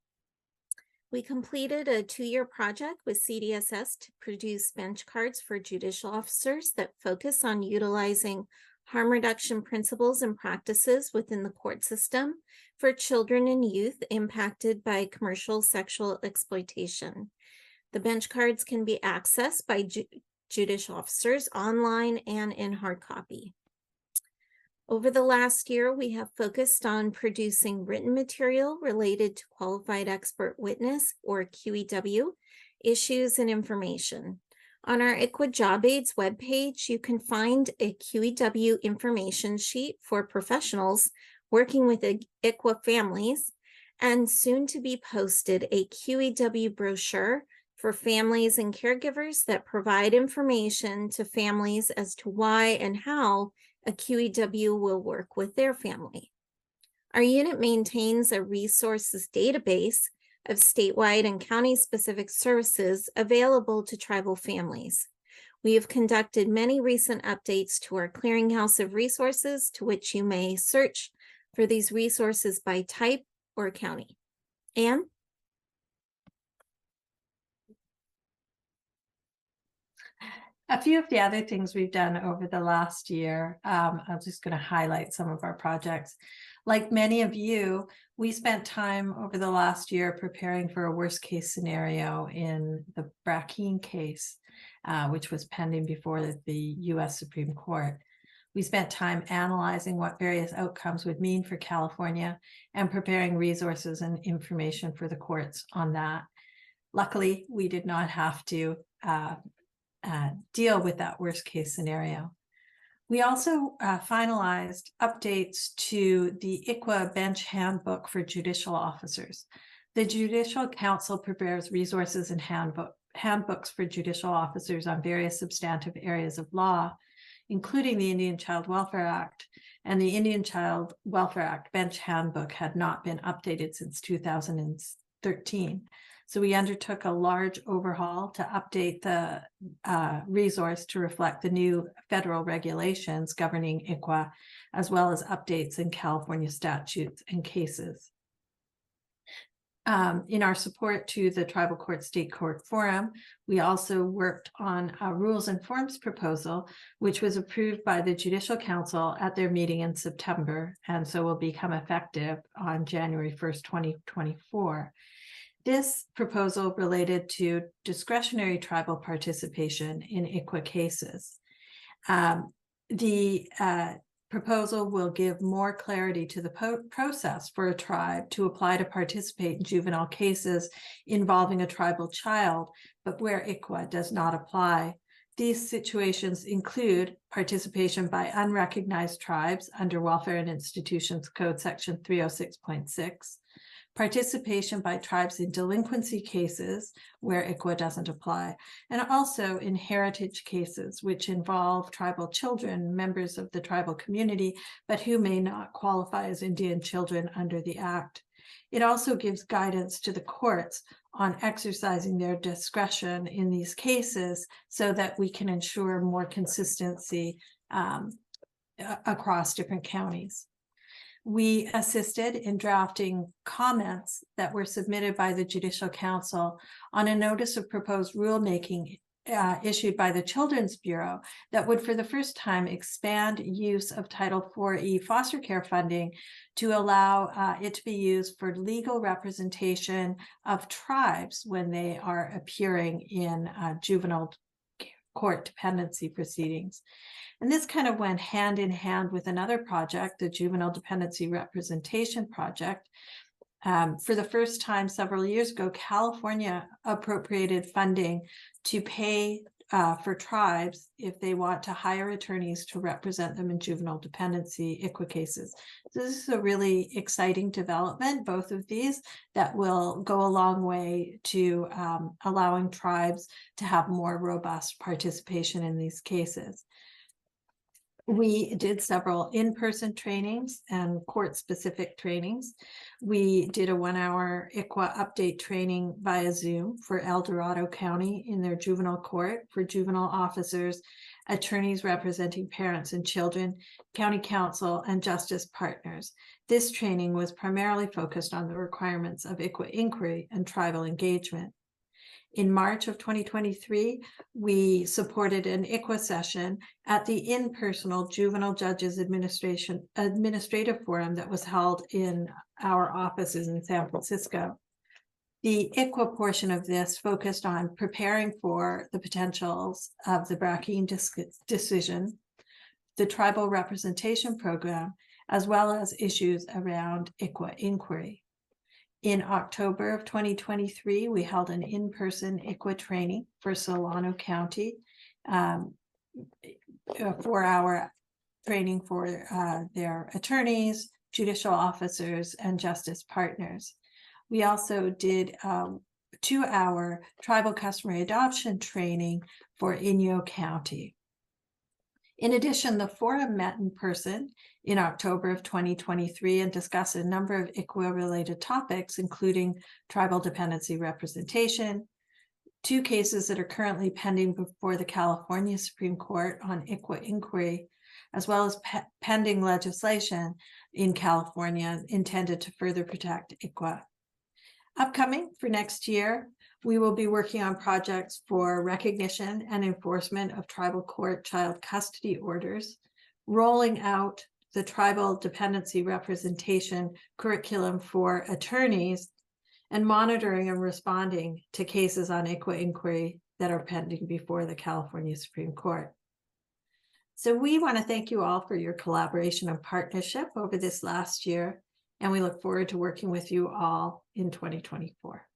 We completed a 2-year project with CDSS to produce bench cards for judicial officers that focus on utilizing harm reduction principles and practices within the court system for children and youth impacted by commercial sexual exploitation. The bench cards can be accessed by judicial officers online and in hard copy. Over the last year, we have focused on producing written material related to qualified expert witness, or QEW, issues and information. On our ICWA Job Aids webpage, you can find a QEW information sheet for professionals working with ICWA families, and soon to be posted a QEW brochure for families and caregivers that provide information to families as to why and how a QEW will work with their family. Our unit maintains a resources database of statewide and county-specific services available to tribal families. We have conducted many recent updates to our clearinghouse of resources, to which you may search for these resources by type or county. Anne? A few of the other things we've done over the last year, I'm just going to highlight some of our projects. Like many of you, we spent time over the last year preparing for a worst case scenario in the Brackeen case, which was pending before the U.S. Supreme Court. We spent time analyzing what various outcomes would mean for California and preparing resources and information for the courts on that. Luckily, we did not have to deal with that worst case scenario. We also finalized updates to the ICWA Bench Handbook for Judicial Officers. The Judicial Council prepares resources and handbooks for judicial officers on various substantive areas of law, including the Indian Child Welfare Act, and the Indian Child Welfare Act Bench Handbook had not been updated since 2013. So we undertook a large overhaul to update the resource to reflect the new federal regulations governing ICWA, as well as updates in California statutes and cases. In our support to the Tribal Court State Court Forum, we also worked on a rules and forms proposal, which was approved by the Judicial Council at their meeting in September, and so will become effective on January 1st, 2024. This proposal related to discretionary tribal participation in ICWA cases. The proposal will give more clarity to the process for a tribe to apply to participate in juvenile cases involving a tribal child, but where ICWA does not apply. These situations include participation by unrecognized tribes under Welfare and Institutions Code Section 306.6, participation by tribes in delinquency cases where ICWA doesn't apply, and also in heritage cases, which involve tribal children, members of the tribal community, but who may not qualify as Indian children under the Act. It also gives guidance to the courts on exercising their discretion in these cases so that we can ensure more consistency across different counties. We assisted in drafting comments that were submitted by the Judicial Council on a notice of proposed rulemaking issued by the Children's Bureau that would for the first time expand use of Title IV-E foster care funding to allow it to be used for legal representation of tribes when they are appearing in juvenile court dependency proceedings. And this kind of went hand in hand with another project, the Juvenile Dependency Representation Project. For the first time several years ago, California appropriated funding to pay for tribes if they want to hire attorneys to represent them in juvenile dependency ICWA cases. So this is a really exciting development, both of these, that will go a long way to allowing tribes to have more robust participation in these cases. We did several in-person trainings and court-specific trainings. We did a 1-hour ICWA update training via Zoom for El Dorado County in their juvenile court for juvenile officers, attorneys representing parents and children, county counsel, and justice partners. This training was primarily focused on the requirements of ICWA inquiry and tribal engagement. In March of 2023, we supported an ICWA session at the in-person Juvenile Judges Administrative Forum that was held in our offices in San Francisco. The ICWA portion of this focused on preparing for the potentials of the Brackeen decision, the Tribal Representation Program, as well as issues around ICWA inquiry. In October of 2023, we held an in-person ICWA training for Solano County, a 4-hour training for their attorneys, judicial officers, and justice partners. We also did 2-hour tribal customary adoption training for Inyo County. In addition, the forum met in person in October of 2023 and discussed a number of ICWA-related topics, including tribal dependency representation, 2 cases that are currently pending before the California Supreme Court on ICWA inquiry, as well as pending legislation in California intended to further protect ICWA. Upcoming for next year, we will be working on projects for recognition and enforcement of tribal court child custody orders, rolling out the tribal dependency representation curriculum for attorneys, and monitoring and responding to cases on ICWA inquiry that are pending before the California Supreme Court. So we want to thank you all for your collaboration and partnership over this last year, and we look forward to working with you all in 2024.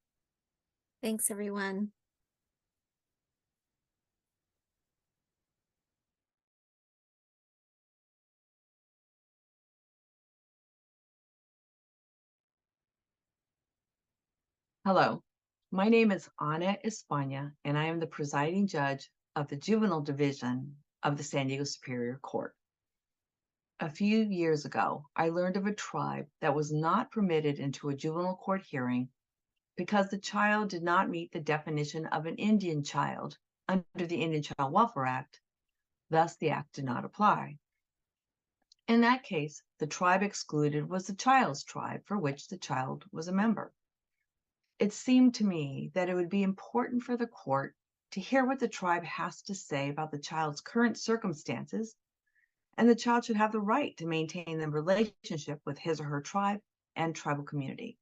Thanks, everyone. Hello, my name is Ana España, and I am the presiding judge of the Juvenile Division of the San Diego Superior Court. A few years ago, I learned of a tribe that was not permitted into a juvenile court hearing because the child did not meet the definition of an Indian child under the Indian Child Welfare Act. Thus, the act did not apply. In that case, the tribe excluded was the child's tribe for which the child was a member. It seemed to me that it would be important for the court to hear what the tribe has to say about the child's current circumstances, and the child should have the right to maintain the relationship with his or her tribe and tribal community.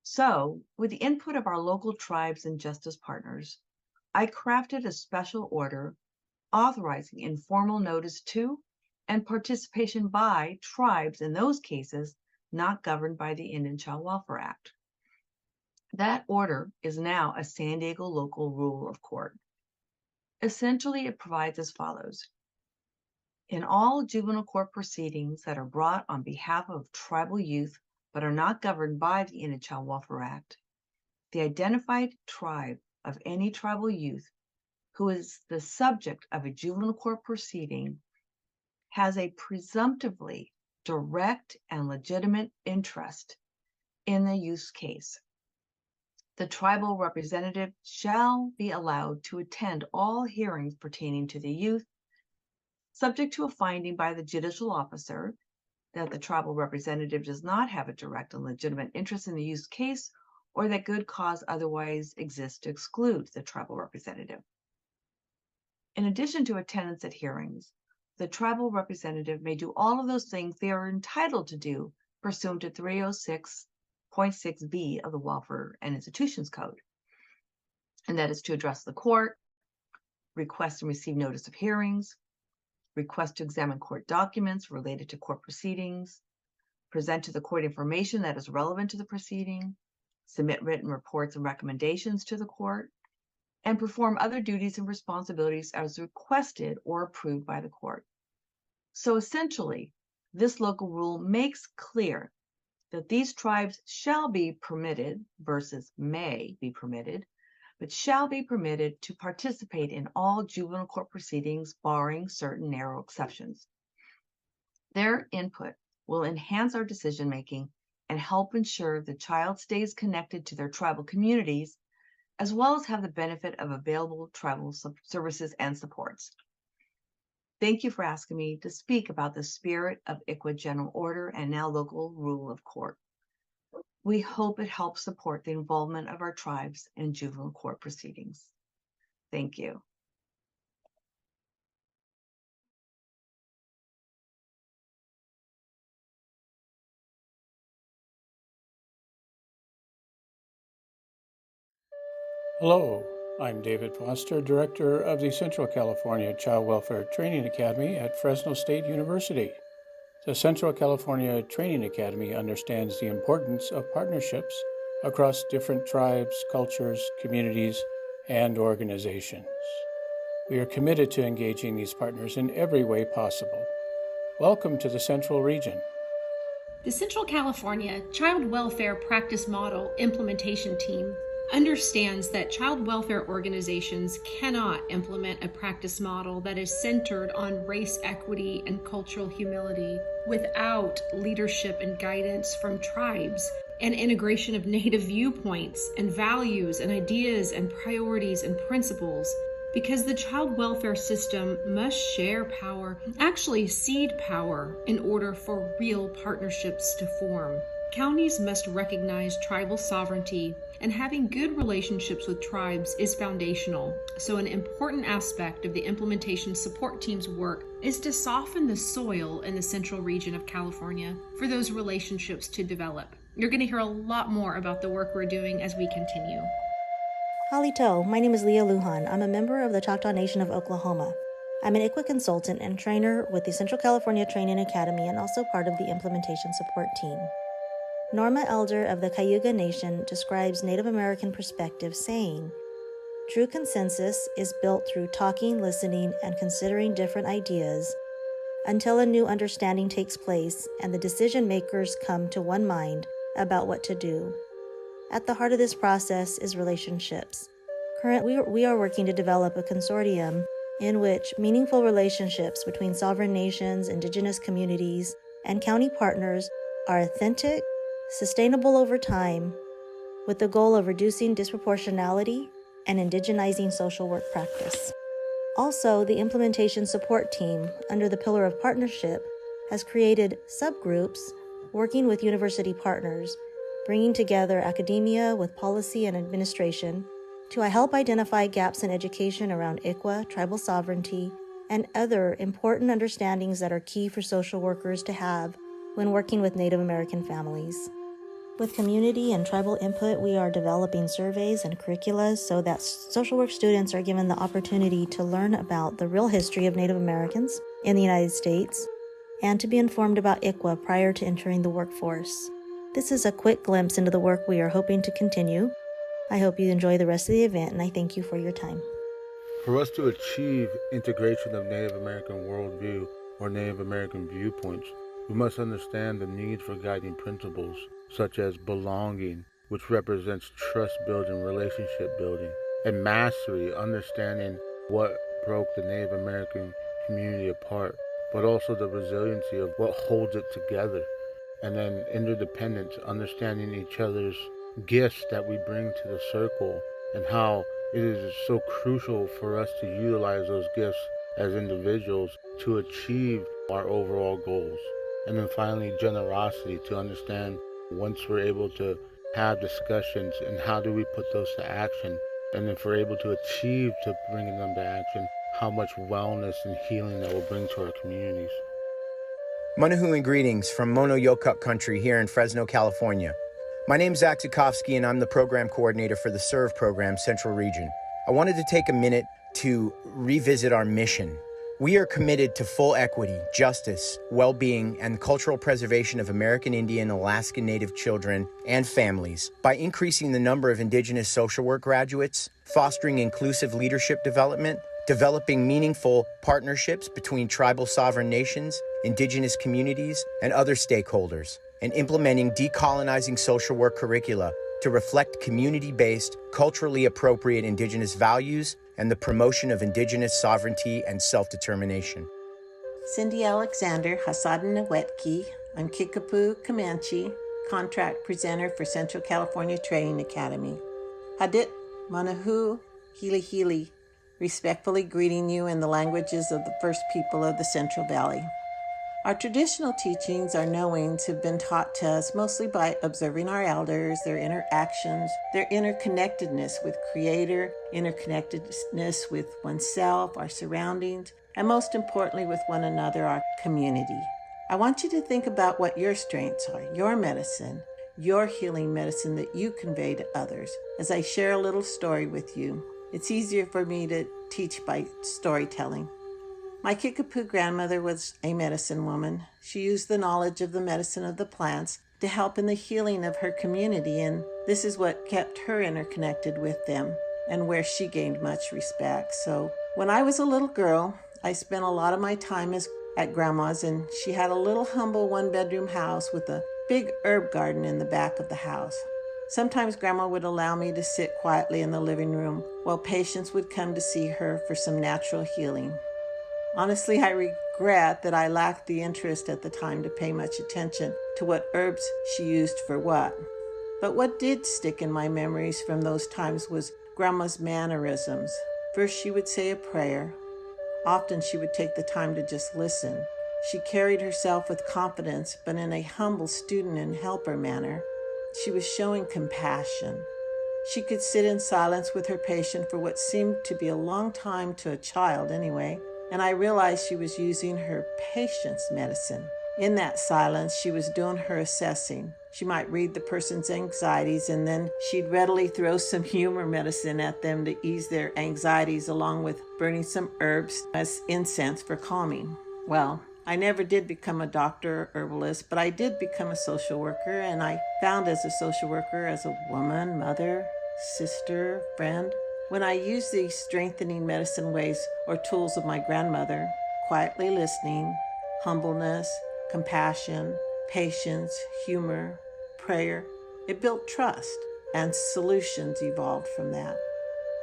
So, with the input of our local tribes and justice partners, I crafted a special order authorizing informal notice to and participation by tribes in those cases not governed by the Indian Child Welfare Act. That order is now a San Diego local rule of court. Essentially, it provides as follows. In all juvenile court proceedings that are brought on behalf of tribal youth but are not governed by the Indian Child Welfare Act, the identified tribe of any tribal youth who is the subject of a juvenile court proceeding has a presumptively direct and legitimate interest in the youth's case. The tribal representative shall be allowed to attend all hearings pertaining to the youth, subject to a finding by the judicial officer that the tribal representative does not have a direct and legitimate interest in the youth's case, or that good cause otherwise exists to exclude the tribal representative. In addition to attendance at hearings, the tribal representative may do all of those things they are entitled to do pursuant to 306.6b of the Welfare and Institutions Code, and that is to address the court, request and receive notice of hearings, request to examine court documents related to court proceedings, present to the court information that is relevant to the proceeding, submit written reports and recommendations to the court, and perform other duties and responsibilities as requested or approved by the court. So essentially, this local rule makes clear that these tribes shall be permitted versus may be permitted, but shall be permitted to participate in all juvenile court proceedings, barring certain narrow exceptions. Their input will enhance our decision-making and help ensure the child stays connected to their tribal communities, as well as have the benefit of available tribal services and supports. Thank you for asking me to speak about the spirit of ICWA General Order and now local rule of court. We hope it helps support the involvement of our tribes in juvenile court proceedings. Thank you. Hello, I'm David Foster, Director of the Central California Child Welfare Training Academy at Fresno State University. The Central California Training Academy understands the importance of partnerships across different tribes, cultures, communities, and organizations. We are committed to engaging these partners in every way possible. Welcome to the Central Region. The Central California Child Welfare Practice Model Implementation Team understands that child welfare organizations cannot implement a practice model that is centered on race equity and cultural humility without leadership and guidance from tribes and integration of Native viewpoints and values and ideas and priorities and principles, because the child welfare system must share power, actually cede power, in order for real partnerships to form. Counties must recognize tribal sovereignty, and having good relationships with tribes is foundational. So an important aspect of the implementation support team's work is to soften the soil in the central region of California for those relationships to develop. You're going to hear a lot more about the work we're doing as we continue. Halito, my name is Leah Lujan. I'm a member of the Choctaw Nation of Oklahoma. I'm an ICWA consultant and trainer with the Central California Training Academy and also part of the implementation support team. Norma Elder of the Cayuga Nation describes Native American perspective, saying, "True consensus is built through talking, listening, and considering different ideas until a new understanding takes place and the decision makers come to one mind about what to do. At the heart of this process is relationships. Currently, we are working to develop a consortium in which meaningful relationships between sovereign nations, indigenous communities, and county partners are authentic, sustainable over time, with the goal of reducing disproportionality and indigenizing social work practice." Also, the implementation support team, under the pillar of partnership, has created subgroups working with university partners, bringing together academia with policy and administration to help identify gaps in education around ICWA, tribal sovereignty, and other important understandings that are key for social workers to have when working with Native American families. With community and tribal input, we are developing surveys and curricula so that social work students are given the opportunity to learn about the real history of Native Americans in the United States and to be informed about ICWA prior to entering the workforce. This is a quick glimpse into the work we are hoping to continue. I hope you enjoy the rest of the event, and I thank you for your time. For us to achieve integration of Native American worldview or Native American viewpoints, we must understand the need for guiding principles, such as belonging, which represents trust building, relationship building, and mastery, understanding what broke the Native American community apart, but also the resiliency of what holds it together. And then interdependence, understanding each other's gifts that we bring to the circle and how it is so crucial for us to utilize those gifts as individuals to achieve our overall goals. And then finally, generosity, to understand once we're able to have discussions and how do we put those to action, and if we're able to achieve to bringing them to action, how much wellness and healing that will bring to our communities. Manuhu and greetings from Mono Yokuk country here in Fresno, California. My name's Zach Zukovsky and I'm the program coordinator for the SERVE program Central Region. I wanted to take a minute to revisit our mission. We are committed to full equity, justice, well-being, and cultural preservation of American Indian, Alaska Native children and families by increasing the number of Indigenous social work graduates, fostering inclusive leadership development, developing meaningful partnerships between tribal sovereign nations, Indigenous communities, and other stakeholders, and implementing decolonizing social work curricula to reflect community-based, culturally appropriate Indigenous values and the promotion of Indigenous sovereignty and self-determination. Cindy Alexander, Hasadan Nawetki. I'm Kickapoo Comanche, contract presenter for Central California Training Academy. Hadit Manahu Hili Hili, respectfully greeting you in the languages of the first people of the Central Valley. Our traditional teachings, our knowings, have been taught to us mostly by observing our elders, their interactions, their interconnectedness with Creator, interconnectedness with oneself, our surroundings, and most importantly with one another, our community. I want you to think about what your strengths are, your medicine, your healing medicine that you convey to others. As I share a little story with you, it's easier for me to teach by storytelling. My Kickapoo grandmother was a medicine woman. She used the knowledge of the medicine of the plants to help in the healing of her community, and this is what kept her interconnected with them and where she gained much respect. So when I was a little girl, I spent a lot of my time at Grandma's, and she had a little humble one-bedroom house with a big herb garden in the back of the house. Sometimes Grandma would allow me to sit quietly in the living room while patients would come to see her for some natural healing. Honestly, I regret that I lacked the interest at the time to pay much attention to what herbs she used for what. But what did stick in my memories from those times was Grandma's mannerisms. First, she would say a prayer. Often she would take the time to just listen. She carried herself with confidence, but in a humble student and helper manner. She was showing compassion. She could sit in silence with her patient for what seemed to be a long time to a child anyway, and I realized she was using her patient's medicine. In that silence, she was doing her assessing. She might read the person's anxieties, and then she'd readily throw some humor medicine at them to ease their anxieties, along with burning some herbs as incense for calming. Well, I never did become a doctor or herbalist, but I did become a social worker, and I found as a social worker, as a woman, mother, sister, friend, when I used these strengthening medicine ways or tools of my grandmother, quietly listening, humbleness, compassion, patience, humor, prayer, it built trust, and solutions evolved from that.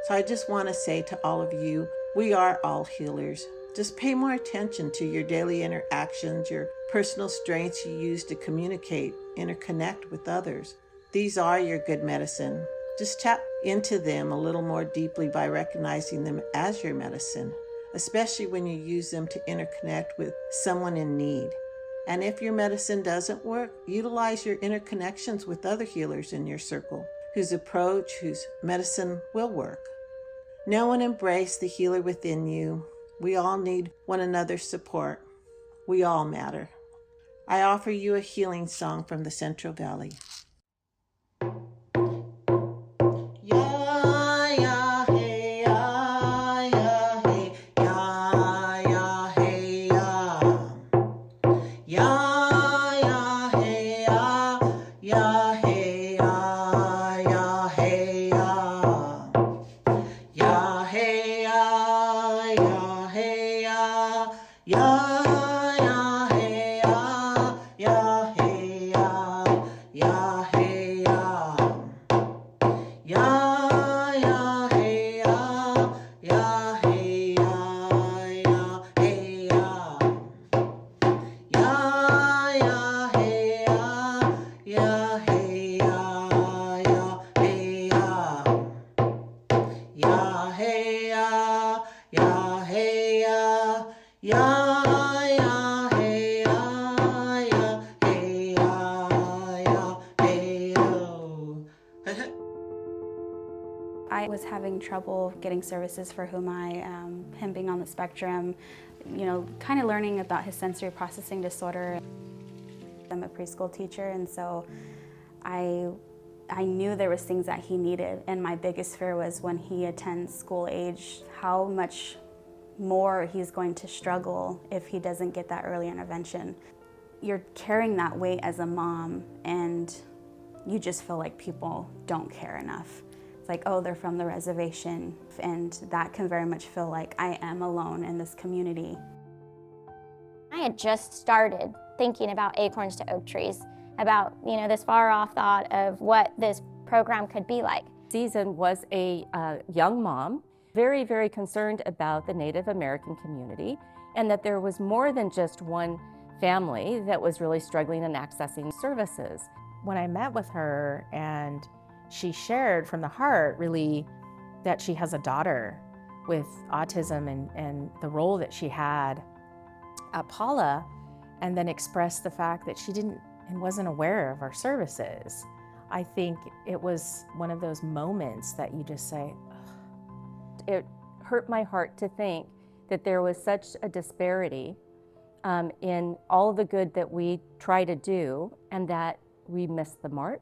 So I just want to say to all of you, we are all healers. Just pay more attention to your daily interactions, your personal strengths you use to communicate, interconnect with others. These are your good medicine. Just tap into them a little more deeply by recognizing them as your medicine, especially when you use them to interconnect with someone in need. And if your medicine doesn't work, utilize your interconnections with other healers in your circle, whose medicine will work. Know and embrace the healer within you. We all need one another's support. We all matter. I offer you a healing song from the Central Valley. I was having trouble getting services for him being on the spectrum, kind of learning about his sensory processing disorder. I'm a preschool teacher, and so I I knew there was things that he needed, and my biggest fear was when he attends school age, how much more he's going to struggle if he doesn't get that early intervention. You're carrying that weight as a mom, and you just feel like people don't care enough. It's like, oh, they're from the reservation, and that can very much feel like I am alone in this community. I had just started thinking about acorns to oak trees, about, this far off thought of what this program could be like. Season was a young mom, very, very concerned about the Native American community, and that there was more than just one family that was really struggling in accessing services. When I met with her and she shared from the heart really that she has a daughter with autism and the role that she had at Paula, and then expressed the fact that she didn't and wasn't aware of our services. I think it was one of those moments that you just say, ugh. It hurt my heart to think that there was such a disparity in all the good that we try to do, and that we missed the mark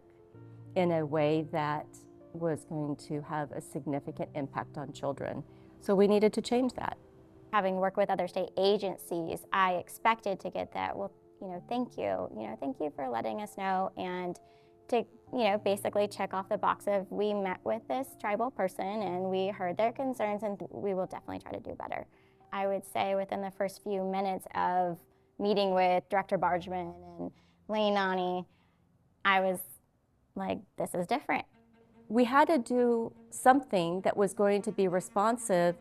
in a way that was going to have a significant impact on children. So we needed to change that. Having worked with other state agencies, I expected to get that, well, thank you. Thank you for letting us know, and to, basically check off the box of we met with this tribal person and we heard their concerns, and we will definitely try to do better. I would say within the first few minutes of meeting with Director Bargeman and Leilani, I was like, this is different. We had to do something that was going to be responsive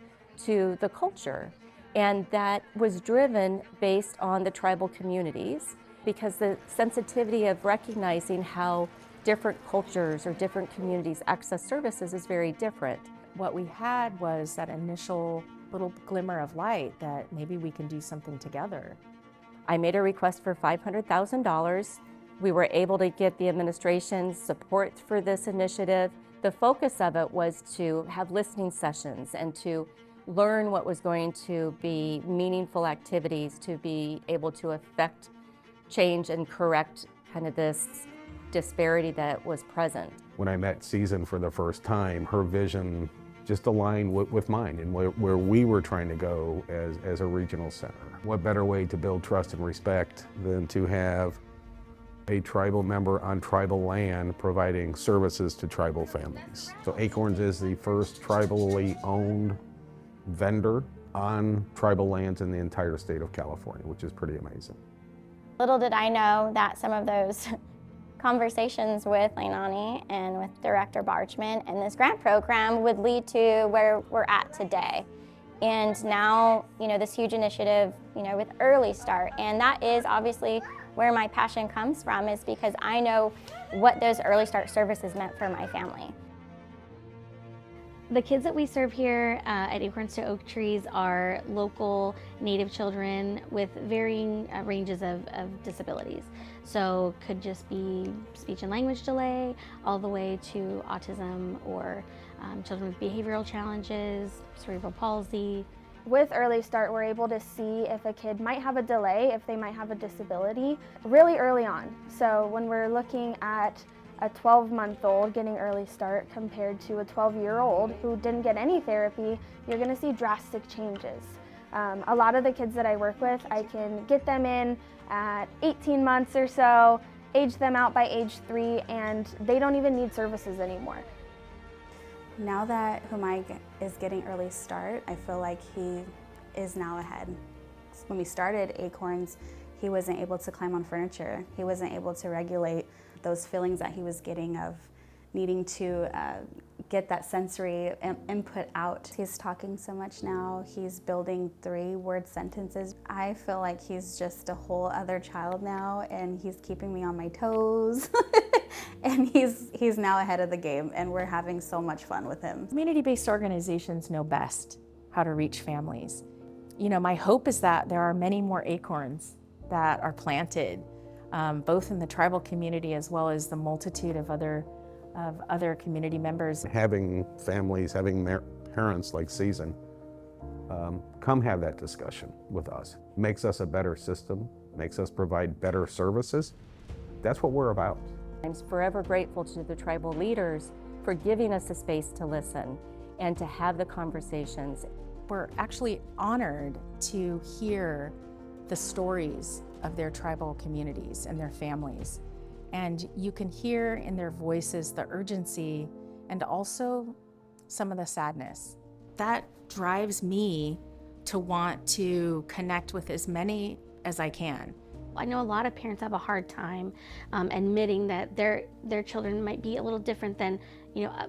to the culture, and that was driven based on the tribal communities, because the sensitivity of recognizing how different cultures or different communities access services is very different. What we had was that initial little glimmer of light that maybe we can do something together. I made a request for $500,000. We were able to get the administration's support for this initiative. The focus of it was to have listening sessions and to learn what was going to be meaningful activities to be able to affect change and correct kind of this disparity that was present. When I met Season for the first time, her vision just aligned with mine and where we were trying to go as a regional center. What better way to build trust and respect than to have a tribal member on tribal land providing services to tribal families. So Acorns is the first tribally owned vendor on tribal lands in the entire state of California, which is pretty amazing. Little did I know that some of those conversations with Leilani and with Director Bargeman and this grant program would lead to where we're at today. And now, this huge initiative, with Early Start. And that is obviously where my passion comes from, is because I know what those Early Start services meant for my family. The kids that we serve here at Acorns to Oak Trees are local Native children with varying ranges of disabilities. So could just be speech and language delay, all the way to autism or children with behavioral challenges, cerebral palsy. With Early Start, we're able to see if a kid might have a delay, if they might have a disability, really early on. So when we're looking at a 12-month-old getting Early Start compared to a 12-year-old who didn't get any therapy, you're going to see drastic changes. A lot of the kids that I work with, I can get them in at 18 months or so, age them out by age 3, and they don't even need services anymore. Now that Humai is getting Early Start, I feel like he is now ahead. When we started Acorns, he wasn't able to climb on furniture. He wasn't able to regulate those feelings that he was getting of needing to get that sensory input out. He's talking so much now. He's building 3-word sentences. I feel like he's just a whole other child now, and he's keeping me on my toes. And he's now ahead of the game, and we're having so much fun with him. Community-based organizations know best how to reach families. My hope is that there are many more acorns that are planted, both in the tribal community as well as the multitude of other community members. Having families, having parents like Season, come have that discussion with us. Makes us a better system, makes us provide better services. That's what we're about. I'm forever grateful to the tribal leaders for giving us a space to listen and to have the conversations. We're actually honored to hear the stories of their tribal communities and their families. And you can hear in their voices the urgency and also some of the sadness. That drives me to want to connect with as many as I can. I know a lot of parents have a hard time admitting that their children might be a little different than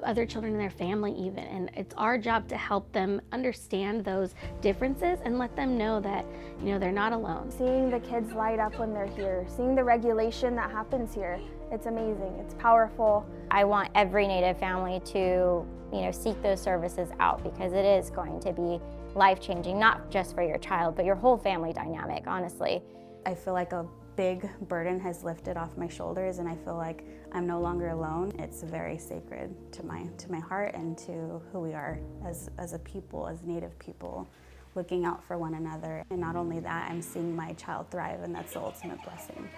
other children in their family even, and it's our job to help them understand those differences and let them know that they're not alone. Seeing the kids light up when they're here, seeing the regulation that happens here, it's amazing, it's powerful. I want every Native family to seek those services out, because it is going to be life-changing, not just for your child, but your whole family dynamic, honestly. I feel like a big burden has lifted off my shoulders, and I feel like I'm no longer alone. It's very sacred to my heart and to who we are as a people, as Native people, looking out for one another. And not only that, I'm seeing my child thrive, and that's the ultimate blessing.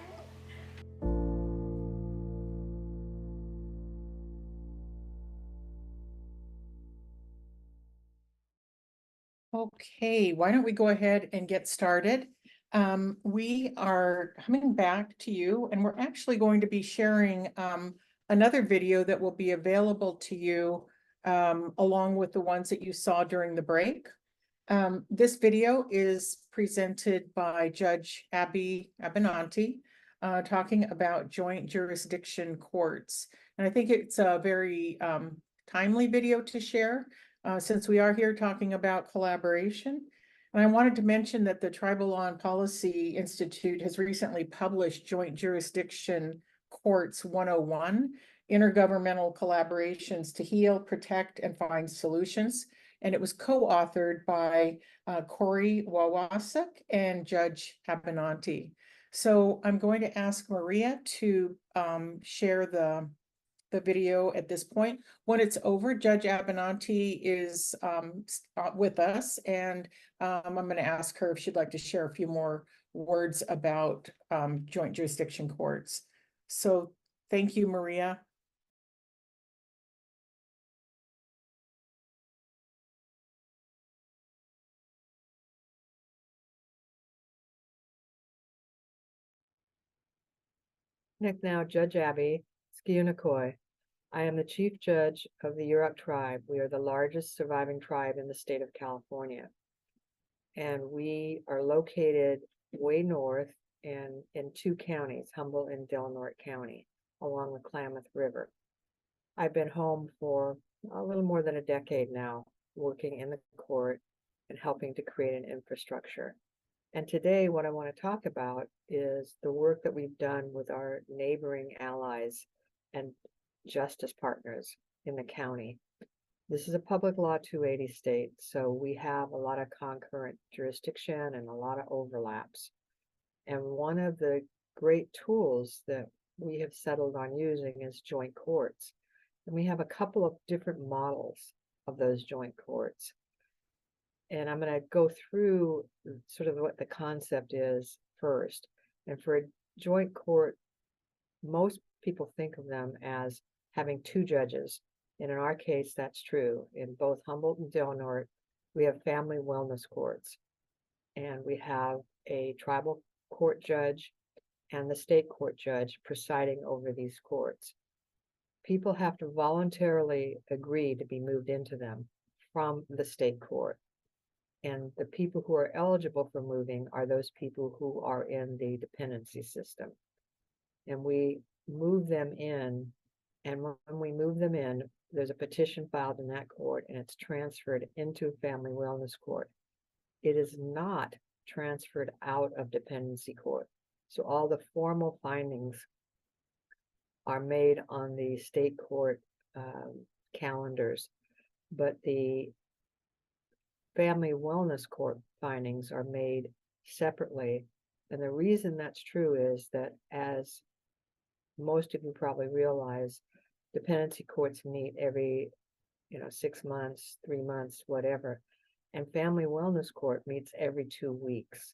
Okay, why don't we go ahead and get started? We are coming back to you, and we're actually going to be sharing another video that will be available to you along with the ones that you saw during the break. This video is presented by Judge Abby Abenanti, talking about joint jurisdiction courts. And I think it's a very timely video to share since we are here talking about collaboration. And I wanted to mention that the Tribal Law and Policy Institute has recently published Joint Jurisdiction Courts 101, Intergovernmental Collaborations to Heal, Protect, and Find Solutions. And it was co-authored by Corey Wawasek and Judge Abenanti. So I'm going to ask Maria to share the video at this point. When it's over, Judge Abenanti is with us, and I'm going to ask her if she'd like to share a few more words about joint jurisdiction courts. So thank you, Maria. Now, Judge Abby Skiunakoi. I am the Chief Judge of the Yurok tribe. We are the largest surviving tribe in the state of California. And we are located way north and in two counties, Humboldt and Del Norte County, along the Klamath River. I've been home for a little more than a decade now, working in the court and helping to create an infrastructure. And today, what I want to talk about is the work that we've done with our neighboring allies and justice partners in the county. This is a public law 280 state, so we have a lot of concurrent jurisdiction and a lot of overlaps. And one of the great tools that we have settled on using is joint courts. And we have a couple of different models of those joint courts. And I'm going to go through sort of what the concept is first. And for a joint court, most people think of them as having two judges. And in our case, that's true. In both Humboldt and Del Norte, we have family wellness courts. And we have a tribal court judge and the state court judge presiding over these courts. People have to voluntarily agree to be moved into them from the state court. And the people who are eligible for moving are those people who are in the dependency system. And we move them in. And when we move them in, there's a petition filed in that court and it's transferred into family wellness court. It is not transferred out of dependency court. So all the formal findings are made on the state court calendars, but the family wellness court findings are made separately. And the reason that's true is that, as most of you probably realize, dependency courts meet every 6 months, 3 months, whatever. And family wellness court meets every 2 weeks.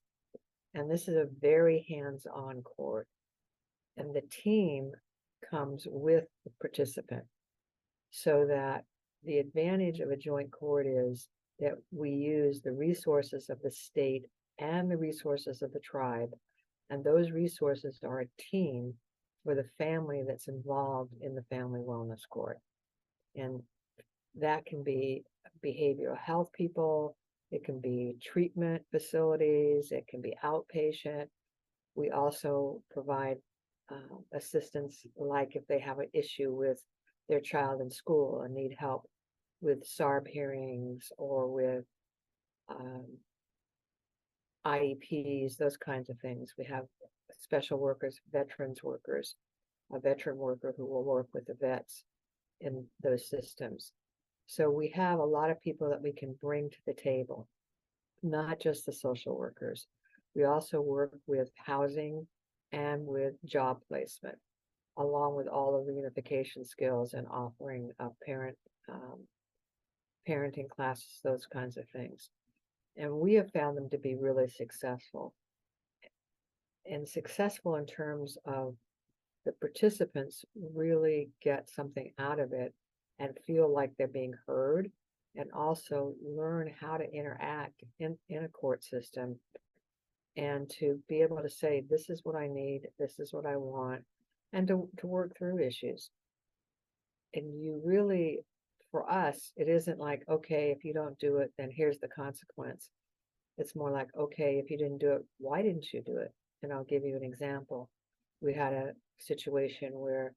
And this is a very hands-on court. And the team comes with the participant, so that the advantage of a joint court is that we use the resources of the state and the resources of the tribe, and those resources are a team for the family that's involved in the family wellness court. And that can be behavioral health people, it can be treatment facilities, it can be outpatient. We also provide assistance, like if they have an issue with their child in school and need help with SARB hearings or with IEPs, those kinds of things. We have special workers, veterans workers, a veteran worker who will work with the vets in those systems. So we have a lot of people that we can bring to the table, not just the social workers. We also work with housing and with job placement, along with all of the unification skills and offering parenting classes, those kinds of things. And we have found them to be really successful. And successful in terms of the participants really get something out of it and feel like they're being heard, and also learn how to interact in a court system, and to be able to say, this is what I need, this is what I want, and to work through issues. And you really, for us, it isn't like, okay, if you don't do it, then here's the consequence. It's more like, okay, if you didn't do it, why didn't you do it? And I'll give you an example. We had a situation where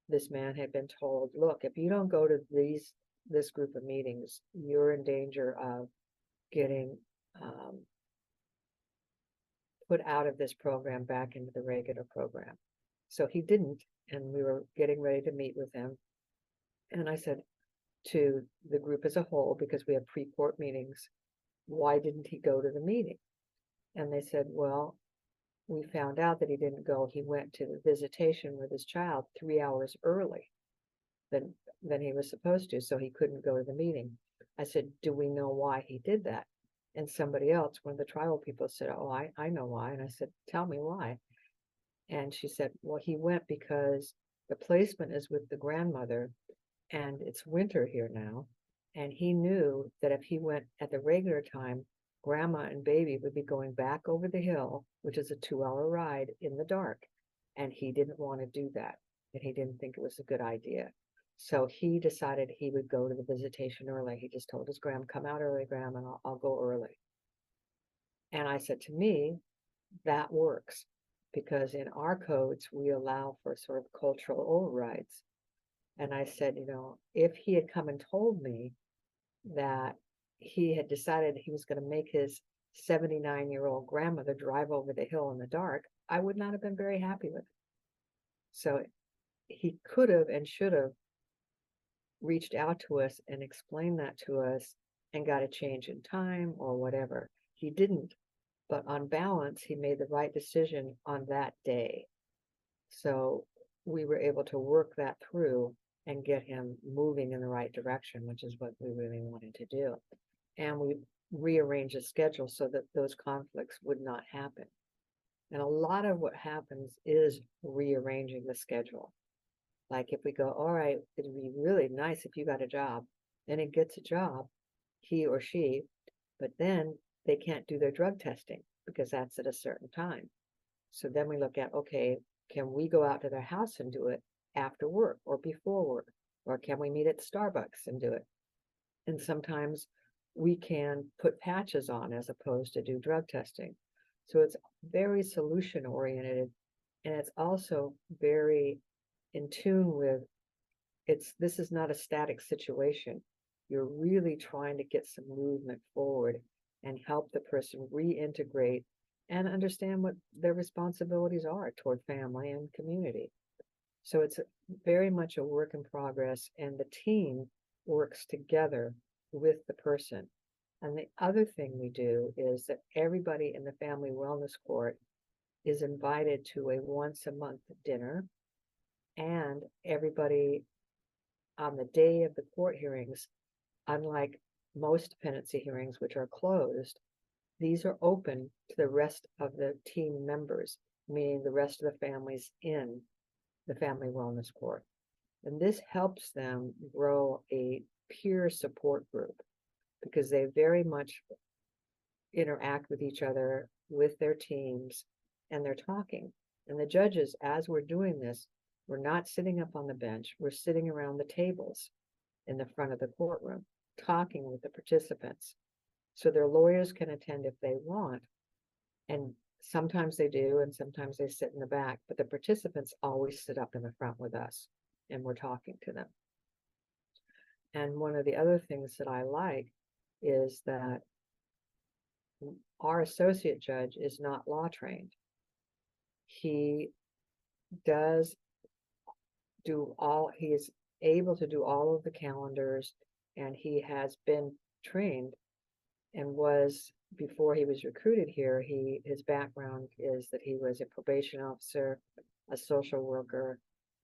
this man had been told, look, if you don't go to this group of meetings, you're in danger of getting put out of this program back into the regular program. So he didn't, and we were getting ready to meet with him. And I said to the group as a whole, because we have pre-court meetings, why didn't he go to the meeting? And they said, well, we found out that he didn't go. He went to the visitation with his child 3 hours early than he was supposed to, so he couldn't go to the meeting. I said, do we know why he did that? And somebody else, one of the tribal people, said, oh, I know why. And I said, tell me why. And she said, well, he went because the placement is with the grandmother, and it's winter here now. And he knew that if he went at the regular time, grandma and baby would be going back over the hill, which is a 2-hour ride in the dark. And he didn't want to do that. And he didn't think it was a good idea. So he decided he would go to the visitation early. He just told his grandma, come out early, grandma, and I'll go early. And I said, to me, that works, because in our codes, we allow for sort of cultural overrides. And I said, you know, if he had come and told me that he had decided he was going to make his 79-year-old grandmother drive over the hill in the dark, I would not have been very happy with it. So he could have and should have reached out to us and explained that to us and got a change in time or whatever. He didn't, but on balance, he made the right decision on that day. So we were able to work that through and get him moving in the right direction, which is what we really wanted to do. And we rearranged the schedule so that those conflicts would not happen. And a lot of what happens is rearranging the schedule. Like if we go, all right, it'd be really nice if you got a job, then he gets a job, he or she, but then they can't do their drug testing because that's at a certain time. So then we look at, okay, can we go out to their house and do it after work or before work? Or can we meet at Starbucks and do it? And sometimes we can put patches on as opposed to do drug testing. So it's very solution oriented, and it's also very in tune with, this is not a static situation. You're really trying to get some movement forward and help the person reintegrate and understand what their responsibilities are toward family and community. So it's very much a work in progress, and the team works together with the person. And the other thing we do is that everybody in the Family Wellness Court is invited to a once-a-month dinner, and everybody on the day of the court hearings, unlike most dependency hearings, which are closed, these are open to the rest of the team members, meaning the rest of the families in the Family Wellness Court. And this helps them grow a peer support group because they very much interact with each other, with their teams, and they're talking. And the judges, as we're doing this, we're not sitting up on the bench, we're sitting around the tables in the front of the courtroom, talking with the participants. So their lawyers can attend if they want. And sometimes they do, and sometimes they sit in the back, but the participants always sit up in the front with us, and we're talking to them. And one of the other things that I like is that our associate judge is not law trained. He does he is able to do all of the calendars, and he has been trained and was, before he was recruited here, his background is that he was a probation officer, a social worker.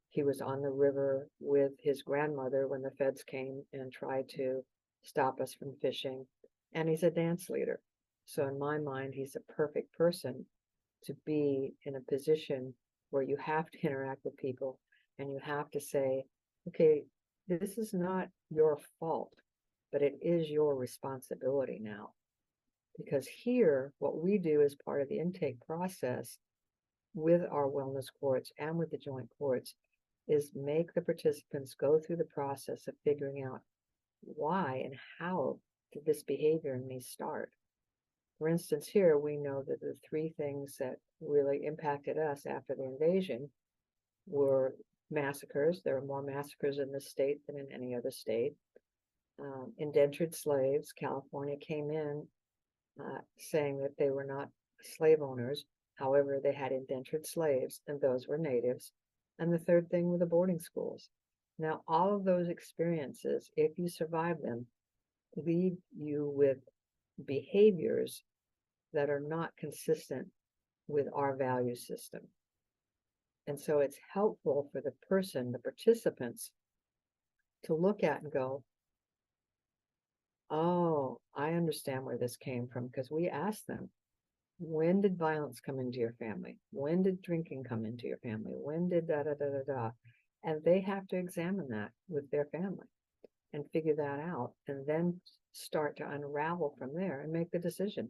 He was on the river with his grandmother when the feds came and tried to stop us from fishing. And he's a dance leader. So in my mind, he's a perfect person to be in a position where you have to interact with people and you have to say, okay, this is not your fault, but it is your responsibility now. Because here, what we do as part of the intake process with our wellness courts and with the joint courts is make the participants go through the process of figuring out why and how did this behavior in me start. For instance, here we know that the three things that really impacted us after the invasion were massacres. There are more massacres in this state than in any other state. Indentured slaves. California came in saying that they were not slave owners. However, they had indentured slaves, and those were natives. And the third thing were the boarding schools. Now, all of those experiences, if you survive them, leave you with behaviors that are not consistent with our value system. And so it's helpful for the person, the participants, to look at and go, oh, I understand where this came from, because we asked them, when did violence come into your family? When did drinking come into your family? When did da da da da da? And they have to examine that with their family and figure that out, and then start to unravel from there and make the decision.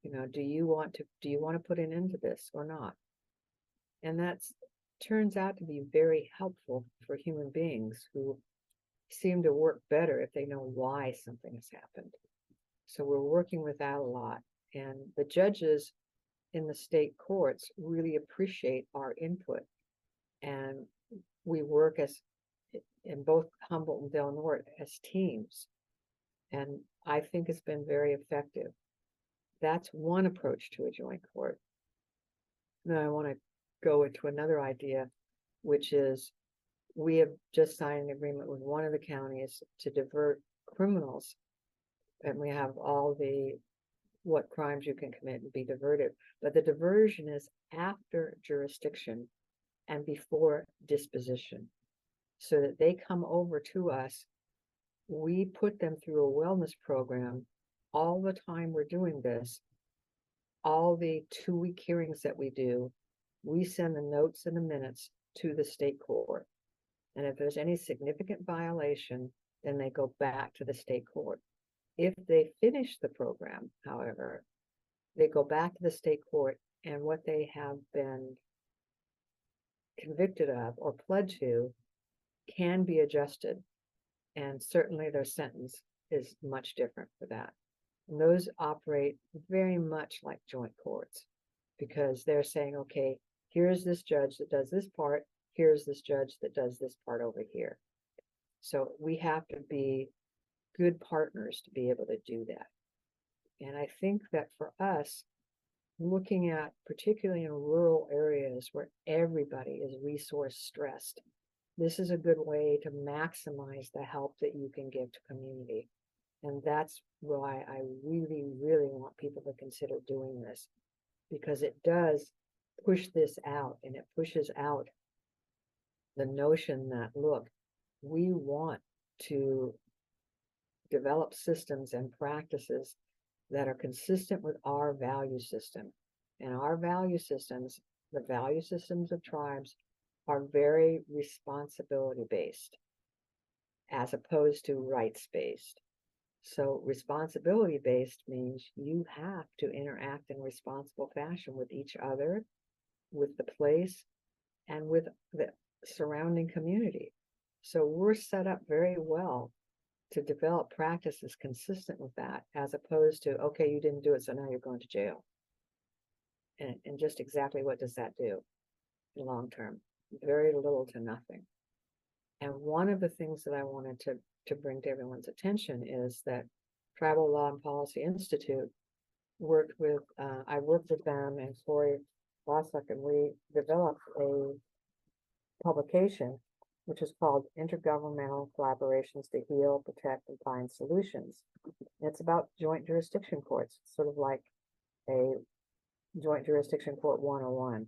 You know, do you want to put an end to this or not? And that turns out to be very helpful for human beings who seem to work better if they know why something has happened. So we're working with that a lot. And the judges in the state courts really appreciate our input. And we work as in both Humboldt and Del Norte as teams. And I think it's been very effective. That's one approach to a joint court. Now I want to go into another idea, which is we have just signed an agreement with one of the counties to divert criminals. And we have all what crimes you can commit and be diverted. But the diversion is after jurisdiction and before disposition, so that they come over to us. We put them through a wellness program all the time we're doing this. All the 2-week hearings that we do, we send the notes and the minutes to the state court. And if there's any significant violation, then they go back to the state court. If they finish the program, however, they go back to the state court, and what they have been convicted of or pled to can be adjusted. And certainly their sentence is much different for that. And those operate very much like joint courts, because they're saying, okay, here's this judge that does this part, here's this judge that does this part over here. So we have to be good partners to be able to do that. And I think that for us, looking at, particularly in rural areas where everybody is resource stressed, this is a good way to maximize the help that you can give to community. And that's why I really, really want people to consider doing this, because it does push this out, and it pushes out the notion that, look, we want to develop systems and practices that are consistent with our value system. And our value systems, the value systems of tribes, are very responsibility-based as opposed to rights-based. So responsibility-based means you have to interact in a responsible fashion with each other, with the place, and with the surrounding community. So we're set up very well to develop practices consistent with that, as opposed to, okay, you didn't do it, so now you're going to jail. And just exactly what does that do in long term? Very little to nothing. And one of the things that I wanted to bring to everyone's attention is that Tribal Law and Policy Institute worked with, I worked with them and Corey Bossack, and we developed a publication which is called Intergovernmental Collaborations to Heal, Protect, and Find Solutions. And it's about joint jurisdiction courts, sort of like a Joint Jurisdiction Court 101.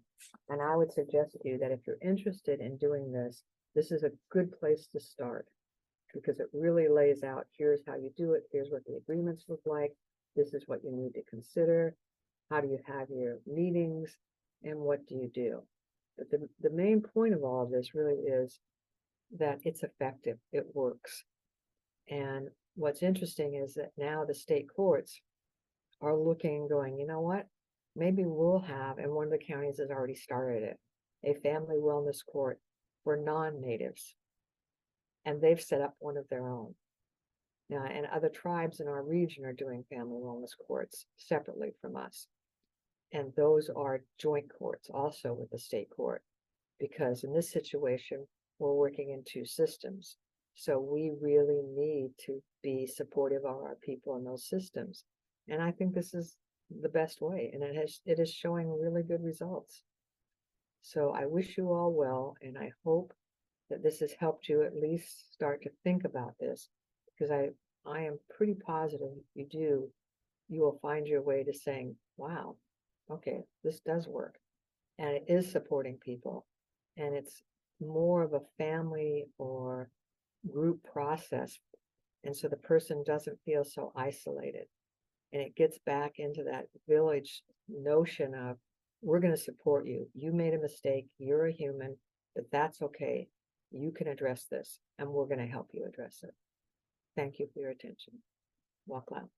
And I would suggest to you that if you're interested in doing this, this is a good place to start, because it really lays out, here's how you do it, here's what the agreements look like, this is what you need to consider, how do you have your meetings, and what do you do? But the main point of all of this really is that it's effective, it works. And what's interesting is that now the state courts are looking, going, you know what? Maybe we'll have, and one of the counties has already started it, a family wellness court for non-natives. And they've set up one of their own. Now, and other tribes in our region are doing family wellness courts separately from us. And those are joint courts also with the state court, because in this situation, we're working in two systems. So we really need to be supportive of our people in those systems. And I think this is the best way, and it is showing really good results. So I wish you all well, and I hope that this has helped you at least start to think about this, because I am pretty positive if you do, you will find your way to saying, wow, okay, this does work, and it is supporting people, and it's more of a family or group process, and so the person doesn't feel so isolated. And it gets back into that village notion of, we're going to support you. You made a mistake. You're a human, but that's okay. You can address this, and we're going to help you address it. Thank you for your attention. Walk loud.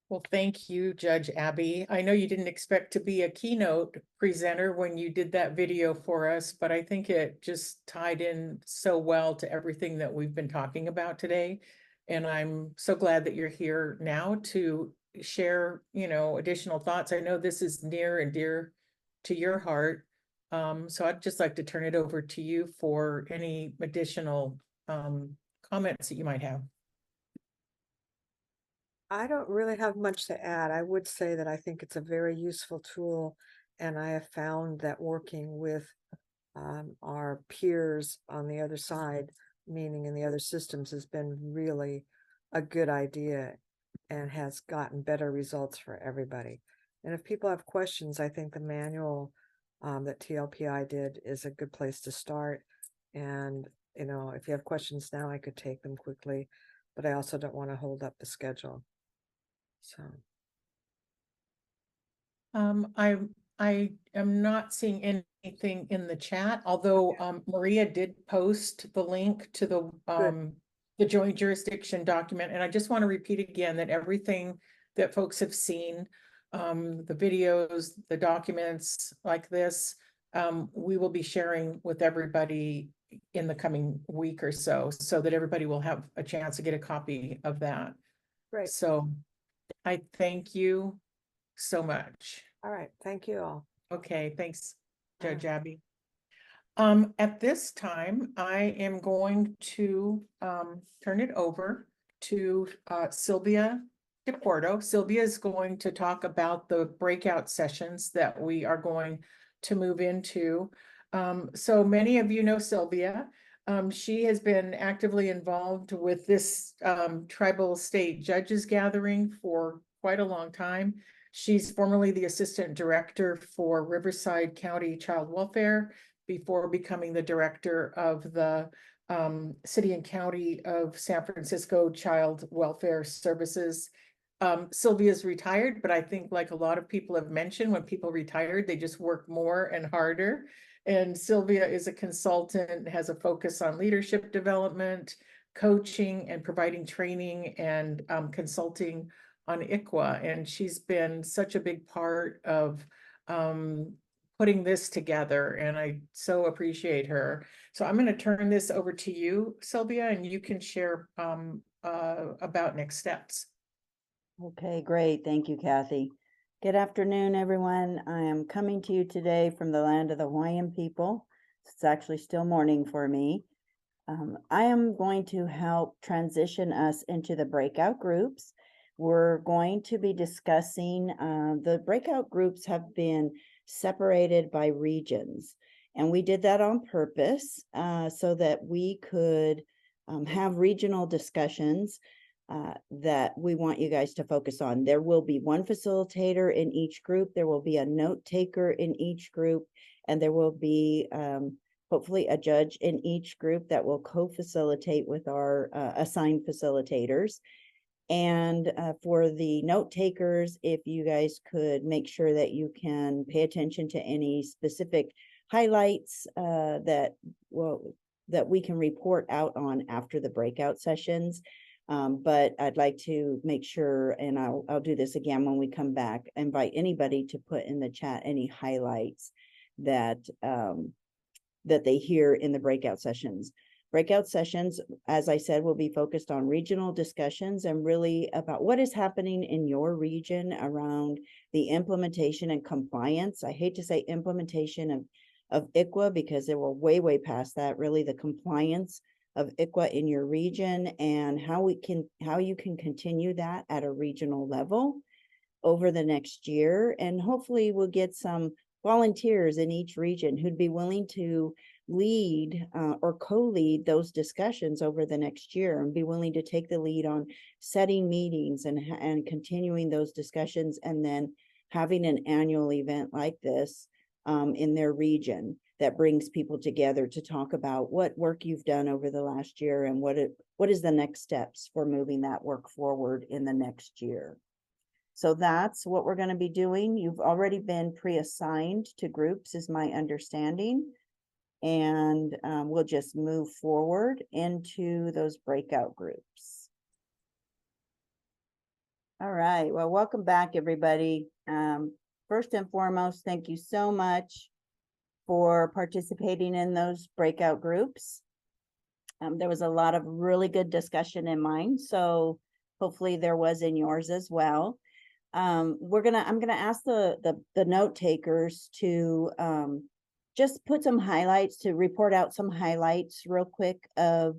Well, thank you, Judge Abby. I know you didn't expect to be a keynote presenter when you did that video for us, but I think it just tied in so well to everything that we've been talking about today. And I'm so glad that you're here now to share, additional thoughts. I know this is near and dear to your heart. So I'd just like to turn it over to you for any additional comments that you might have. I don't really have much to add. I would say that I think it's a very useful tool, and I have found that working with our peers on the other side, meaning in the other systems, has been really a good idea and has gotten better results for everybody. And if people have questions, I think the manual that TLPI did is a good place to start. And, if you have questions now, I could take them quickly, but I also don't want to hold up the schedule. So I am not seeing anything in the chat, although Maria did post the link to the joint jurisdiction document. And I just want to repeat again that everything that folks have seen, the videos, the documents like this, we will be sharing with everybody in the coming week or so that everybody will have a chance to get a copy of that. Great. So I thank you so much. All right. Thank you all. Okay. Thanks, Judge Abby. At this time, I am going to turn it over to Sylvia DePorto. Sylvia is going to talk about the breakout sessions that we are going to move into. So many of you know Sylvia. She has been actively involved with this tribal state judges gathering for quite a long time. She's formerly the assistant director for Riverside County Child Welfare, before becoming the director of the City and County of San Francisco Child Welfare Services. Sylvia's retired, but I think like a lot of people have mentioned, when people retired, they just work more and harder. And Sylvia is a consultant, has a focus on leadership development, coaching, and providing training and consulting on ICWA. And she's been such a big part of putting this together, and I so appreciate her. So I'm going to turn this over to you, Sylvia, and you can share about next steps. Okay, great. Thank you, Kathy. Good afternoon, everyone. I am coming to you today from the land of the Hawaiian people. It's actually still morning for me. I am going to help transition us into the breakout groups. We're going to be discussing, the breakout groups have been separated by regions, and we did that on purpose so that we could have regional discussions that we want you guys to focus on. There will be one facilitator in each group. There will be a note taker in each group, and there will be hopefully a judge in each group that will co-facilitate with our assigned facilitators. And for the note takers, if you guys could make sure that you can pay attention to any specific highlights that we can report out on after the breakout sessions. But I'd like to make sure, and I'll do this again when we come back, invite anybody to put in the chat any highlights that that they hear in the breakout sessions. Breakout sessions, as I said, will be focused on regional discussions and really about what is happening in your region around the implementation and compliance. I hate to say implementation of ICWA because they were way past that, really the compliance of ICWA in your region and how you can continue that at a regional level over the next year. And hopefully we'll get some volunteers in each region who'd be willing to lead or co-lead those discussions over the next year and be willing to take the lead on setting meetings and continuing those discussions, and then having an annual event like this in their region that brings people together to talk about what work you've done over the last year and what is the next steps for moving that work forward in the next year. So that's what we're going to be doing. You've already been pre-assigned to groups, is my understanding. And we'll just move forward into those breakout groups. All right, well, welcome back, everybody. First and foremost, thank you so much for participating in those breakout groups. There was a lot of really good discussion in mine, so hopefully there was in yours as well. I'm gonna ask the note takers to just put some highlights, to report out some highlights real quick of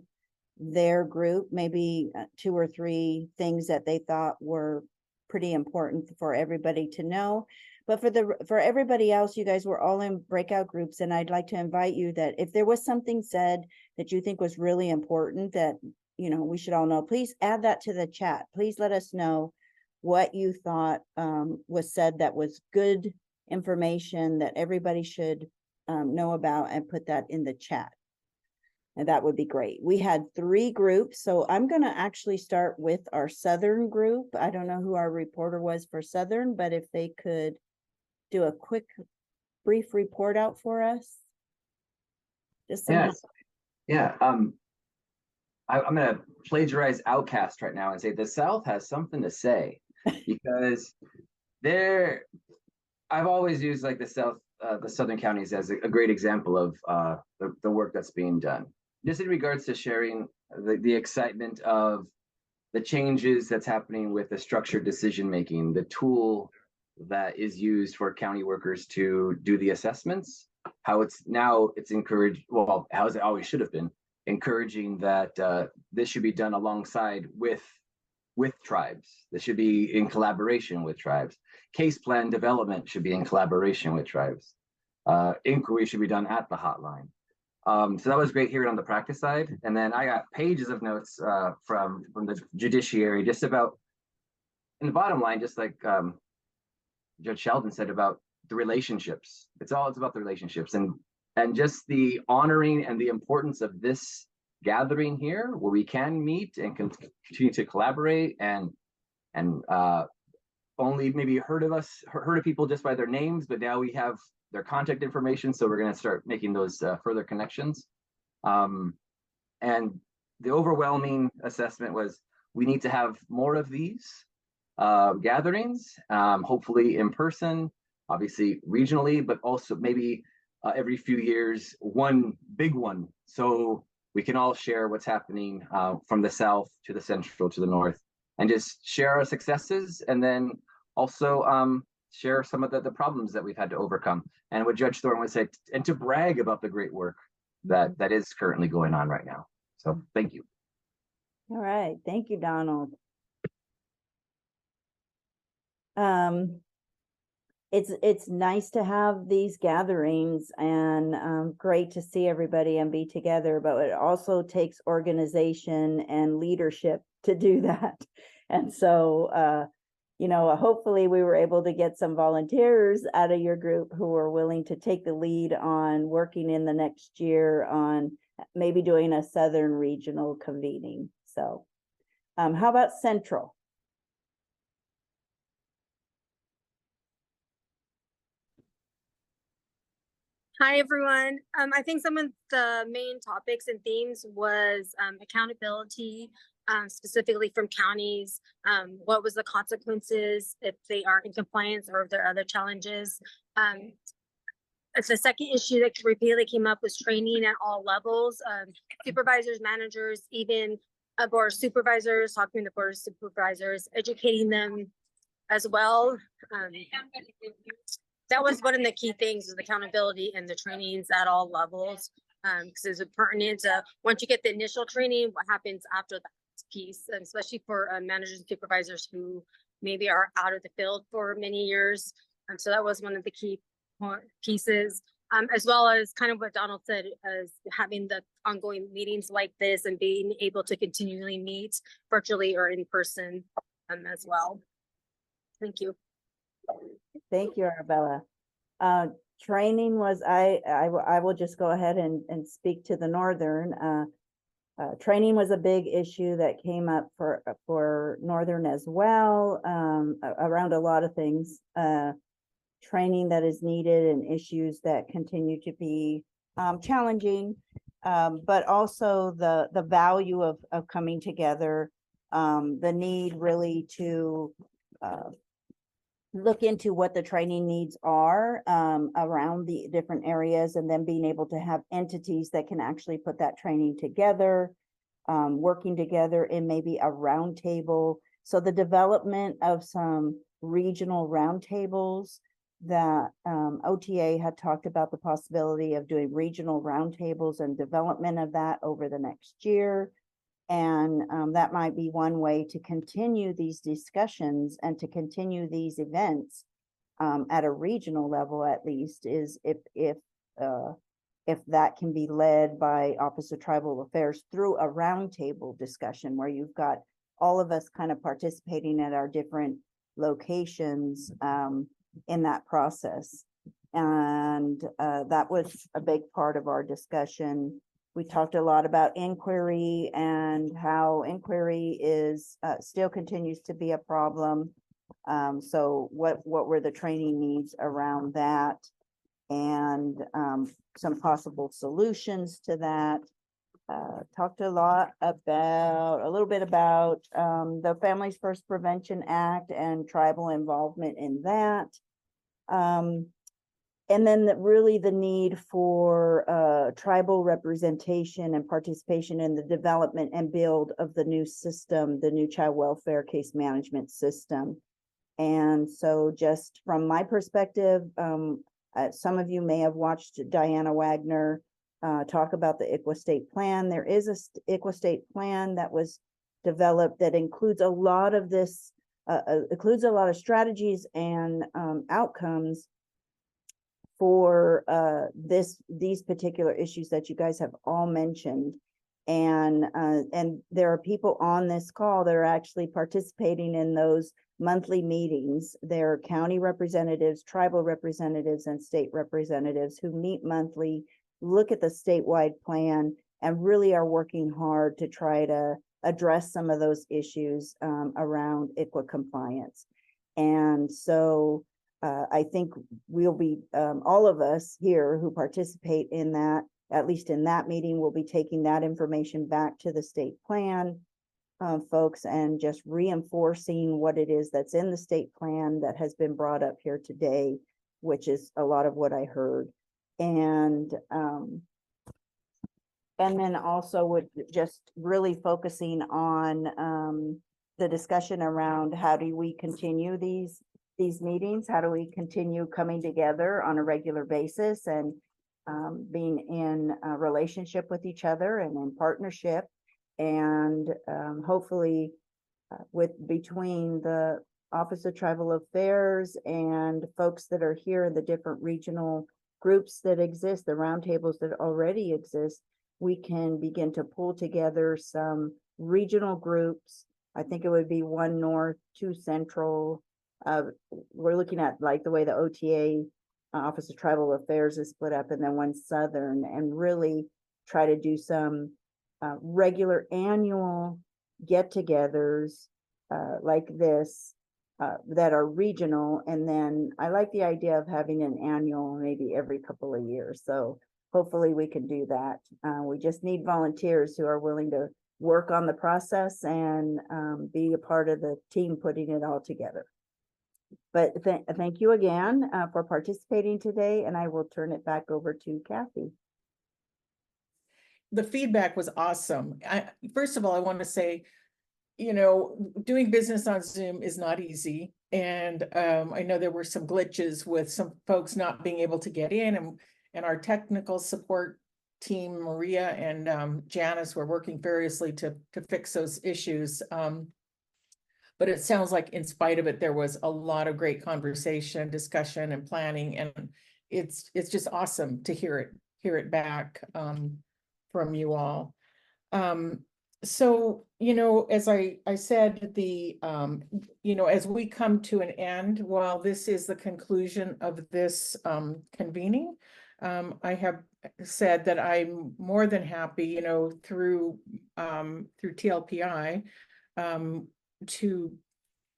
their group, maybe 2 or 3 things that they thought were pretty important for everybody to know. But for everybody else, you guys were all in breakout groups, and I'd like to invite you that if there was something said that you think was really important that, you know, we should all know, please add that to the chat. Please let us know what you thought was said that was good information that everybody should know about, and put that in the chat. And that would be great. We had 3 groups, so I'm going to actually start with our Southern group. I don't know who our reporter was for Southern, but if they could do a quick, brief report out for us. Just yeah. I'm going to plagiarize Outcast right now and say the South has something to say, because I've always used like the Southern counties as a great example of the work that's being done. Just in regards to sharing the excitement of the changes that's happening with the structured decision-making, the tool that is used for county workers to do the assessments, how it's encouraged, well, how it always should have been, encouraging that this should be done alongside with tribes. This should be in collaboration with tribes. Case plan development should be in collaboration with tribes. Inquiry should be done at the hotline. So that was great hearing on the practice side. And then I got pages of notes from the judiciary, just about, in the bottom line, just like Judge Sheldon said about the relationships. It's about the relationships. And and just the honoring and the importance of this gathering here, where we can meet and continue to collaborate and only maybe heard of people just by their names, but now we have their contact information, so we're going to start making those further connections. And the overwhelming assessment was we need to have more of these gatherings, hopefully in person, obviously regionally, but also maybe every few years, one big one, so we can all share what's happening from the south to the central to the north, and just share our successes, and then also share some of the problems that we've had to overcome, and what Judge Thorne would say, and to brag about the great work that is currently going on right now. So thank you. All right, thank you, Donald. It's nice to have these gatherings, and great to see everybody and be together, but it also takes organization and leadership to do that. And so, you know, hopefully we were able to get some volunteers out of your group who are willing to take the lead on working in the next year on maybe doing a Southern regional convening. So, how about Central? Hi, everyone. I think some of the main topics and themes was accountability, specifically from counties. What was the consequences if they aren't in compliance, or if there are other challenges? The second issue that repeatedly came up was training at all levels, supervisors, managers, even board supervisors, talking to the board of supervisors, educating them as well. That was one of the key things, was accountability and the trainings at all levels, because it's pertinent to, once you get the initial training, what happens after that piece, and especially for managers and supervisors who maybe are out of the field for many years. So that was one of the key pieces, as well as kind of what Donald said, as having the ongoing meetings like this and being able to continually meet virtually or in person as well. Thank you. Thank you, Arabella. Training was, I will just go ahead and speak to the Northern. Training was a big issue that came up for Northern as well, around a lot of things. Training that is needed and issues that continue to be challenging, but also the value of coming together, the need really to look into what the training needs are around the different areas, and then being able to have entities that can actually put that training together, working together in maybe a roundtable. So the development of some regional roundtables that OTA had talked about, the possibility of doing regional roundtables and development of that over the next year. And that might be one way to continue these discussions and to continue these events at a regional level, at least, is if that can be led by Office of Tribal Affairs through a roundtable discussion where you've got all of us kind of participating at our different locations in that process. And that was a big part of our discussion. We talked a lot about inquiry and how inquiry is still continues to be a problem. So what were the training needs around that, and some possible solutions to that. Talked a little bit about the Families First Prevention Act and tribal involvement in that. And then really the need for tribal representation and participation in the development and build of the new system, the new child welfare case management system. And so just from my perspective, some of you may have watched Diana Wagner talk about the ICWA state plan. There is a ICWA state plan that was developed that includes a lot of this, includes a lot of strategies and outcomes for these particular issues that you guys have all mentioned. And there are people on this call that are actually participating in those monthly meetings. There are county representatives, tribal representatives, and state representatives who meet monthly look at the statewide plan and really are working hard to try to address some of those issues around ICWA compliance. And so I think we'll be, all of us here who participate in that, at least in that meeting, will be taking that information back to the state plan folks and just reinforcing what it is that's in the state plan that has been brought up here today, which is a lot of what I heard. And then also with just really focusing on the discussion around how do we continue these meetings? How do we continue coming together on a regular basis and being in a relationship with each other and in partnership? And hopefully with between the Office of Tribal Affairs and folks that are here in the different regional groups that exist, the roundtables that already exist, we can begin to pull together some regional groups. I think it would be 1 north, 2 central. We're looking at like the way the OTA, Office of Tribal Affairs, is split up, and then 1 southern, and really try to do some regular annual get-togethers like this that are regional. And then I like the idea of having an annual maybe every couple of years. So hopefully we can do that. We just need volunteers who are willing to work on the process and be a part of the team putting it all together. But thank you again for participating today, and I will turn it back over to Kathy. The feedback was awesome. First of all, I want to say, you know, doing business on Zoom is not easy. And I know there were some glitches with some folks not being able to get in, and our technical support team, Maria and Janice, were working furiously to fix those issues. But it sounds like in spite of it, there was a lot of great conversation, discussion, and planning. And it's just awesome to hear it back from you all. So, you know, as I said, you know, as we come to an end, while this is the conclusion of this convening, I have said that I'm more than happy, you know, through TLPI to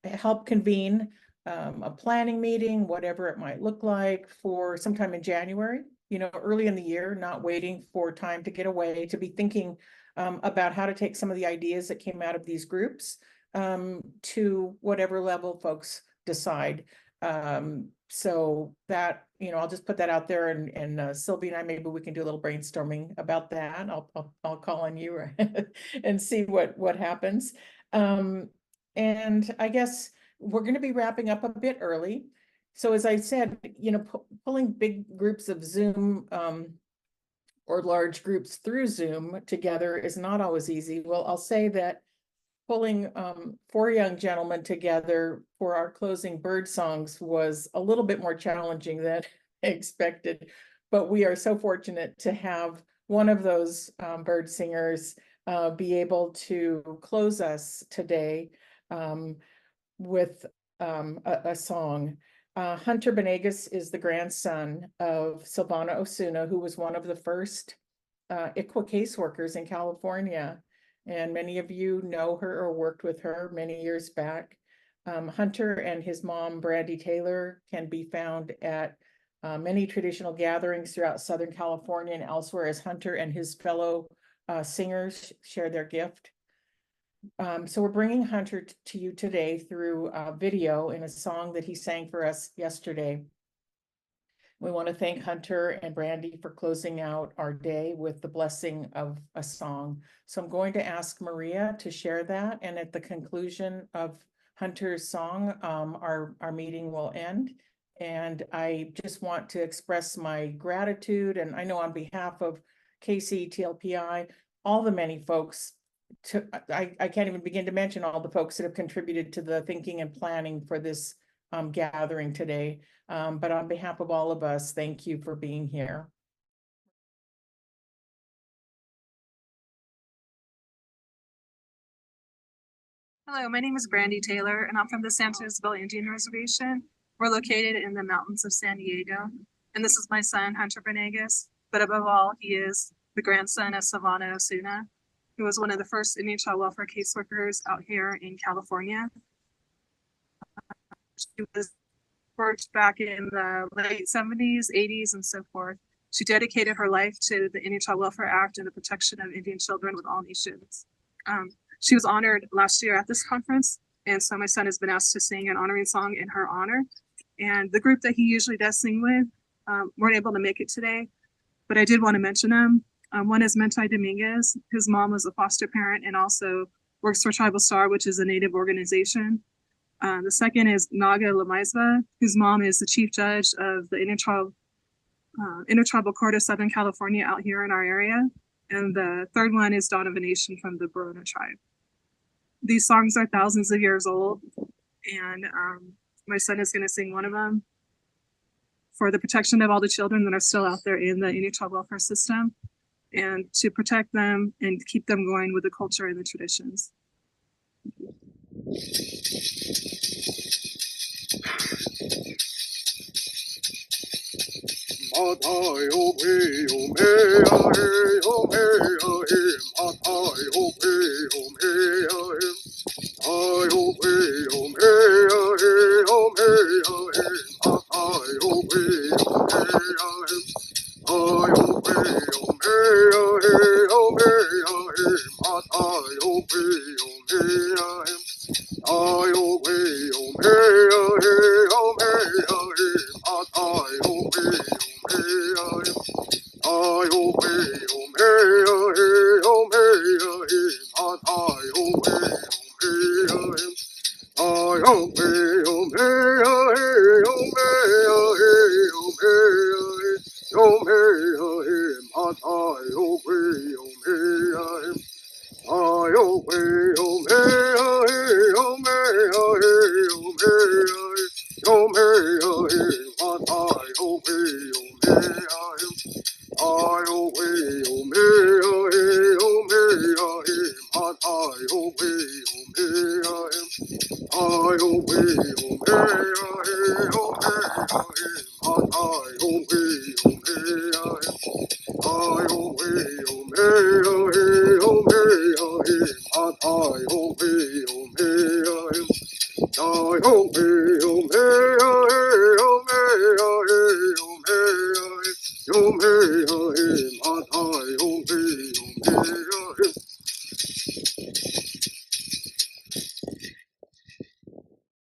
help convene a planning meeting, whatever it might look like, for sometime in January, you know, early in the year, not waiting for time to get away, to be thinking about how to take some of the ideas that came out of these groups to whatever level folks decide. So that, you know, I'll just put that out there, and Sylvie and I, maybe we can do a little brainstorming about that. I'll call on you and see what happens. And I guess we're going to be wrapping up a bit early. So as I said, you know, pulling big groups of Zoom or large groups through Zoom together is not always easy. Well, I'll say that pulling 4 young gentlemen together for our closing bird songs was a little bit more challenging than expected, but we are so fortunate to have one of those bird singers be able to close us today with a song. Hunter Benegas is the grandson of Silvana Osuna, who was one of the first ICWA caseworkers in California. And many of you know her or worked with her many years back. Hunter and his mom, Brandy Taylor, can be found at many traditional gatherings throughout Southern California and elsewhere, as Hunter and his fellow singers share their gift. So we're bringing Hunter to you today through video in a song that he sang for us yesterday. We want to thank Hunter and Brandy for closing out our day with the blessing of a song. So I'm going to ask Maria to share that, and at the conclusion of Hunter's song, our meeting will end. And I just want to express my gratitude, and I know on behalf of Casey, TLPI, all the many folks, I can't even begin to mention all the folks that have contributed to the thinking and planning for this gathering today. But on behalf of all of us, thank you for being here. Hello, my name is Brandy Taylor, and I'm from the Santa Isabel Indian Reservation. We're located in the mountains of San Diego, and this is my son, Hunter Benegas. but above all, he is the grandson of Savannah Osuna, who was one of the first Indian child welfare caseworkers out here in California. She was worked back in the late 70s, 80s, and so forth. She dedicated her life to the Indian Child Welfare Act and the protection of Indian children with all nations. She was honored last year at this conference, and so my son has been asked to sing an honoring song in her honor. And the group that he usually does sing with weren't able to make it today, but I did want to mention them. One is Mentai Dominguez. His mom was a foster parent and also works for Tribal Star, which is a Native organization. The second is Naga Lamaisva, whose mom is the chief judge of the Intertribal Court of Southern California out here in our area. And the third one is Dawn of a Nation from the Borona tribe. These songs are thousands of years old, and my son is going to sing one of them for the protection of all the children that are still out there in the Indian child welfare system, and to protect them and keep them going with the culture and the traditions.